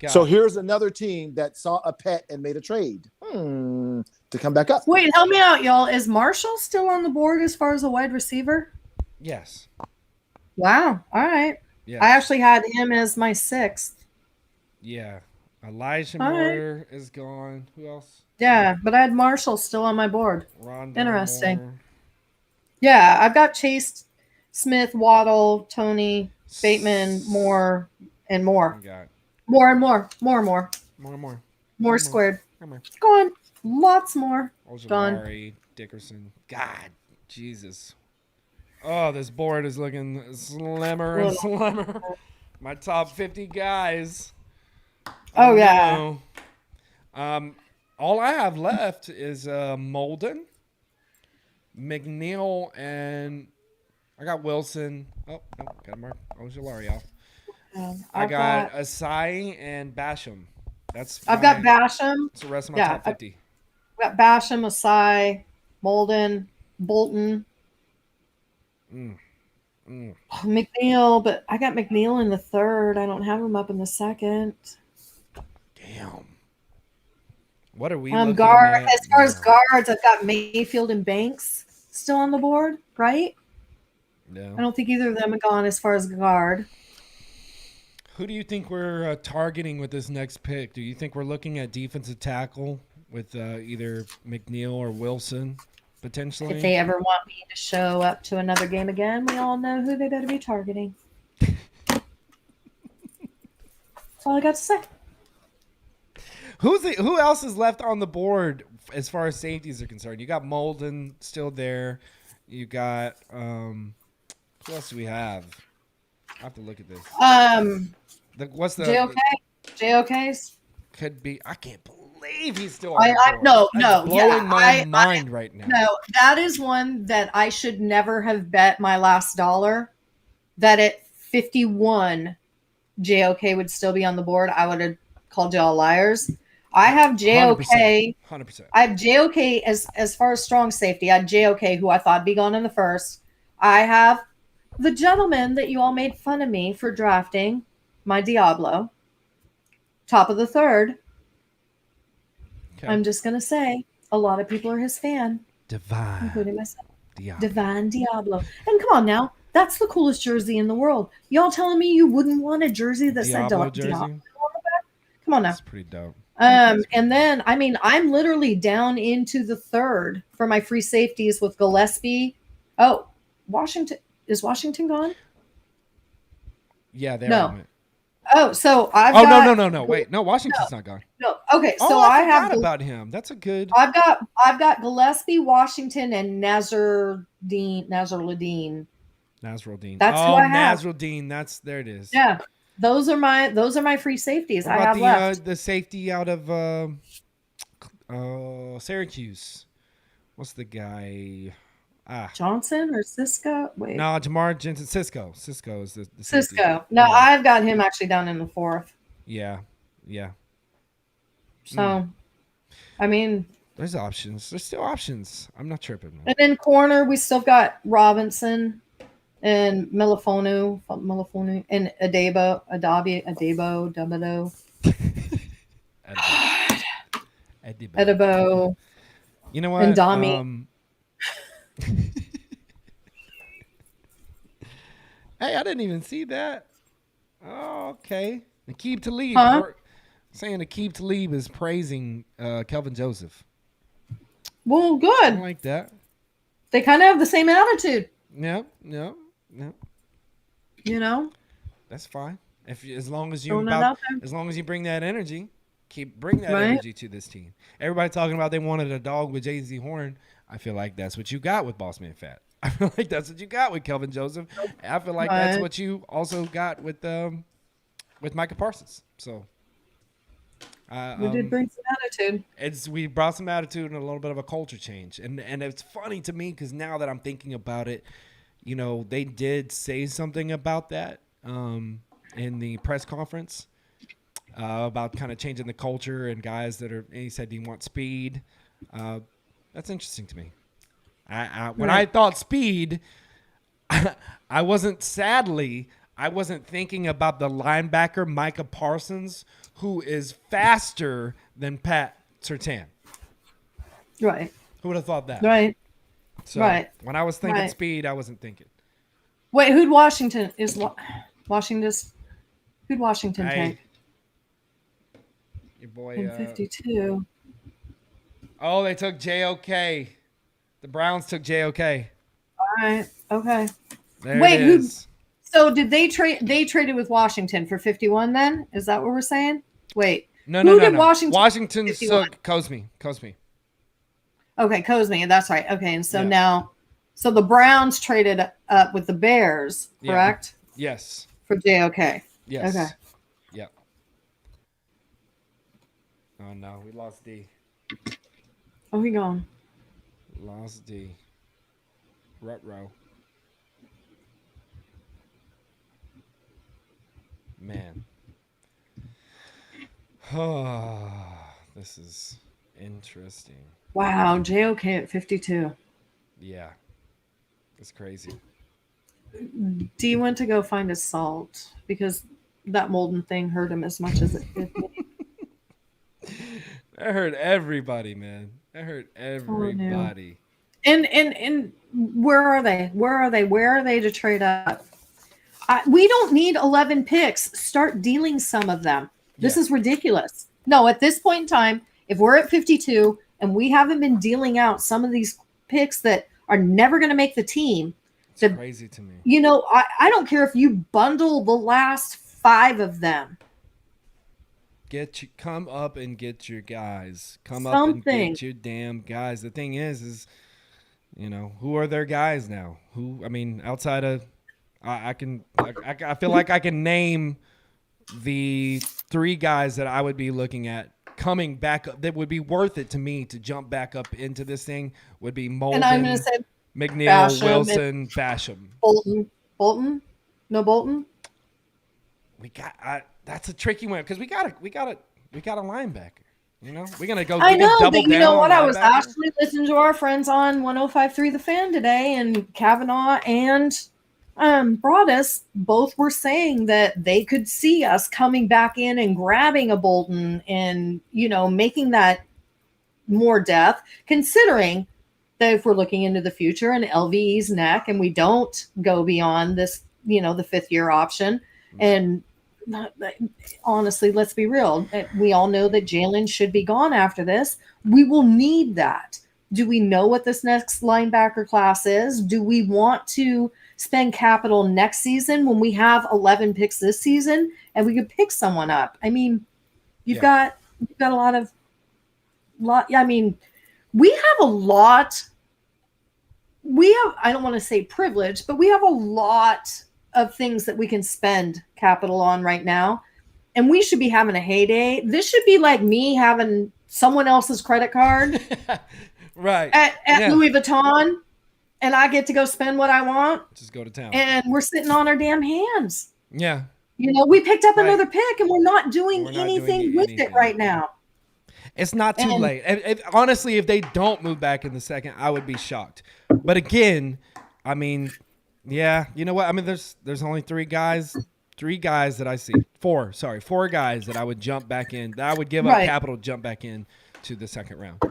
[SPEAKER 1] Got
[SPEAKER 2] So
[SPEAKER 1] it.
[SPEAKER 2] here's another team that saw a pet and made a trade to come back up.
[SPEAKER 3] Wait, help me out, y'all. Is Marshall still on the board as far as a wide receiver?
[SPEAKER 1] Yes.
[SPEAKER 3] Wow. All right.
[SPEAKER 1] Yes.
[SPEAKER 3] I actually had him as my sixth.
[SPEAKER 1] Yeah. Elijah
[SPEAKER 3] All right.
[SPEAKER 1] Moore is gone. Who else?
[SPEAKER 3] Yeah, but I had Marshall still on my board.
[SPEAKER 1] Rondell
[SPEAKER 3] Interesting.
[SPEAKER 1] Moore.
[SPEAKER 3] Yeah, I've got Chase, Smith, Waddle, Tony, Bateman, Moore, and more.
[SPEAKER 1] We got
[SPEAKER 3] More and more. More and more.
[SPEAKER 1] more.
[SPEAKER 3] More squared.
[SPEAKER 1] More.
[SPEAKER 3] Go on. Lots more. Done.
[SPEAKER 1] Ojolari, Dickerson. God, Jesus. Oh, this board is looking slimmer and slimmer. My top 50 guys.
[SPEAKER 3] Oh, yeah.
[SPEAKER 1] No. All I have left is Molden, McNeil, and I got Wilson. Oh, no, got Mark Ojolari off. I got Asai and Basham.
[SPEAKER 3] I've got Basham.
[SPEAKER 1] That's the rest of my
[SPEAKER 3] yeah,
[SPEAKER 1] top 50.
[SPEAKER 3] I've got Basham, Asai, Molden, Bolton, McNeil, but I got McNeil in the third. I don't have him up in the second.
[SPEAKER 1] Damn. What are we?
[SPEAKER 3] Guard.
[SPEAKER 1] looking at
[SPEAKER 3] As far as
[SPEAKER 1] now?
[SPEAKER 3] guards, I've got Mayfield and Banks still on the board, right?
[SPEAKER 1] No.
[SPEAKER 3] I don't think either of them are gone as far as guard.
[SPEAKER 1] Who do you think we're targeting with this next pick? Do you think we're looking at defensive tackle with either McNeil or Wilson potentially?
[SPEAKER 3] If they ever want me to show up to another game again, we all know who they better be targeting. That's all I got to say.
[SPEAKER 1] Who else is left on the board as far as safeties are concerned? You got Molden still there. You got who else do we have? I have to look at this. What's the
[SPEAKER 3] JOK? JOK's?
[SPEAKER 1] could be? I can't believe he's still on the
[SPEAKER 3] I
[SPEAKER 1] board.
[SPEAKER 3] no,
[SPEAKER 1] That's
[SPEAKER 3] no,
[SPEAKER 1] blowing
[SPEAKER 3] yeah.
[SPEAKER 1] my mind right now.
[SPEAKER 3] No, that is one that I should never have bet my last dollar that at 51 JOK would still be on the board. I would have called y'all liars. I have JOK.
[SPEAKER 1] 100%.
[SPEAKER 3] I have JOK as far as strong safety. I had JOK, who I thought would be gone in the first. I have the gentleman that you all made fun of me for drafting, my Diablo, top of the third,
[SPEAKER 1] Okay.
[SPEAKER 3] I'm just going to say a lot of people are his fan,
[SPEAKER 1] Divine.
[SPEAKER 3] including myself.
[SPEAKER 1] Diablo.
[SPEAKER 3] Divine Diablo. And come on now, that's the coolest jersey in the world. Y'all telling me you wouldn't want a jersey that said
[SPEAKER 1] Diablo
[SPEAKER 3] Diablo
[SPEAKER 1] jersey.
[SPEAKER 3] on the back? Come on now.
[SPEAKER 1] That's pretty dope.
[SPEAKER 3] And then, I mean, I'm literally down into the third for my free safeties with Gillespie. Oh, Washington. Is Washington gone?
[SPEAKER 1] Yeah, there.
[SPEAKER 3] No.
[SPEAKER 1] I went.
[SPEAKER 3] Oh, so I've
[SPEAKER 1] Oh
[SPEAKER 3] got.
[SPEAKER 1] no! Wait, no, Washington's not gone.
[SPEAKER 3] No. Okay, so
[SPEAKER 1] Oh,
[SPEAKER 3] I
[SPEAKER 1] forgot
[SPEAKER 3] have.
[SPEAKER 1] about him. That's a good.
[SPEAKER 3] I've got Gillespie, Washington, and Nazarudine.
[SPEAKER 1] Nasruddin.
[SPEAKER 3] That's who I have.
[SPEAKER 1] Nasruddin. That's there. It is.
[SPEAKER 3] Yeah, those are my free safeties
[SPEAKER 1] What
[SPEAKER 3] I
[SPEAKER 1] about
[SPEAKER 3] have
[SPEAKER 1] the
[SPEAKER 3] left.
[SPEAKER 1] the safety out of Syracuse? What's the guy?
[SPEAKER 3] Johnson or Cisco? Wait,
[SPEAKER 1] No, Jamar Jensen. Cisco. Cisco is the safety.
[SPEAKER 3] Cisco. No,
[SPEAKER 1] Yeah.
[SPEAKER 3] I've got him actually down in the fourth.
[SPEAKER 1] Yeah.
[SPEAKER 3] So, I mean,
[SPEAKER 1] There's options. There's still options. I'm not tripping. Man.
[SPEAKER 3] and in corner we still got Robinson and Melifonu, and Adebo, Dabido, Edebo.
[SPEAKER 1] You know what?
[SPEAKER 3] And Dami.
[SPEAKER 1] Hey, I didn't even see that. Oh, okay. Aqib Talib.
[SPEAKER 3] Huh?
[SPEAKER 1] Saying Aqib Talib is praising Kelvin Joseph.
[SPEAKER 3] Well,
[SPEAKER 1] I
[SPEAKER 3] good.
[SPEAKER 1] like that.
[SPEAKER 3] They kind of have the same attitude,
[SPEAKER 1] Yeah.
[SPEAKER 3] you know.
[SPEAKER 1] That's fine. As long as
[SPEAKER 3] Throwing that out there.
[SPEAKER 1] as long as you bring that energy, bring that
[SPEAKER 3] Right.
[SPEAKER 1] energy to this team. Everybody talking about they wanted a dog with Jay-Z Horn. I feel like that's what you got with Bossman Fat. I feel like that's what you got with Kelvin Joseph. I feel like that's
[SPEAKER 3] Right.
[SPEAKER 1] what you also got with Micah Parsons. So
[SPEAKER 3] We did bring some attitude.
[SPEAKER 1] we brought some attitude and a little bit of a culture change, and it's funny to me because now that I'm thinking about it, you know, they did say something about that in the press conference about kind of changing the culture and guys that are. And he said he wants speed. That's interesting to me. When I thought speed, I wasn't thinking about the linebacker Micah Parsons, who is faster than Pat Surtain.
[SPEAKER 3] Right.
[SPEAKER 1] Who would have thought that?
[SPEAKER 3] Right.
[SPEAKER 1] So
[SPEAKER 3] right.
[SPEAKER 1] when I was thinking
[SPEAKER 3] Right.
[SPEAKER 1] speed, I wasn't thinking.
[SPEAKER 3] Wait, who'd Washington Who'd Washington
[SPEAKER 1] Hey,
[SPEAKER 3] take?
[SPEAKER 1] your boy.
[SPEAKER 3] In 52.
[SPEAKER 1] Oh, they took JOK. The Browns took JOK.
[SPEAKER 3] All right. Okay.
[SPEAKER 1] There
[SPEAKER 3] Wait,
[SPEAKER 1] it
[SPEAKER 3] who-
[SPEAKER 1] is.
[SPEAKER 3] So did they trade? They traded with Washington for 51. Then is that what we're saying? Wait.
[SPEAKER 1] No,
[SPEAKER 3] who
[SPEAKER 1] no,
[SPEAKER 3] did
[SPEAKER 1] no.
[SPEAKER 3] Washington 51?
[SPEAKER 1] took Cosme.
[SPEAKER 3] Okay, Cosme. That's right. Okay, and so
[SPEAKER 1] Yeah.
[SPEAKER 3] now, so the Browns traded up with the Bears,
[SPEAKER 1] Yeah.
[SPEAKER 3] correct?
[SPEAKER 1] Yes.
[SPEAKER 3] For JOK.
[SPEAKER 1] Yes.
[SPEAKER 3] Okay.
[SPEAKER 1] Yeah. Oh no, we lost D.
[SPEAKER 3] Oh, he gone.
[SPEAKER 1] Lost D. Rut-row. Man. This is interesting.
[SPEAKER 3] Wow, JOK at 52.
[SPEAKER 1] Yeah. It's crazy.
[SPEAKER 3] D went to go find his salt because that Molden thing hurt him as much as it did me.
[SPEAKER 1] That hurt everybody, man. That hurt everybody.
[SPEAKER 3] And where are they? Where are they? Where are they to trade up? We don't need 11 picks. Start dealing some of them. This
[SPEAKER 1] Yeah.
[SPEAKER 3] is ridiculous. No, at this point in time, if we're at 52 and we haven't been dealing out some of these picks that are never going to make the team,
[SPEAKER 1] It's crazy to me.
[SPEAKER 3] you know, I don't care if you bundle the last 5 of them.
[SPEAKER 1] Come up and get your guys. Come up
[SPEAKER 3] Something.
[SPEAKER 1] and get your damn guys. The thing is, you know, who are their guys now? Who? I mean, outside of, I feel like I can name the 3 guys that I would be looking at coming back up. That would be worth it to me to jump back up into this thing. Would be Molden,
[SPEAKER 3] And I'm going to say
[SPEAKER 1] McNeil,
[SPEAKER 3] Basham,
[SPEAKER 1] Wilson, Basham.
[SPEAKER 3] Bolton. No Bolton.
[SPEAKER 1] We got that's a tricky one because we got a linebacker. You know, we're gonna go.
[SPEAKER 3] I know,
[SPEAKER 1] double
[SPEAKER 3] but you
[SPEAKER 1] down
[SPEAKER 3] know
[SPEAKER 1] on
[SPEAKER 3] what? I was
[SPEAKER 1] linebacker.
[SPEAKER 3] actually listening to our friends on 105.3 The Fan today, and Kavanaugh and Broadus, both were saying that they could see us coming back in and grabbing a Bolton and, making that more depth, considering that if we're looking into the future and LVE's neck and we don't go beyond this, the 5th-year option. And honestly, let's be real. We all know that Jalen should be gone after this. We will need that. Do we know what this next linebacker class is? Do we want to spend capital next season when we have 11 picks this season and we could pick someone up? I mean, you've got a lot. I mean, we have a lot. I don't want to say privilege, but we have a lot of things that we can spend capital on right now. And we should be having a heyday. This should be like me having someone else's credit card
[SPEAKER 1] right
[SPEAKER 3] at Louis Vuitton, and I get to go spend what I want.
[SPEAKER 1] Just go to town.
[SPEAKER 3] And we're sitting on our damn hands.
[SPEAKER 1] Yeah.
[SPEAKER 3] We picked up another pick and we're not doing anything with it right now.
[SPEAKER 1] It's not too late. Honestly, if they don't move back in the second, I would be shocked. But again, I mean, yeah, you know what? I mean, there's only three guys that I see. Four guys that I would jump back in. That I would give up capital to jump back in to the second round.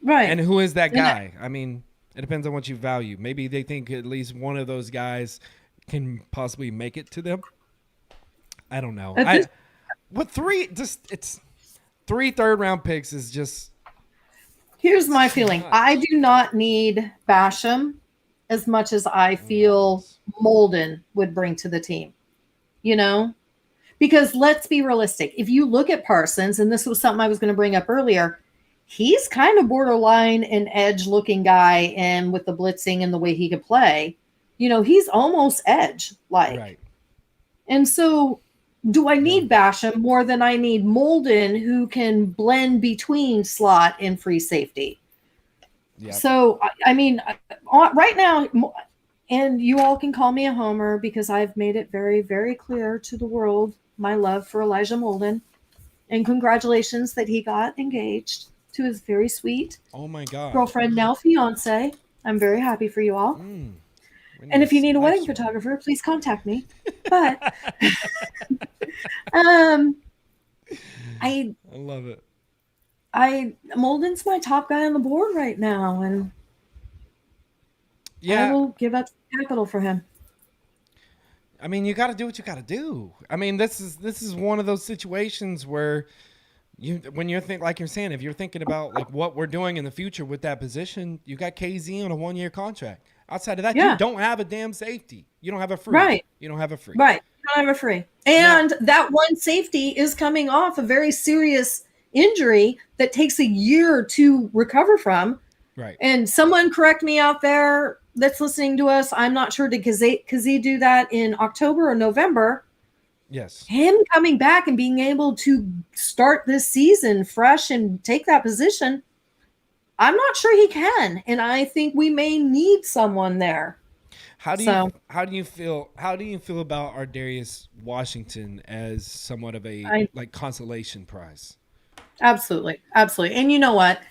[SPEAKER 3] Right.
[SPEAKER 1] And who is that guy? I mean, it depends on what you value. Maybe they think at least one of those guys can possibly make it to them. I don't know. It's 3 third-round picks is just.
[SPEAKER 3] Here's my feeling. I do not need Basham as much as I feel Molden would bring to the team. Because let's be realistic. If you look at Parsons, and this was something I was going to bring up earlier, he's kind of borderline an edge-looking guy, and with the blitzing and the way he could play, he's almost edge-like.
[SPEAKER 1] Right.
[SPEAKER 3] And so do I need Basham more than I need Molden, who can blend between slot and free safety? Yep. So, I mean, right now, and you all can call me a homer because I've made it very, very clear to the world my love for Elijah Molden. And congratulations that he got engaged to his very sweet girlfriend, now fiance. I'm very happy for you all. And if you need a wedding photographer, please contact me. But I
[SPEAKER 1] love it.
[SPEAKER 3] Molden's my top guy on the board right now, and I will give up capital for him.
[SPEAKER 1] I mean, you got to do what you got to do. I mean, this is one of those situations where when you're like you're saying, if you're thinking about like what we're doing in the future with that position, you got KZ on a 1-year contract. Outside of that, you don't have a damn safety. You don't have a free.
[SPEAKER 3] Right.
[SPEAKER 1] You don't have a free.
[SPEAKER 3] Right. You don't have a free. And that one safety is coming off a very serious injury that takes a year to recover from.
[SPEAKER 1] Right.
[SPEAKER 3] And someone correct me out there that's listening to us. I'm not sure. Did Kazee do that in October or November?
[SPEAKER 1] Yes.
[SPEAKER 3] Him coming back and being able to start this season fresh and take that position, I'm not sure he can, and I think we may need someone there.
[SPEAKER 1] How do you feel about Ardarius Washington as somewhat of a consolation prize?
[SPEAKER 3] Absolutely. And you know what?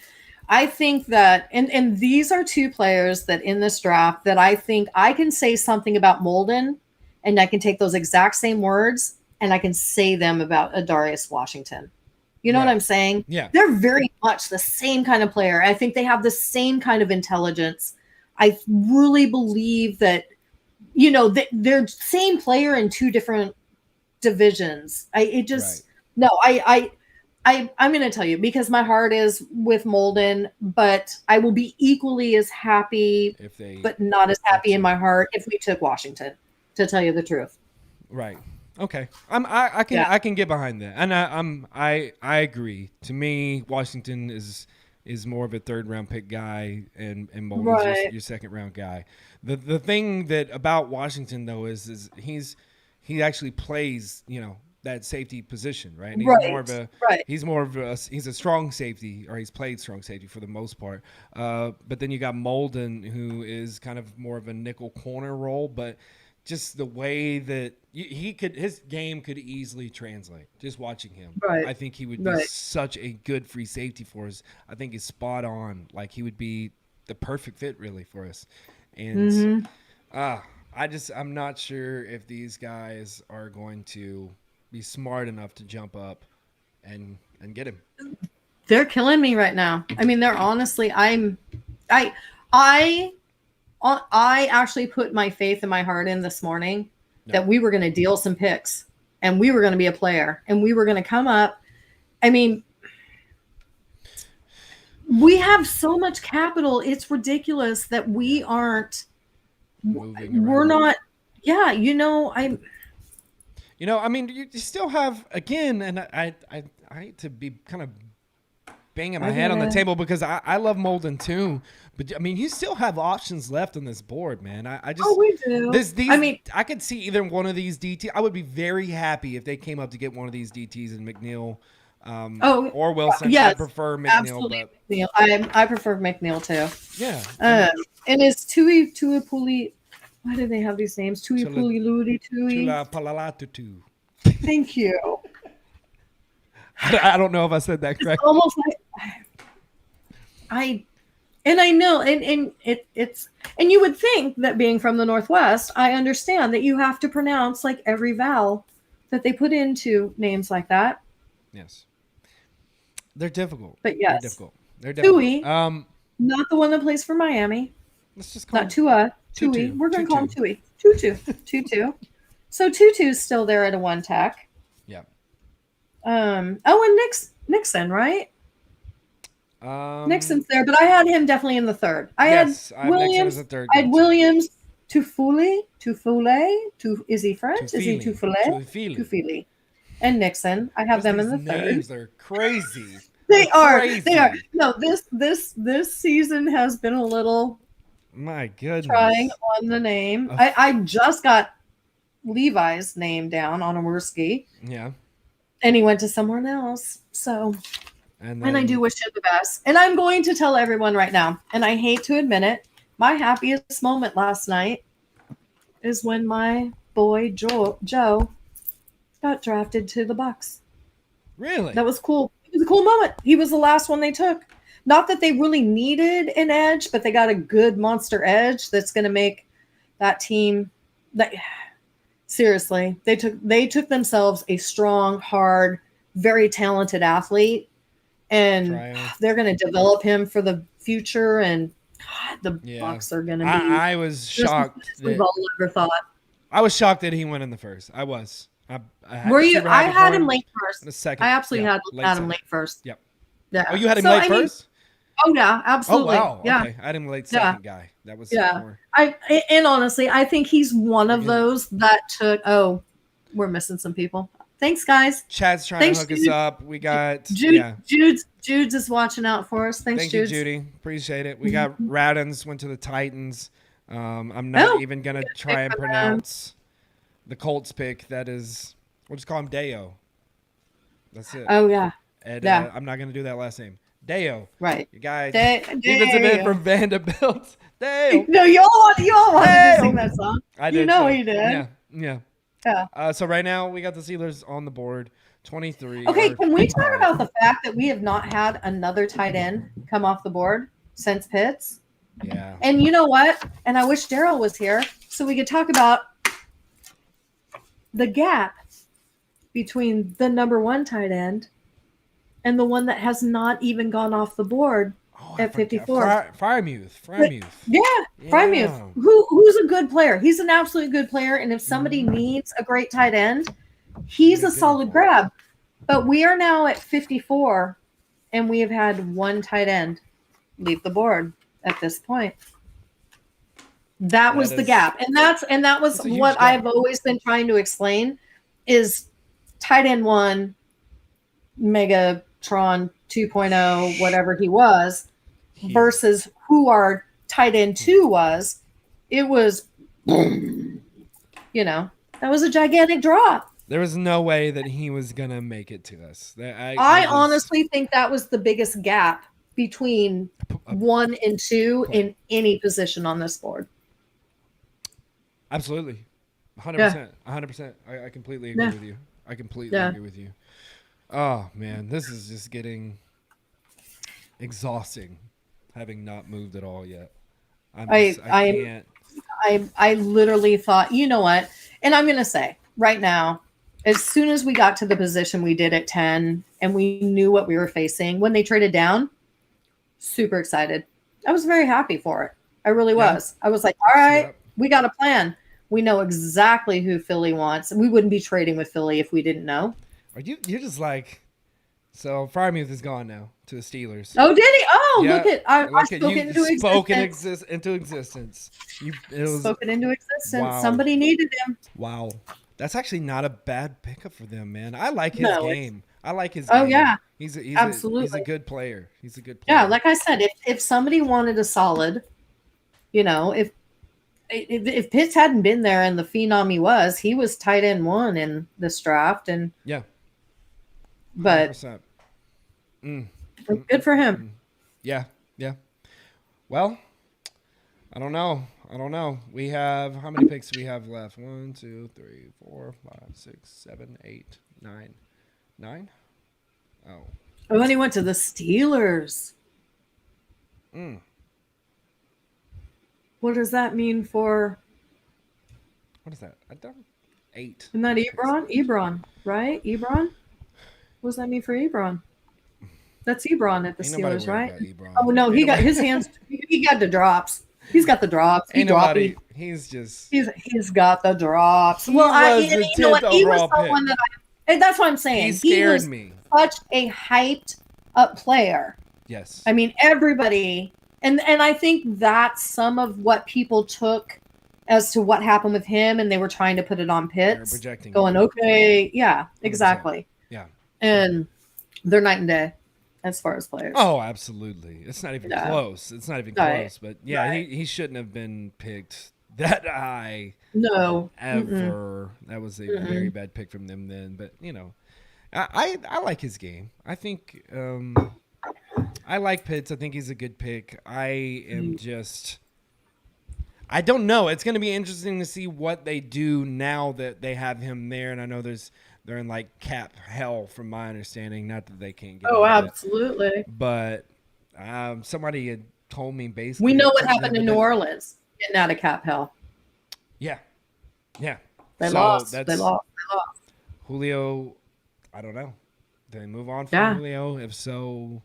[SPEAKER 3] I think that and these are two players that in this draft that I think I can say something about Molden, and I can take those exact same words and I can say them about Ardarius Washington. You know what I'm saying?
[SPEAKER 1] Yeah.
[SPEAKER 3] They're very much the same kind of player. I think they have the same kind of intelligence. I really believe that, they're same player in two different divisions. I'm going to tell you because my heart is with Molden, but I will be equally as happy, but not as happy in my heart if we took Washington, to tell you the truth.
[SPEAKER 1] Right. Okay, I can get behind that, and I agree. To me, Washington is more of a 3rd-round pick guy, and Molden's your 2nd-round guy. The thing that about Washington though is he actually plays that safety position, right? And he's a strong safety, or he's played strong safety for the most part. But then you got Molden, who is kind of more of a nickel corner role, but just the way that his game could easily translate. Just watching him, I think he would be such a good free safety for us. I think he's spot on. Like he would be the perfect fit, really, for us. And I'm not sure if these guys are going to be smart enough to jump up and get him.
[SPEAKER 3] They're killing me right now. I mean, they're honestly. I actually put my faith and my heart in this morning that we were going to deal some picks and we were going to be a player and we were going to come up. I mean, we have so much capital. It's ridiculous that we aren't. We're not. Yeah, I
[SPEAKER 1] mean, you still have again, and I hate to be kind of banging my head on the table because I love Molden too, but I mean, you still have options left on this board, man. I just
[SPEAKER 3] we do.
[SPEAKER 1] I could see either one of these DT. I would be very happy if they came up to get one of these DTs in McNeil. Or Wilson.
[SPEAKER 3] Yes,
[SPEAKER 1] I prefer McNeil.
[SPEAKER 3] Absolutely,
[SPEAKER 1] but
[SPEAKER 3] McNeil. I prefer McNeil too.
[SPEAKER 1] Yeah.
[SPEAKER 3] And it's Tuipuli. Why do they have these names? Tuipuli Ludi Tui.
[SPEAKER 1] Tula Palalatutu.
[SPEAKER 3] Thank you.
[SPEAKER 1] I don't know if I said that
[SPEAKER 3] It's
[SPEAKER 1] correctly.
[SPEAKER 3] almost like I know, and it's and you would think that being from the Northwest, I understand that you have to pronounce like every vowel that they put into names like that.
[SPEAKER 1] Yes. They're difficult.
[SPEAKER 3] But yes.
[SPEAKER 1] They're difficult.
[SPEAKER 3] Tui. Not the one that plays for Miami.
[SPEAKER 1] Let's just call
[SPEAKER 3] Not Tua. Tui.
[SPEAKER 1] Tutu.
[SPEAKER 3] We're going to call him
[SPEAKER 1] Tutu.
[SPEAKER 3] Tui. Tutu. So Tutu's still there at a 1 tech.
[SPEAKER 1] Yeah.
[SPEAKER 3] And Nixon, right? Nixon's there, but I had him definitely in the third. I had Williams.
[SPEAKER 1] A third
[SPEAKER 3] I had Williams, Tufule. Is he French? Is he Tufule? Tufili. And Nixon. I have them in the
[SPEAKER 1] names
[SPEAKER 3] third.
[SPEAKER 1] are crazy.
[SPEAKER 3] They are.
[SPEAKER 1] Crazy.
[SPEAKER 3] They are. No, this season has been a little
[SPEAKER 1] My goodness.
[SPEAKER 3] trying on the name. I just got Levi's name down on a Worski,
[SPEAKER 1] Yeah.
[SPEAKER 3] and he went to someone else. So,
[SPEAKER 1] And
[SPEAKER 3] I do wish him the best. And I'm going to tell everyone right now, and I hate to admit it, my happiest moment last night is when my boy Joe got drafted to the Bucks.
[SPEAKER 1] Really?
[SPEAKER 3] That was cool. It was a cool moment. He was the last one they took. Not that they really needed an edge, but they got a good monster edge that's going to make that team. Seriously, they took themselves a strong, hard, very talented athlete, and they're going to develop him for the future. And God, the Bucks are going to be.
[SPEAKER 1] I was shocked.
[SPEAKER 3] We've all ever thought.
[SPEAKER 1] I was shocked that he went in the first. I was.
[SPEAKER 3] Were you? I had him late first.
[SPEAKER 1] The second.
[SPEAKER 3] I absolutely had him late first.
[SPEAKER 1] Yep.
[SPEAKER 3] Yeah.
[SPEAKER 1] Oh, you had him late first?
[SPEAKER 3] Oh yeah, absolutely.
[SPEAKER 1] Oh wow.
[SPEAKER 3] Yeah.
[SPEAKER 1] Okay. I had him late second guy. That was more.
[SPEAKER 3] And honestly, I think he's one of those that took. Oh, we're missing some people. Thanks, guys.
[SPEAKER 1] Chad's trying to hook us up. We got
[SPEAKER 3] Jude's is watching out for us. Thank
[SPEAKER 1] you, Judy. Appreciate it. We got Radens went to the Titans. I'm not even gonna try and pronounce the Colts pick. That is, we'll just call him Deo. That's it.
[SPEAKER 3] Oh yeah.
[SPEAKER 1] And I'm not gonna do that last name. Deo.
[SPEAKER 3] Right.
[SPEAKER 1] You guys. Defensive end from Vanderbilt. Deo.
[SPEAKER 3] No, you all wanted to sing that song.
[SPEAKER 1] I did.
[SPEAKER 3] You know he did.
[SPEAKER 1] Yeah. So right now we got the Steelers on the board, 23.
[SPEAKER 3] Okay, can we talk about the fact that we have not had another tight end come off the board since Pitts?
[SPEAKER 1] Yeah.
[SPEAKER 3] And you know what? And I wish Daryl was here so we could talk about the gap between the number 1 tight end and the one that has not even gone off the board at 54.
[SPEAKER 1] Freiermuth.
[SPEAKER 3] Yeah, Freiermuth. Who's a good player? He's an absolute good player. And if somebody needs a great tight end, he's a solid grab. But we are now at 54, and we have had 1 tight end leave the board at this point. That was the gap. And that was what I've always been trying to explain is tight end 1, Megatron 2.0, whatever he was, versus who our tight end 2 was. It was, that was a gigantic drop.
[SPEAKER 1] There was no way that he was going to make it to us.
[SPEAKER 3] I honestly think that was the biggest gap between 1 and 2 in any position on this board.
[SPEAKER 1] Absolutely. 100%. 100%. I completely agree with you. I completely agree with you. Oh, man. This is just getting exhausting, having not moved at all yet. I
[SPEAKER 3] I literally thought, you know what? And I'm gonna say right now, as soon as we got to the position we did at 10 and we knew what we were facing when they traded down, super excited. I was very happy for it. I really
[SPEAKER 1] Yeah.
[SPEAKER 3] was. I was like, all right,
[SPEAKER 1] Yep.
[SPEAKER 3] we got a plan. We know exactly who Philly wants. We wouldn't be trading with Philly if we didn't know.
[SPEAKER 1] Are you're just like, so Frymuth is gone now to the Steelers.
[SPEAKER 3] Oh, did he? Oh,
[SPEAKER 1] Yeah,
[SPEAKER 3] look at I
[SPEAKER 1] Look
[SPEAKER 3] spoke
[SPEAKER 1] at
[SPEAKER 3] it into
[SPEAKER 1] you spoken
[SPEAKER 3] existence.
[SPEAKER 1] into existence. It was
[SPEAKER 3] Spoken into existence.
[SPEAKER 1] Wow.
[SPEAKER 3] Somebody needed him.
[SPEAKER 1] wow. That's actually not a bad pickup for them, man. I like his
[SPEAKER 3] No, it's-
[SPEAKER 1] game. I like his
[SPEAKER 3] Oh,
[SPEAKER 1] game.
[SPEAKER 3] yeah.
[SPEAKER 1] He's
[SPEAKER 3] Absolutely.
[SPEAKER 1] a good player. He's a good player.
[SPEAKER 3] Yeah, like I said, if somebody wanted a solid, you know, if Pitts hadn't been there and the phenom he was tight end 1 in this draft, and
[SPEAKER 1] yeah.
[SPEAKER 3] but
[SPEAKER 1] 100%.
[SPEAKER 3] good for him.
[SPEAKER 1] Yeah, yeah. Well, I don't know. We have how many picks do we have left? 1, 2, 3, 4, 5, 6, 7, 8, 9. 9? Oh.
[SPEAKER 3] Oh, and he went to the Steelers.
[SPEAKER 1] Mm.
[SPEAKER 3] What does that mean for?
[SPEAKER 1] What is that? I don't. 8.
[SPEAKER 3] Isn't that Ebron? Ebron, right? Ebron. What does that mean for Ebron? That's Ebron at the
[SPEAKER 1] Ain't nobody
[SPEAKER 3] Steelers,
[SPEAKER 1] worried
[SPEAKER 3] right?
[SPEAKER 1] about Ebron.
[SPEAKER 3] Oh no, he
[SPEAKER 1] Ain't
[SPEAKER 3] got
[SPEAKER 1] nobody-
[SPEAKER 3] his hands. He got the drops. He's got the drops. He
[SPEAKER 1] Ain't nobody.
[SPEAKER 3] dropped.
[SPEAKER 1] He's just.
[SPEAKER 3] He's got the drops.
[SPEAKER 1] He
[SPEAKER 3] Well,
[SPEAKER 1] was the
[SPEAKER 3] you know what?
[SPEAKER 1] 10th
[SPEAKER 3] He was
[SPEAKER 1] overall
[SPEAKER 3] someone
[SPEAKER 1] pick.
[SPEAKER 3] that and that's what I'm saying.
[SPEAKER 1] He scared
[SPEAKER 3] was
[SPEAKER 1] me.
[SPEAKER 3] such a hyped up player.
[SPEAKER 1] Yes.
[SPEAKER 3] I mean, everybody, and I think that's some of what people took as to what happened with him, and they were trying to put it on
[SPEAKER 1] They're
[SPEAKER 3] Pitts,
[SPEAKER 1] projecting.
[SPEAKER 3] going, okay, yeah, exactly.
[SPEAKER 1] Yeah.
[SPEAKER 3] And they're night and day as far as players.
[SPEAKER 1] Oh, absolutely. It's not even
[SPEAKER 3] Yeah.
[SPEAKER 1] close. It's not even
[SPEAKER 3] Right.
[SPEAKER 1] close. But yeah,
[SPEAKER 3] Right.
[SPEAKER 1] he shouldn't have been picked that high
[SPEAKER 3] No,
[SPEAKER 1] ever. That was a very bad pick from them then. But you know, I like his game. I think I like Pitts. I think he's a good pick. I am just. I don't know. It's going to be interesting to see what they do now that they have him there. And I know they're in like cap hell, from my understanding. Not that they can't get.
[SPEAKER 3] oh,
[SPEAKER 1] out of it.
[SPEAKER 3] absolutely.
[SPEAKER 1] But somebody had told me basically.
[SPEAKER 3] We know what
[SPEAKER 1] that-
[SPEAKER 3] happened in New Orleans, getting out of cap hell.
[SPEAKER 1] Yeah, yeah.
[SPEAKER 3] They
[SPEAKER 1] So
[SPEAKER 3] lost.
[SPEAKER 1] that's
[SPEAKER 3] They lost.
[SPEAKER 1] Julio. I don't know. Did they move on from
[SPEAKER 3] Yeah.
[SPEAKER 1] Julio? If so,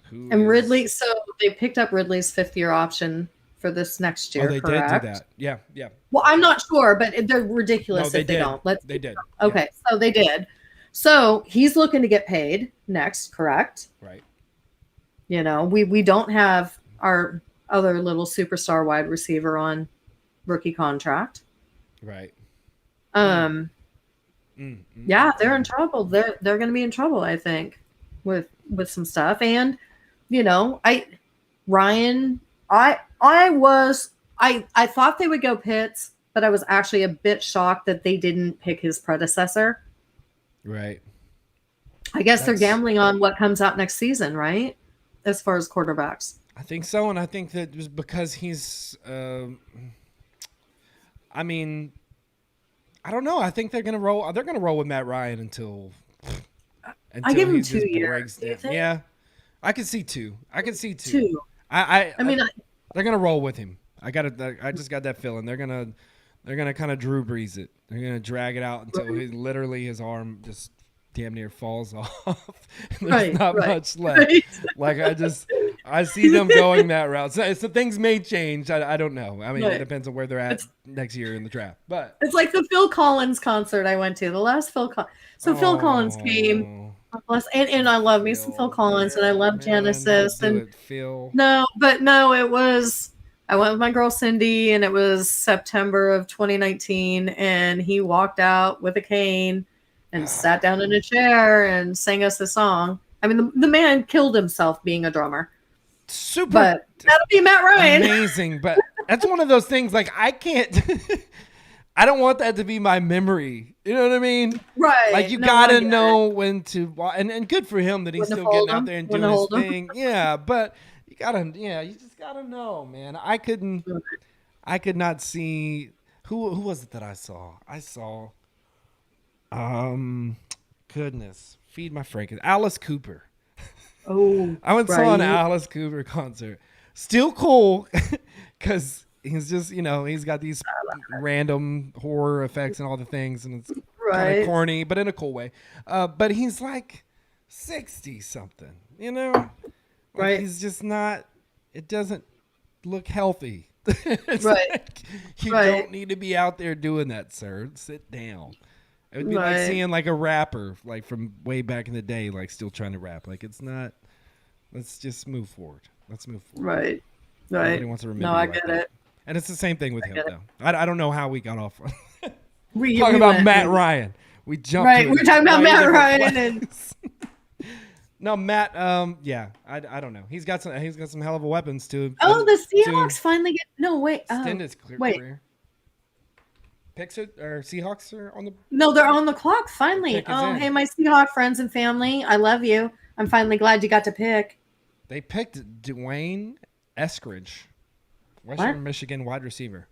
[SPEAKER 1] who?
[SPEAKER 3] And
[SPEAKER 1] is-
[SPEAKER 3] Ridley, so they picked up Ridley's 5th-year option for this next year.
[SPEAKER 1] Oh, they
[SPEAKER 3] correct?
[SPEAKER 1] did do that. Yeah, yeah.
[SPEAKER 3] Well, I'm not sure, but they're ridiculous
[SPEAKER 1] No, they
[SPEAKER 3] if they
[SPEAKER 1] did.
[SPEAKER 3] don't. Let's
[SPEAKER 1] They did.
[SPEAKER 3] Okay, so they did. So he's looking to get paid next, correct?
[SPEAKER 1] Yeah, right.
[SPEAKER 3] You know, we don't have our other little superstar wide receiver on rookie contract.
[SPEAKER 1] Right.
[SPEAKER 3] Yeah, they're in trouble. They're going to be in trouble, I think, with some stuff. And you know, Ryan, I thought they would go Pitts, but I was actually a bit shocked that they didn't pick his predecessor.
[SPEAKER 1] Right.
[SPEAKER 3] I guess they're
[SPEAKER 1] That's-
[SPEAKER 3] gambling on what comes out next season, right? As far as quarterbacks.
[SPEAKER 1] I think so, and I think that was because he's. I mean, I don't know. I think they're gonna roll. They're gonna roll with Matt Ryan until
[SPEAKER 3] give him
[SPEAKER 1] he
[SPEAKER 3] 2
[SPEAKER 1] just
[SPEAKER 3] years,
[SPEAKER 1] breaks
[SPEAKER 3] do you
[SPEAKER 1] down.
[SPEAKER 3] think?
[SPEAKER 1] Yeah, I could see 2. I could see 2.
[SPEAKER 3] 2.
[SPEAKER 1] I
[SPEAKER 3] I mean,
[SPEAKER 1] they're gonna roll with him. I just got that feeling. They're gonna kind of Drew Brees it. They're gonna drag it out until he literally his arm just damn near falls off. There's
[SPEAKER 3] Right,
[SPEAKER 1] not
[SPEAKER 3] right.
[SPEAKER 1] much left.
[SPEAKER 3] Right.
[SPEAKER 1] Like I see them going that route. So things may change. I don't know. I mean,
[SPEAKER 3] Right.
[SPEAKER 1] it depends on where they're at next year in the draft. But
[SPEAKER 3] It's like the Phil Collins concert I went to. The last Phil Phil Collins came. And I love me some Phil Collins, and I love Genesis. And
[SPEAKER 1] Phil.
[SPEAKER 3] no, it was. I went with my girl Cindy, and it was September of 2019, and he walked out with a cane and sat down in a chair and sang us a song. I mean, the man killed himself being a drummer,
[SPEAKER 1] Super
[SPEAKER 3] but that'll be Matt Ryan.
[SPEAKER 1] amazing. But that's one of those things. Like I can't. I don't want that to be my memory. You know what I mean?
[SPEAKER 3] Right.
[SPEAKER 1] Like you
[SPEAKER 3] No, I
[SPEAKER 1] gotta
[SPEAKER 3] get
[SPEAKER 1] know when to. And good for him that he's
[SPEAKER 3] When to
[SPEAKER 1] still
[SPEAKER 3] hold
[SPEAKER 1] getting out
[SPEAKER 3] him,
[SPEAKER 1] there and
[SPEAKER 3] when
[SPEAKER 1] doing
[SPEAKER 3] to
[SPEAKER 1] his
[SPEAKER 3] hold him.
[SPEAKER 1] thing. Yeah, but you just gotta know, man. I could not see who was it that I saw? Goodness, feed my Frank. Alice Cooper.
[SPEAKER 3] it. Oh,
[SPEAKER 1] I went and saw an
[SPEAKER 3] right.
[SPEAKER 1] Alice Cooper concert. Still cool, because He's just, he's got these random horror effects and all the things, and it's kind
[SPEAKER 3] Right.
[SPEAKER 1] of corny, but in a cool way. But he's like 60 something, Like,
[SPEAKER 3] Right.
[SPEAKER 1] he's just not. It doesn't look healthy. It's
[SPEAKER 3] Right.
[SPEAKER 1] like, you
[SPEAKER 3] Right.
[SPEAKER 1] don't need to be out there doing that, sir. Sit down. It would be like
[SPEAKER 3] Right.
[SPEAKER 1] seeing like a rapper, like from way back in the day, like still trying to rap. Like, it's not. Let's just move forward. Let's move forward.
[SPEAKER 3] Right.
[SPEAKER 1] Nobody
[SPEAKER 3] Right.
[SPEAKER 1] wants to remember
[SPEAKER 3] No,
[SPEAKER 1] you
[SPEAKER 3] I
[SPEAKER 1] like
[SPEAKER 3] get
[SPEAKER 1] that.
[SPEAKER 3] it.
[SPEAKER 1] And it's the same thing with him,
[SPEAKER 3] get it.
[SPEAKER 1] though. I don't know how we got off
[SPEAKER 3] We
[SPEAKER 1] talking
[SPEAKER 3] we
[SPEAKER 1] about
[SPEAKER 3] went-
[SPEAKER 1] Matt Ryan. We jumped.
[SPEAKER 3] Right,
[SPEAKER 1] to
[SPEAKER 3] we're talking about
[SPEAKER 1] way
[SPEAKER 3] Matt
[SPEAKER 1] different
[SPEAKER 3] Ryan and-
[SPEAKER 1] place. No, Matt. Yeah, I don't know. He's got some hell of a weapons to.
[SPEAKER 3] Oh, the
[SPEAKER 1] to
[SPEAKER 3] Seahawks finally get. No, wait.
[SPEAKER 1] extend his
[SPEAKER 3] wait.
[SPEAKER 1] career. Seahawks are on the.
[SPEAKER 3] No, they're on the clock finally.
[SPEAKER 1] pick is
[SPEAKER 3] Oh,
[SPEAKER 1] in.
[SPEAKER 3] hey, my Seahawk friends and family. I love you. I'm finally glad you got to pick.
[SPEAKER 1] They picked Dwayne Eskridge,
[SPEAKER 3] What?
[SPEAKER 1] Western Michigan wide receiver.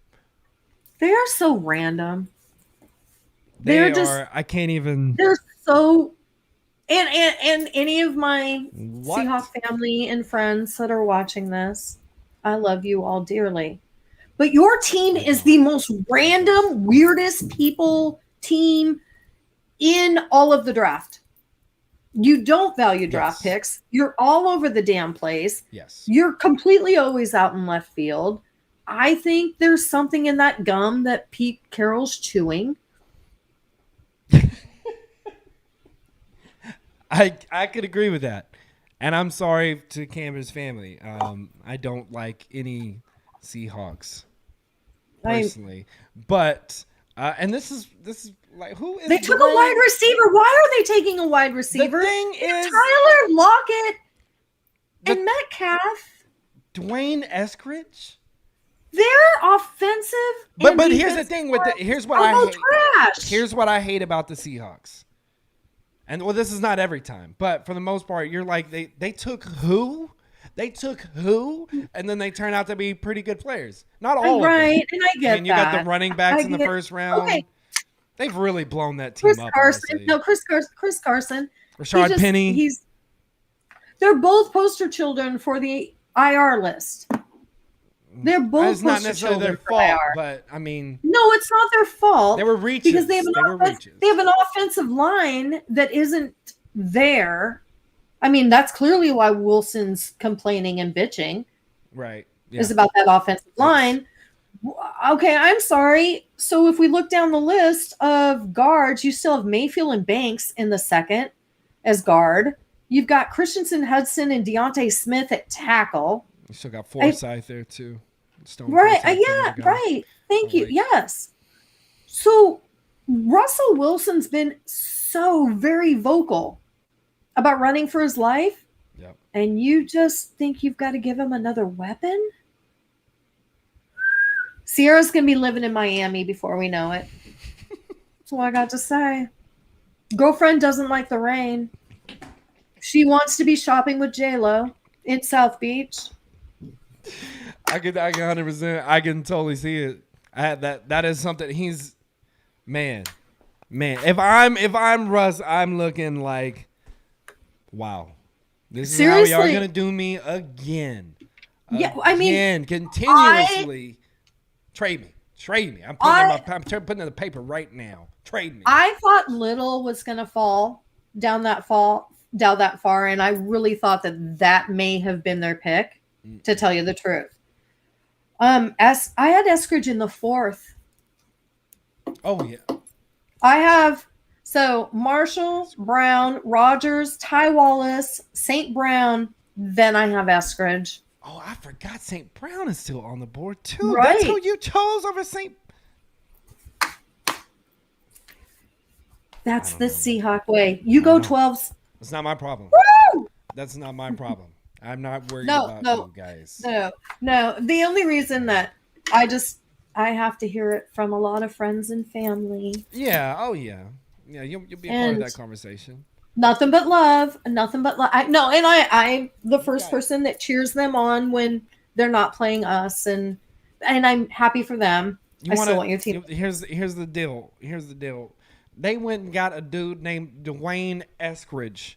[SPEAKER 3] They are so random.
[SPEAKER 1] They
[SPEAKER 3] They're
[SPEAKER 1] are.
[SPEAKER 3] just-
[SPEAKER 1] I can't even.
[SPEAKER 3] They're so. And any of my
[SPEAKER 1] What?
[SPEAKER 3] Seahawk family and friends that are watching this, I love you all dearly. But your team is the most random, weirdest people team in all of the draft. You don't value draft
[SPEAKER 1] Yes.
[SPEAKER 3] picks. You're all over the damn place.
[SPEAKER 1] Yes.
[SPEAKER 3] You're completely always out in left field. I think there's something in that gum that Pete Carroll's chewing.
[SPEAKER 1] I could agree with that, and I'm sorry to Camber's family. I don't like any Seahawks
[SPEAKER 3] I-
[SPEAKER 1] personally, but and this is like, who is
[SPEAKER 3] They took a
[SPEAKER 1] Dwayne-
[SPEAKER 3] wide receiver. Why are they taking a wide
[SPEAKER 1] The
[SPEAKER 3] receiver?
[SPEAKER 1] thing is,
[SPEAKER 3] Tyler Lockett
[SPEAKER 1] The-
[SPEAKER 3] and Metcalf.
[SPEAKER 1] Dwayne Eskridge.
[SPEAKER 3] They're offensive.
[SPEAKER 1] But
[SPEAKER 3] and
[SPEAKER 1] here's the
[SPEAKER 3] defensive
[SPEAKER 1] thing with
[SPEAKER 3] players
[SPEAKER 1] here's what
[SPEAKER 3] are
[SPEAKER 1] I
[SPEAKER 3] all
[SPEAKER 1] hate.
[SPEAKER 3] trash.
[SPEAKER 1] Here's what I hate about the Seahawks. And well, this is not every time, but for the most part, you're like they took who? They took who? And then they turn out to be pretty good players. Not all of them.
[SPEAKER 3] right, and I get
[SPEAKER 1] I mean, you
[SPEAKER 3] that.
[SPEAKER 1] got the running backs
[SPEAKER 3] I
[SPEAKER 1] in the
[SPEAKER 3] get-
[SPEAKER 1] first round.
[SPEAKER 3] Okay.
[SPEAKER 1] They've really blown that team
[SPEAKER 3] Chris
[SPEAKER 1] up.
[SPEAKER 3] Carson.
[SPEAKER 1] honestly.
[SPEAKER 3] No, Chris Carson.
[SPEAKER 1] Rashard Penny.
[SPEAKER 3] They're both poster children for the IR list. They're both
[SPEAKER 1] It's not
[SPEAKER 3] poster
[SPEAKER 1] necessarily their
[SPEAKER 3] children for
[SPEAKER 1] fault,
[SPEAKER 3] IR.
[SPEAKER 1] but I mean,
[SPEAKER 3] No, it's not their fault.
[SPEAKER 1] they were reaches.
[SPEAKER 3] because they have an offensive line that isn't there. I mean, that's clearly why Wilson's complaining and bitching
[SPEAKER 1] right. Yeah.
[SPEAKER 3] is about that offensive line. Okay, I'm sorry. So if we look down the list of guards, you still have Mayfield and Banks in the second as guard. You've got Christensen, Hudson, and Deontay Smith at tackle.
[SPEAKER 1] You still got Forsyth there too. Stone
[SPEAKER 3] Right.
[SPEAKER 1] Forsyth,
[SPEAKER 3] Yeah,
[SPEAKER 1] another guy.
[SPEAKER 3] right. Thank you.
[SPEAKER 1] Like-
[SPEAKER 3] Yes. So Russell Wilson's been so very vocal about running for his life,
[SPEAKER 1] Yep.
[SPEAKER 3] and you just think you've got to give him another weapon? Sierra's going to be living in Miami before we know it. That's all I got to say. Girlfriend doesn't like the rain. She wants to be shopping with J-Lo in South Beach.
[SPEAKER 1] I can 100%. I can totally see it. That is something he's man. If I'm Russ, I'm looking like, wow, this is how y'all
[SPEAKER 3] Seriously.
[SPEAKER 1] gonna do me again.
[SPEAKER 3] Yeah, I mean,
[SPEAKER 1] Again, continuously. Trade me. I'm putting in the paper right now. Trade me.
[SPEAKER 3] I thought Little was going to fall down that far, and I really thought that may have been their pick, to tell you the truth. I had Eskridge in the fourth.
[SPEAKER 1] Oh yeah.
[SPEAKER 3] I have Marshall, Brown, Rogers, Ty Wallace, St. Brown. Then I have Eskridge.
[SPEAKER 1] Oh, I forgot St. Brown is still on the board too.
[SPEAKER 3] Right.
[SPEAKER 1] That's who you chose over St.
[SPEAKER 3] That's
[SPEAKER 1] I
[SPEAKER 3] the
[SPEAKER 1] don't know.
[SPEAKER 3] Seahawk way. You go
[SPEAKER 1] know.
[SPEAKER 3] 12s.
[SPEAKER 1] That's not my problem. That's not my problem. I'm not worried
[SPEAKER 3] No,
[SPEAKER 1] about
[SPEAKER 3] no.
[SPEAKER 1] you guys.
[SPEAKER 3] No. The only reason that I have to hear it from a lot of friends and family.
[SPEAKER 1] Yeah. Oh yeah. Yeah. You'll be a part of
[SPEAKER 3] And-
[SPEAKER 1] that conversation.
[SPEAKER 3] Nothing but love. Nothing but love. I'm the first
[SPEAKER 1] Right.
[SPEAKER 3] person that cheers them on when they're not playing us, and I'm happy for them. I still want your team.
[SPEAKER 1] Here's the deal. Here's the deal. They went and got a dude named Dwayne Eskridge.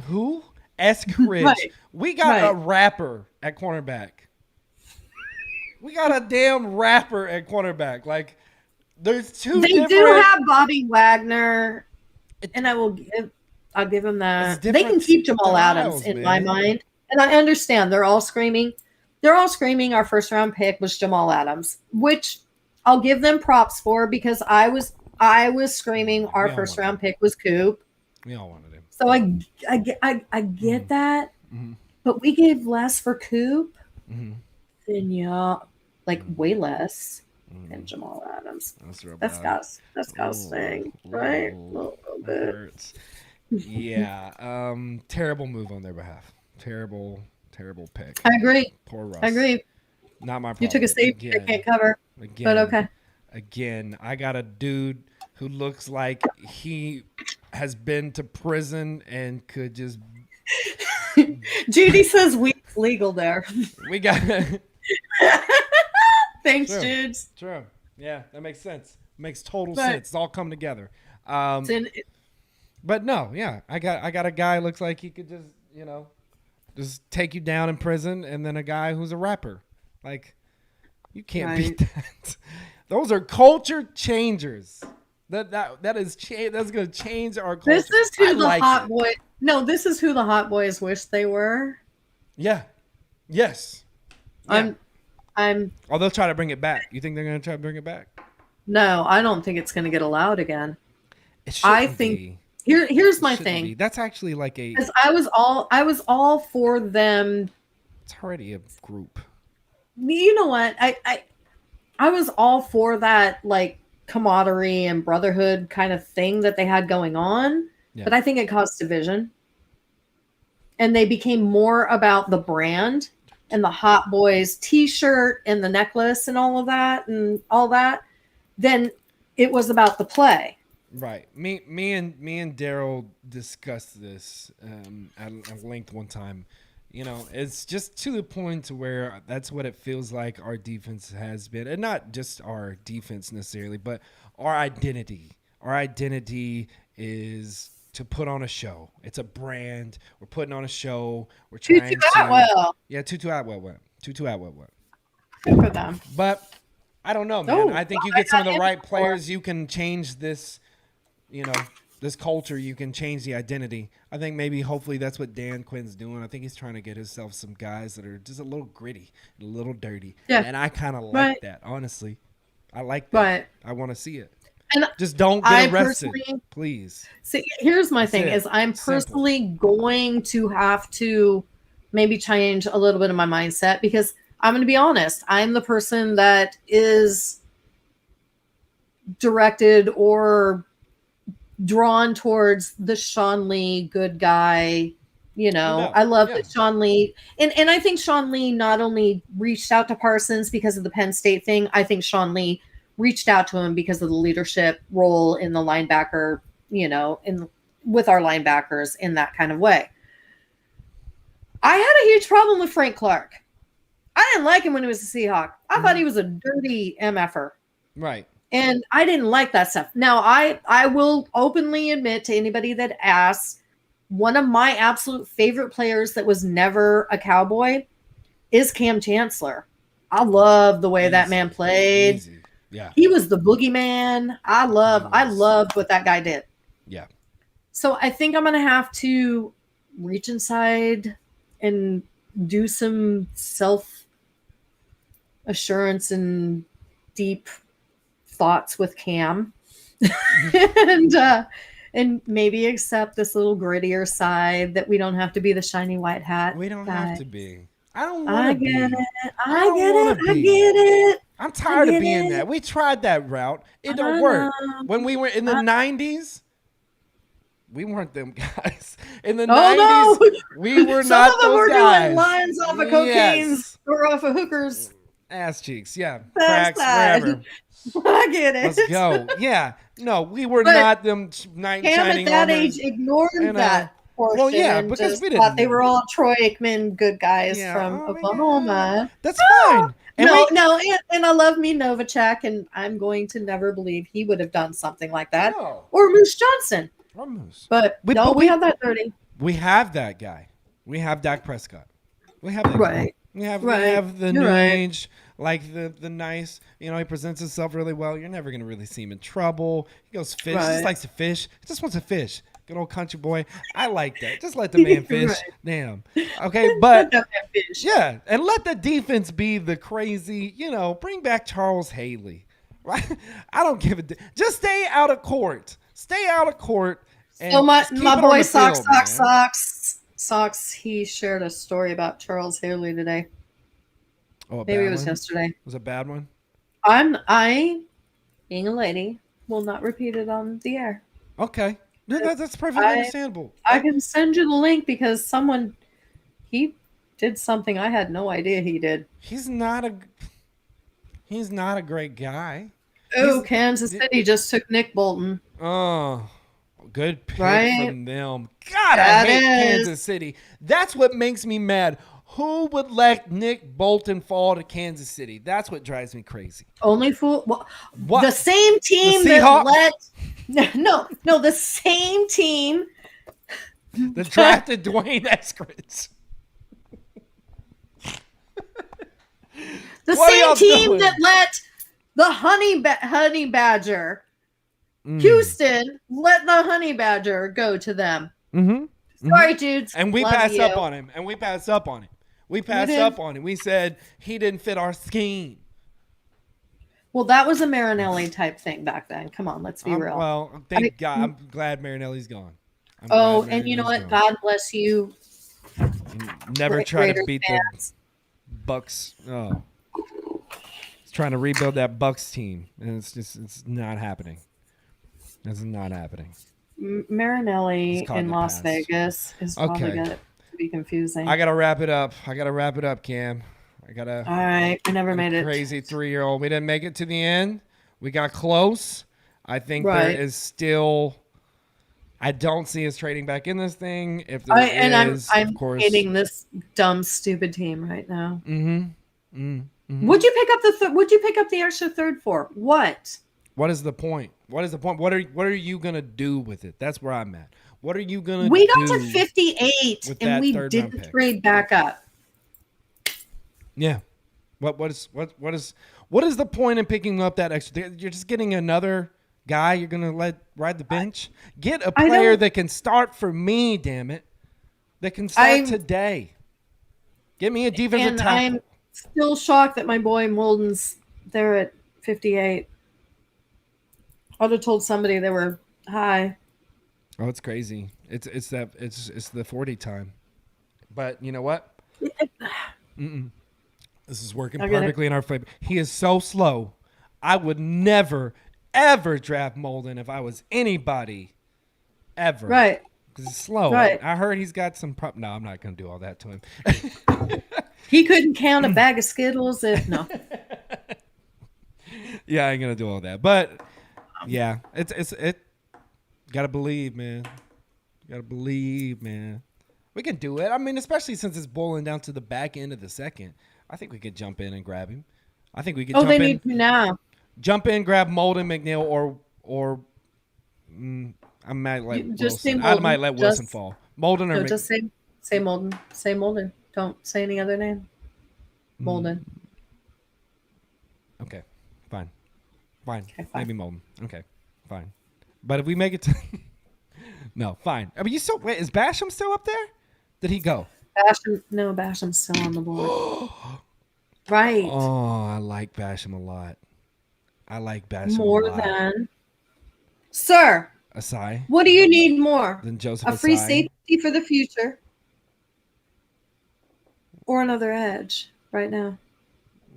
[SPEAKER 1] Who? Eskridge.
[SPEAKER 3] Right.
[SPEAKER 1] We got a
[SPEAKER 3] Right.
[SPEAKER 1] rapper at cornerback. We got a damn rapper at cornerback. Like, there's two
[SPEAKER 3] They
[SPEAKER 1] different.
[SPEAKER 3] do have Bobby Wagner, and I'll give him that.
[SPEAKER 1] It's
[SPEAKER 3] They can
[SPEAKER 1] different
[SPEAKER 3] keep Jamal
[SPEAKER 1] styles,
[SPEAKER 3] Adams in my
[SPEAKER 1] man.
[SPEAKER 3] mind, and I understand they're all screaming. They're all screaming. Our first round pick was Jamal Adams, which I'll give them props for because I was screaming our
[SPEAKER 1] Yeah,
[SPEAKER 3] first
[SPEAKER 1] I
[SPEAKER 3] round pick was Coop.
[SPEAKER 1] We all wanted him.
[SPEAKER 3] So I get that,
[SPEAKER 1] Mhm.
[SPEAKER 3] but we gave less for Coop
[SPEAKER 1] Mhm.
[SPEAKER 3] than like way less
[SPEAKER 1] Mhm.
[SPEAKER 3] than Jamal Adams.
[SPEAKER 1] That's real
[SPEAKER 3] That's
[SPEAKER 1] bad.
[SPEAKER 3] God's thing, right? A little
[SPEAKER 1] It
[SPEAKER 3] bit.
[SPEAKER 1] hurts. Yeah. Terrible move on their behalf. Terrible pick.
[SPEAKER 3] I agree.
[SPEAKER 1] Poor Russ.
[SPEAKER 3] I agree.
[SPEAKER 1] Not my problem.
[SPEAKER 3] You took a safety that can't cover,
[SPEAKER 1] Again,
[SPEAKER 3] but okay.
[SPEAKER 1] Again, I got a dude who looks like he has been to prison and could just.
[SPEAKER 3] Judy says weed's legal there.
[SPEAKER 1] We got.
[SPEAKER 3] Thanks,
[SPEAKER 1] True.
[SPEAKER 3] dudes.
[SPEAKER 1] True. Yeah, that makes sense. Makes total
[SPEAKER 3] But-
[SPEAKER 1] sense. It's all come together.
[SPEAKER 3] It's
[SPEAKER 1] But no, yeah, I got a guy who looks like he could just just take you down in prison, and then a guy who's a rapper. Like, you can't beat that. Those are culture changers. That's gonna change our culture.
[SPEAKER 3] This is who
[SPEAKER 1] I
[SPEAKER 3] the
[SPEAKER 1] like
[SPEAKER 3] hot
[SPEAKER 1] it.
[SPEAKER 3] boy. No, this is who the hot boys wish they were.
[SPEAKER 1] Yeah. Yes. Yeah.
[SPEAKER 3] I'm.
[SPEAKER 1] Oh, they'll try to bring it back. You think they're gonna try to bring it back?
[SPEAKER 3] No, I don't think it's going to get allowed again.
[SPEAKER 1] It
[SPEAKER 3] I
[SPEAKER 1] shouldn't
[SPEAKER 3] think-
[SPEAKER 1] be.
[SPEAKER 3] Here's my
[SPEAKER 1] Shouldn't
[SPEAKER 3] thing.
[SPEAKER 1] be. That's actually like a.
[SPEAKER 3] Because I was all for them.
[SPEAKER 1] It's already a group.
[SPEAKER 3] You know what? I was all for that, like, camaraderie and brotherhood kind of thing that they had going on.
[SPEAKER 1] Yeah.
[SPEAKER 3] But I think it caused division. And they became more about the brand and the Hot Boys t-shirt and the necklace and all that than it was about the play.
[SPEAKER 1] Right. Me and Daryl discussed this at length one time. It's just to the point to where that's what it feels like our defense has been, and not just our defense necessarily, but our identity. Our identity is to put on a show. It's a brand. We're putting on a show. We're trying
[SPEAKER 3] Tutu
[SPEAKER 1] to.
[SPEAKER 3] Atwell.
[SPEAKER 1] Yeah, Tutu Atwell went.
[SPEAKER 3] Good for them.
[SPEAKER 1] But I don't know, man.
[SPEAKER 3] Oh,
[SPEAKER 1] I think you
[SPEAKER 3] I
[SPEAKER 1] get some of
[SPEAKER 3] got
[SPEAKER 1] the
[SPEAKER 3] him
[SPEAKER 1] right
[SPEAKER 3] before.
[SPEAKER 1] players, you can change this, this culture. You can change the identity. I think maybe, hopefully, that's what Dan Quinn's doing. I think he's trying to get himself some guys that are just a little gritty, a little dirty.
[SPEAKER 3] Yeah.
[SPEAKER 1] And I kind of like
[SPEAKER 3] Right.
[SPEAKER 1] that, honestly. I like that.
[SPEAKER 3] But
[SPEAKER 1] I want to see it.
[SPEAKER 3] And
[SPEAKER 1] Just don't
[SPEAKER 3] I
[SPEAKER 1] get arrested,
[SPEAKER 3] personally-
[SPEAKER 1] please.
[SPEAKER 3] see, here's my
[SPEAKER 1] That's
[SPEAKER 3] thing:
[SPEAKER 1] it.
[SPEAKER 3] is I'm
[SPEAKER 1] Simple.
[SPEAKER 3] personally going to have to maybe change a little bit of my mindset because I'm going to be honest. I'm the person that is directed or drawn towards the Sean Lee good guy.
[SPEAKER 1] doubt.
[SPEAKER 3] I love
[SPEAKER 1] Yeah.
[SPEAKER 3] that Sean Lee, and I think Sean Lee not only reached out to Parsons because of the Penn State thing. I think Sean Lee reached out to him because of the leadership role in the linebacker, with our linebackers in that kind of way. I had a huge problem with Frank Clark. I didn't like him when he was a Seahawk. I thought he was a dirty MFer.
[SPEAKER 1] Right.
[SPEAKER 3] And I didn't like that stuff. Now, I will openly admit to anybody that asks, one of my absolute favorite players that was never a Cowboy is Cam Chancellor. I love the way that man played.
[SPEAKER 1] Easy. Yeah.
[SPEAKER 3] He was the boogeyman. I loved what that guy did.
[SPEAKER 1] Yeah.
[SPEAKER 3] So I think I'm going to have to reach inside and do some self assurance and deep thoughts with Cam and maybe accept this little grittier side that we don't have to be the shiny white hat.
[SPEAKER 1] We don't
[SPEAKER 3] guy.
[SPEAKER 1] have to be. I don't
[SPEAKER 3] I
[SPEAKER 1] want to be.
[SPEAKER 3] get it.
[SPEAKER 1] I
[SPEAKER 3] I
[SPEAKER 1] don't
[SPEAKER 3] get
[SPEAKER 1] wanna
[SPEAKER 3] it. I
[SPEAKER 1] be.
[SPEAKER 3] get it.
[SPEAKER 1] I'm tired of
[SPEAKER 3] get
[SPEAKER 1] being
[SPEAKER 3] it.
[SPEAKER 1] that. We tried that route. It
[SPEAKER 3] I
[SPEAKER 1] don't work.
[SPEAKER 3] know.
[SPEAKER 1] When we were in the 90s, we weren't them guys. In the
[SPEAKER 3] Oh,
[SPEAKER 1] 90s,
[SPEAKER 3] no.
[SPEAKER 1] we were
[SPEAKER 3] Some
[SPEAKER 1] not
[SPEAKER 3] of them
[SPEAKER 1] those
[SPEAKER 3] were
[SPEAKER 1] guys.
[SPEAKER 3] doing lines off of cocaine
[SPEAKER 1] Yes.
[SPEAKER 3] or off of hookers.
[SPEAKER 1] Ass cheeks, yeah.
[SPEAKER 3] That's
[SPEAKER 1] Cracks,
[SPEAKER 3] that.
[SPEAKER 1] wherever.
[SPEAKER 3] I get it.
[SPEAKER 1] Let's go. Yeah. No, we were
[SPEAKER 3] But
[SPEAKER 1] not them knight
[SPEAKER 3] Cam
[SPEAKER 1] shining
[SPEAKER 3] at that
[SPEAKER 1] armors.
[SPEAKER 3] age ignored
[SPEAKER 1] and,
[SPEAKER 3] that portion.
[SPEAKER 1] well, yeah,
[SPEAKER 3] and
[SPEAKER 1] because
[SPEAKER 3] just
[SPEAKER 1] we didn't
[SPEAKER 3] thought they
[SPEAKER 1] know.
[SPEAKER 3] were all Troy Aikman good guys
[SPEAKER 1] Yeah,
[SPEAKER 3] from
[SPEAKER 1] oh,
[SPEAKER 3] Oklahoma.
[SPEAKER 1] That's fine. And
[SPEAKER 3] And I love me Novacek, and I'm going to never believe he would have done something like that.
[SPEAKER 1] No.
[SPEAKER 3] Or Moose Johnson.
[SPEAKER 1] Ramos.
[SPEAKER 3] But
[SPEAKER 1] We-
[SPEAKER 3] no,
[SPEAKER 1] but
[SPEAKER 3] we
[SPEAKER 1] we-
[SPEAKER 3] have that dirty.
[SPEAKER 1] We have that guy. We have Dak Prescott. We have that guy.
[SPEAKER 3] Right.
[SPEAKER 1] We have
[SPEAKER 3] Right.
[SPEAKER 1] the
[SPEAKER 3] You're
[SPEAKER 1] new
[SPEAKER 3] right.
[SPEAKER 1] age. like the nice, he presents himself really well. You're never gonna really see him in trouble. He goes fish. He
[SPEAKER 3] Right.
[SPEAKER 1] just likes to fish. He just wants to fish. Good old country boy. I like that. Just let the man fish.
[SPEAKER 3] Right.
[SPEAKER 1] Damn. Okay, but
[SPEAKER 3] That fish.
[SPEAKER 1] yeah, and let the defense be the crazy. Bring back Charles Haley. Right? I don't give a. Just stay out of court. Stay out of court. And
[SPEAKER 3] So
[SPEAKER 1] just keep
[SPEAKER 3] my
[SPEAKER 1] it on
[SPEAKER 3] boy
[SPEAKER 1] the
[SPEAKER 3] Socks,
[SPEAKER 1] field,
[SPEAKER 3] Socks,
[SPEAKER 1] man.
[SPEAKER 3] Socks. He shared a story about Charles Haley today.
[SPEAKER 1] Oh, a
[SPEAKER 3] Maybe
[SPEAKER 1] bad
[SPEAKER 3] it was
[SPEAKER 1] one?
[SPEAKER 3] yesterday.
[SPEAKER 1] Was it a bad one?
[SPEAKER 3] I, being a lady, will not repeat it on the air.
[SPEAKER 1] Okay. Yeah, that's perfectly
[SPEAKER 3] I-
[SPEAKER 1] understandable.
[SPEAKER 3] I can send you the link because he did something I had no idea he did.
[SPEAKER 1] He's not a great guy.
[SPEAKER 3] Oh,
[SPEAKER 1] He's-
[SPEAKER 3] Kansas City just took Nick Bolton.
[SPEAKER 1] Oh, good pick
[SPEAKER 3] Right?
[SPEAKER 1] from them. God,
[SPEAKER 3] That
[SPEAKER 1] I hate
[SPEAKER 3] is.
[SPEAKER 1] Kansas City. That's what makes me mad. Who would let Nick Bolton fall to Kansas City? That's what drives me crazy.
[SPEAKER 3] Only fool.
[SPEAKER 1] What?
[SPEAKER 3] The same team
[SPEAKER 1] The
[SPEAKER 3] that
[SPEAKER 1] Seahawks?
[SPEAKER 3] let. No, the same team.
[SPEAKER 1] The drafted Dwayne Eskridge.
[SPEAKER 3] The
[SPEAKER 1] What are y'all
[SPEAKER 3] same team
[SPEAKER 1] doing?
[SPEAKER 3] that let the honey badger. Houston let the honey badger go to them.
[SPEAKER 1] Mm-hmm.
[SPEAKER 3] Sorry, dudes.
[SPEAKER 1] And we
[SPEAKER 3] Love
[SPEAKER 1] passed
[SPEAKER 3] you.
[SPEAKER 1] up on him. We passed
[SPEAKER 3] did.
[SPEAKER 1] up on him. We said he didn't fit our scheme.
[SPEAKER 3] Well, that was a Marinelli type thing back then. Come on, let's be real.
[SPEAKER 1] Well, thank
[SPEAKER 3] I-
[SPEAKER 1] God. I'm glad Marinelli's gone. I'm
[SPEAKER 3] Oh,
[SPEAKER 1] glad
[SPEAKER 3] and you know what?
[SPEAKER 1] Marinelli's gone.
[SPEAKER 3] God bless you.
[SPEAKER 1] Never try to
[SPEAKER 3] Raiders
[SPEAKER 1] beat
[SPEAKER 3] fans.
[SPEAKER 1] the Bucks. Oh, he's trying to rebuild that Bucks team, and it's not happening. It's not happening.
[SPEAKER 3] Marinelli
[SPEAKER 1] He's caught in
[SPEAKER 3] in
[SPEAKER 1] the
[SPEAKER 3] Las
[SPEAKER 1] past.
[SPEAKER 3] Vegas is probably
[SPEAKER 1] Okay.
[SPEAKER 3] going to be confusing.
[SPEAKER 1] I gotta wrap it up. Cam. I gotta.
[SPEAKER 3] All right, I never made it.
[SPEAKER 1] Crazy 3-year-old. We didn't make it to the end. We got close. I think there
[SPEAKER 3] Right.
[SPEAKER 1] is still. I don't see us trading back in this thing. If there
[SPEAKER 3] I'm
[SPEAKER 1] is, of course.
[SPEAKER 3] hating this dumb, stupid team right now.
[SPEAKER 1] Mm-hmm.
[SPEAKER 3] Would you pick up the? Would you pick up the extra third for what?
[SPEAKER 1] What is the point? What is the point? What are you gonna do with it? That's where I'm at. What are you gonna
[SPEAKER 3] We
[SPEAKER 1] do?
[SPEAKER 3] got to 58
[SPEAKER 1] with
[SPEAKER 3] and
[SPEAKER 1] that
[SPEAKER 3] we
[SPEAKER 1] third round
[SPEAKER 3] didn't
[SPEAKER 1] pick?
[SPEAKER 3] trade back up.
[SPEAKER 1] Yeah. What is the point in picking up that extra? You're just getting another guy you're gonna let ride the bench. Get a
[SPEAKER 3] I
[SPEAKER 1] player
[SPEAKER 3] don't-
[SPEAKER 1] that can start for me. Damn it, that can start
[SPEAKER 3] I'm-
[SPEAKER 1] today. Get me a defensive
[SPEAKER 3] And
[SPEAKER 1] tackle.
[SPEAKER 3] I'm still shocked that my boy Molden's there at 58. I would have told somebody they were high.
[SPEAKER 1] Oh, it's crazy. It's the 40 time. But you know what? This is working
[SPEAKER 3] I get it.
[SPEAKER 1] perfectly in our favor. He is so slow. I would never, ever draft Molden if I was anybody, ever.
[SPEAKER 3] Right.
[SPEAKER 1] Because he's slow.
[SPEAKER 3] Right.
[SPEAKER 1] I heard he's got some. No, I'm not going to do all that to him.
[SPEAKER 3] He couldn't count a bag of Skittles if no.
[SPEAKER 1] Yeah, I ain't going to do all that. But yeah, it. Gotta believe, man. Gotta believe, man. We can do it. I mean, especially since it's boiling down to the back end of the second. I think we could jump in and grab him. I think we could
[SPEAKER 3] Oh,
[SPEAKER 1] jump
[SPEAKER 3] they
[SPEAKER 1] in.
[SPEAKER 3] need to now.
[SPEAKER 1] Jump in, grab Molden, McNeil, or I might let
[SPEAKER 3] You just
[SPEAKER 1] Wilson.
[SPEAKER 3] say
[SPEAKER 1] I
[SPEAKER 3] Molden.
[SPEAKER 1] might let Wilson
[SPEAKER 3] Just-
[SPEAKER 1] fall. Molden or
[SPEAKER 3] No,
[SPEAKER 1] Mc-
[SPEAKER 3] just say Molden. Say Molden. Don't say any other name. Molden.
[SPEAKER 1] Okay, fine.
[SPEAKER 3] Okay, fine.
[SPEAKER 1] Maybe Molden. Okay, fine. But if we make it to no, fine. I mean, wait, is Basham still up there? Did he go?
[SPEAKER 3] Basham's still on the board. Right.
[SPEAKER 1] Oh, I like Basham a lot. I like Basham
[SPEAKER 3] More
[SPEAKER 1] a lot.
[SPEAKER 3] than. Sir,
[SPEAKER 1] Asai
[SPEAKER 3] what do you need more?
[SPEAKER 1] than Joseph
[SPEAKER 3] A free
[SPEAKER 1] Asai.
[SPEAKER 3] safety for the future. Or another edge right now.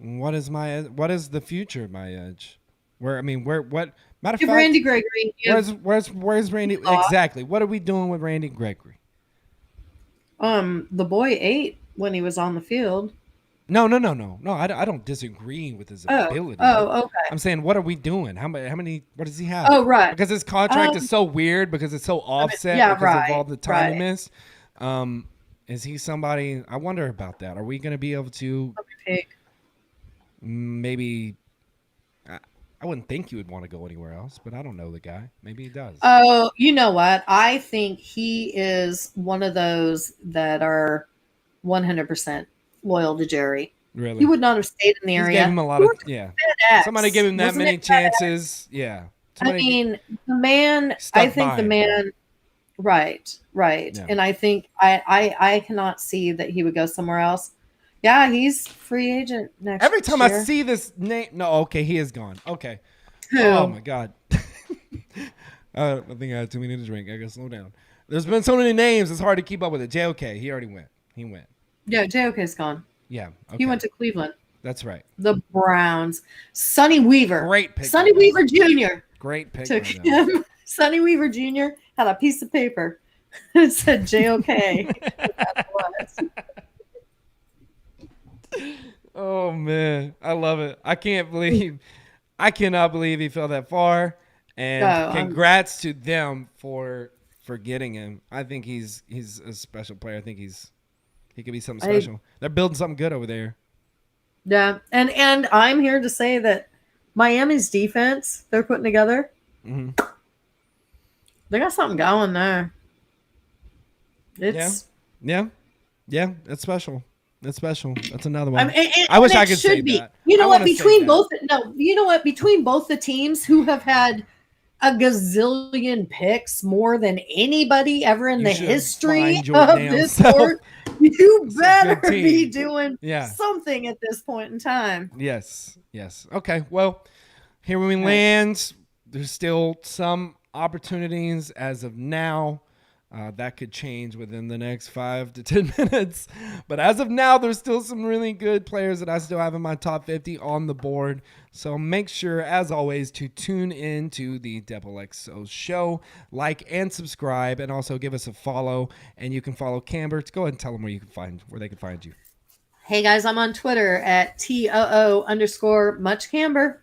[SPEAKER 1] What is the future of my edge? What matter of
[SPEAKER 3] Give
[SPEAKER 1] fact,
[SPEAKER 3] Randy Gregory. Give,
[SPEAKER 1] where's Randy?
[SPEAKER 3] Law.
[SPEAKER 1] Exactly. What are we doing with Randy Gregory?
[SPEAKER 3] the boy ate when he was on the field.
[SPEAKER 1] No. I don't disagree with his ability.
[SPEAKER 3] Oh, okay.
[SPEAKER 1] I'm saying, what are we doing? How many? What does he have?
[SPEAKER 3] Oh, right.
[SPEAKER 1] Because his contract is so weird because it's so offset
[SPEAKER 3] yeah,
[SPEAKER 1] because of all
[SPEAKER 3] right,
[SPEAKER 1] the time he
[SPEAKER 3] right.
[SPEAKER 1] missed. Is he somebody? I wonder about that. Are we going to be able to
[SPEAKER 3] Pick.
[SPEAKER 1] maybe? I wouldn't think he would want to go anywhere else, but I don't know the guy. Maybe he does.
[SPEAKER 3] Oh, you know what? I think he is one of those that are 100% loyal to Jerry.
[SPEAKER 1] Really?
[SPEAKER 3] He would not have stayed in the
[SPEAKER 1] He's
[SPEAKER 3] area.
[SPEAKER 1] gave him a lot
[SPEAKER 3] He
[SPEAKER 1] of
[SPEAKER 3] was
[SPEAKER 1] yeah.
[SPEAKER 3] FedEx.
[SPEAKER 1] Somebody gave him that
[SPEAKER 3] Wasn't
[SPEAKER 1] many
[SPEAKER 3] it FedEx?
[SPEAKER 1] chances. Yeah.
[SPEAKER 3] I
[SPEAKER 1] Somebody
[SPEAKER 3] mean, the man.
[SPEAKER 1] Stuck
[SPEAKER 3] I think
[SPEAKER 1] by
[SPEAKER 3] the
[SPEAKER 1] him.
[SPEAKER 3] man. Right.
[SPEAKER 1] Yeah.
[SPEAKER 3] And I think I cannot see that he would go somewhere else. Yeah, he's free agent next year.
[SPEAKER 1] every time I see this name, no, okay, he is gone. Okay.
[SPEAKER 3] Who?
[SPEAKER 1] Oh my God. I think I had too many to drink. I gotta slow down. There's been so many names, it's hard to keep up with it. JOK, he already went. He went.
[SPEAKER 3] Yeah, JOK's gone.
[SPEAKER 1] Yeah. Okay.
[SPEAKER 3] He went to Cleveland.
[SPEAKER 1] That's right.
[SPEAKER 3] The Browns. Sonny Weaver.
[SPEAKER 1] Great pick.
[SPEAKER 3] Sonny Weaver Jr.
[SPEAKER 1] Great pick.
[SPEAKER 3] took
[SPEAKER 1] right now.
[SPEAKER 3] him. Sonny Weaver Jr. had a piece of paper. It said JOK.
[SPEAKER 1] Oh man, I love it. I cannot believe he fell that far. And
[SPEAKER 3] No,
[SPEAKER 1] congrats to them for getting him. I think he's a special player. I think he could be something special. They're building something good over there.
[SPEAKER 3] Yeah, and I'm here to say that Miami's defense they're putting together,
[SPEAKER 1] hmm
[SPEAKER 3] they got something going there. It's
[SPEAKER 1] Yeah, that's special. That's special. That's another one.
[SPEAKER 3] I mean,
[SPEAKER 1] I wish
[SPEAKER 3] and
[SPEAKER 1] I
[SPEAKER 3] it
[SPEAKER 1] could
[SPEAKER 3] should
[SPEAKER 1] say
[SPEAKER 3] be.
[SPEAKER 1] that.
[SPEAKER 3] You know
[SPEAKER 1] I
[SPEAKER 3] what?
[SPEAKER 1] wanna say
[SPEAKER 3] Between
[SPEAKER 1] that.
[SPEAKER 3] both, no, you know what? Between both the teams who have had a gazillion picks more than anybody ever in
[SPEAKER 1] You
[SPEAKER 3] the
[SPEAKER 1] should
[SPEAKER 3] history
[SPEAKER 1] find your
[SPEAKER 3] of
[SPEAKER 1] damn
[SPEAKER 3] this
[SPEAKER 1] self.
[SPEAKER 3] sport, you
[SPEAKER 1] It's a
[SPEAKER 3] better
[SPEAKER 1] good
[SPEAKER 3] be
[SPEAKER 1] team.
[SPEAKER 3] doing
[SPEAKER 1] Yeah.
[SPEAKER 3] something at this point in time.
[SPEAKER 1] Yes. Okay. Well, here we
[SPEAKER 3] Right.
[SPEAKER 1] land. There's still some opportunities as of now. That could change within the next 5 to 10 minutes. But as of now, there's still some really good players that I still have in my top 50 on the board. So make sure, as always, to tune in to the Double XO show, like and subscribe, and also give us a follow. And you can follow Camber. Go ahead and tell them where they can find you.
[SPEAKER 3] Hey guys, I'm on Twitter at TOO_MuchCamber.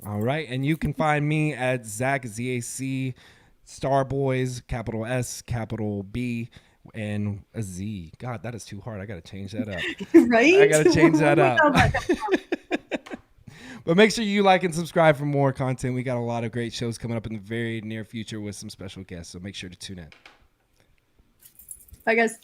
[SPEAKER 1] All right. And you can find me at Zach, ZAC, Starboys, capital S, capital B, and a Z. God, that is too hard. I got to change that up.
[SPEAKER 3] Right?
[SPEAKER 1] I got to change that
[SPEAKER 3] Where
[SPEAKER 1] up.
[SPEAKER 3] the hell that-
[SPEAKER 1] But make sure you like and subscribe for more content. We got a lot of great shows coming up in the very near future with some special guests. So make sure to tune in.
[SPEAKER 3] Bye guys.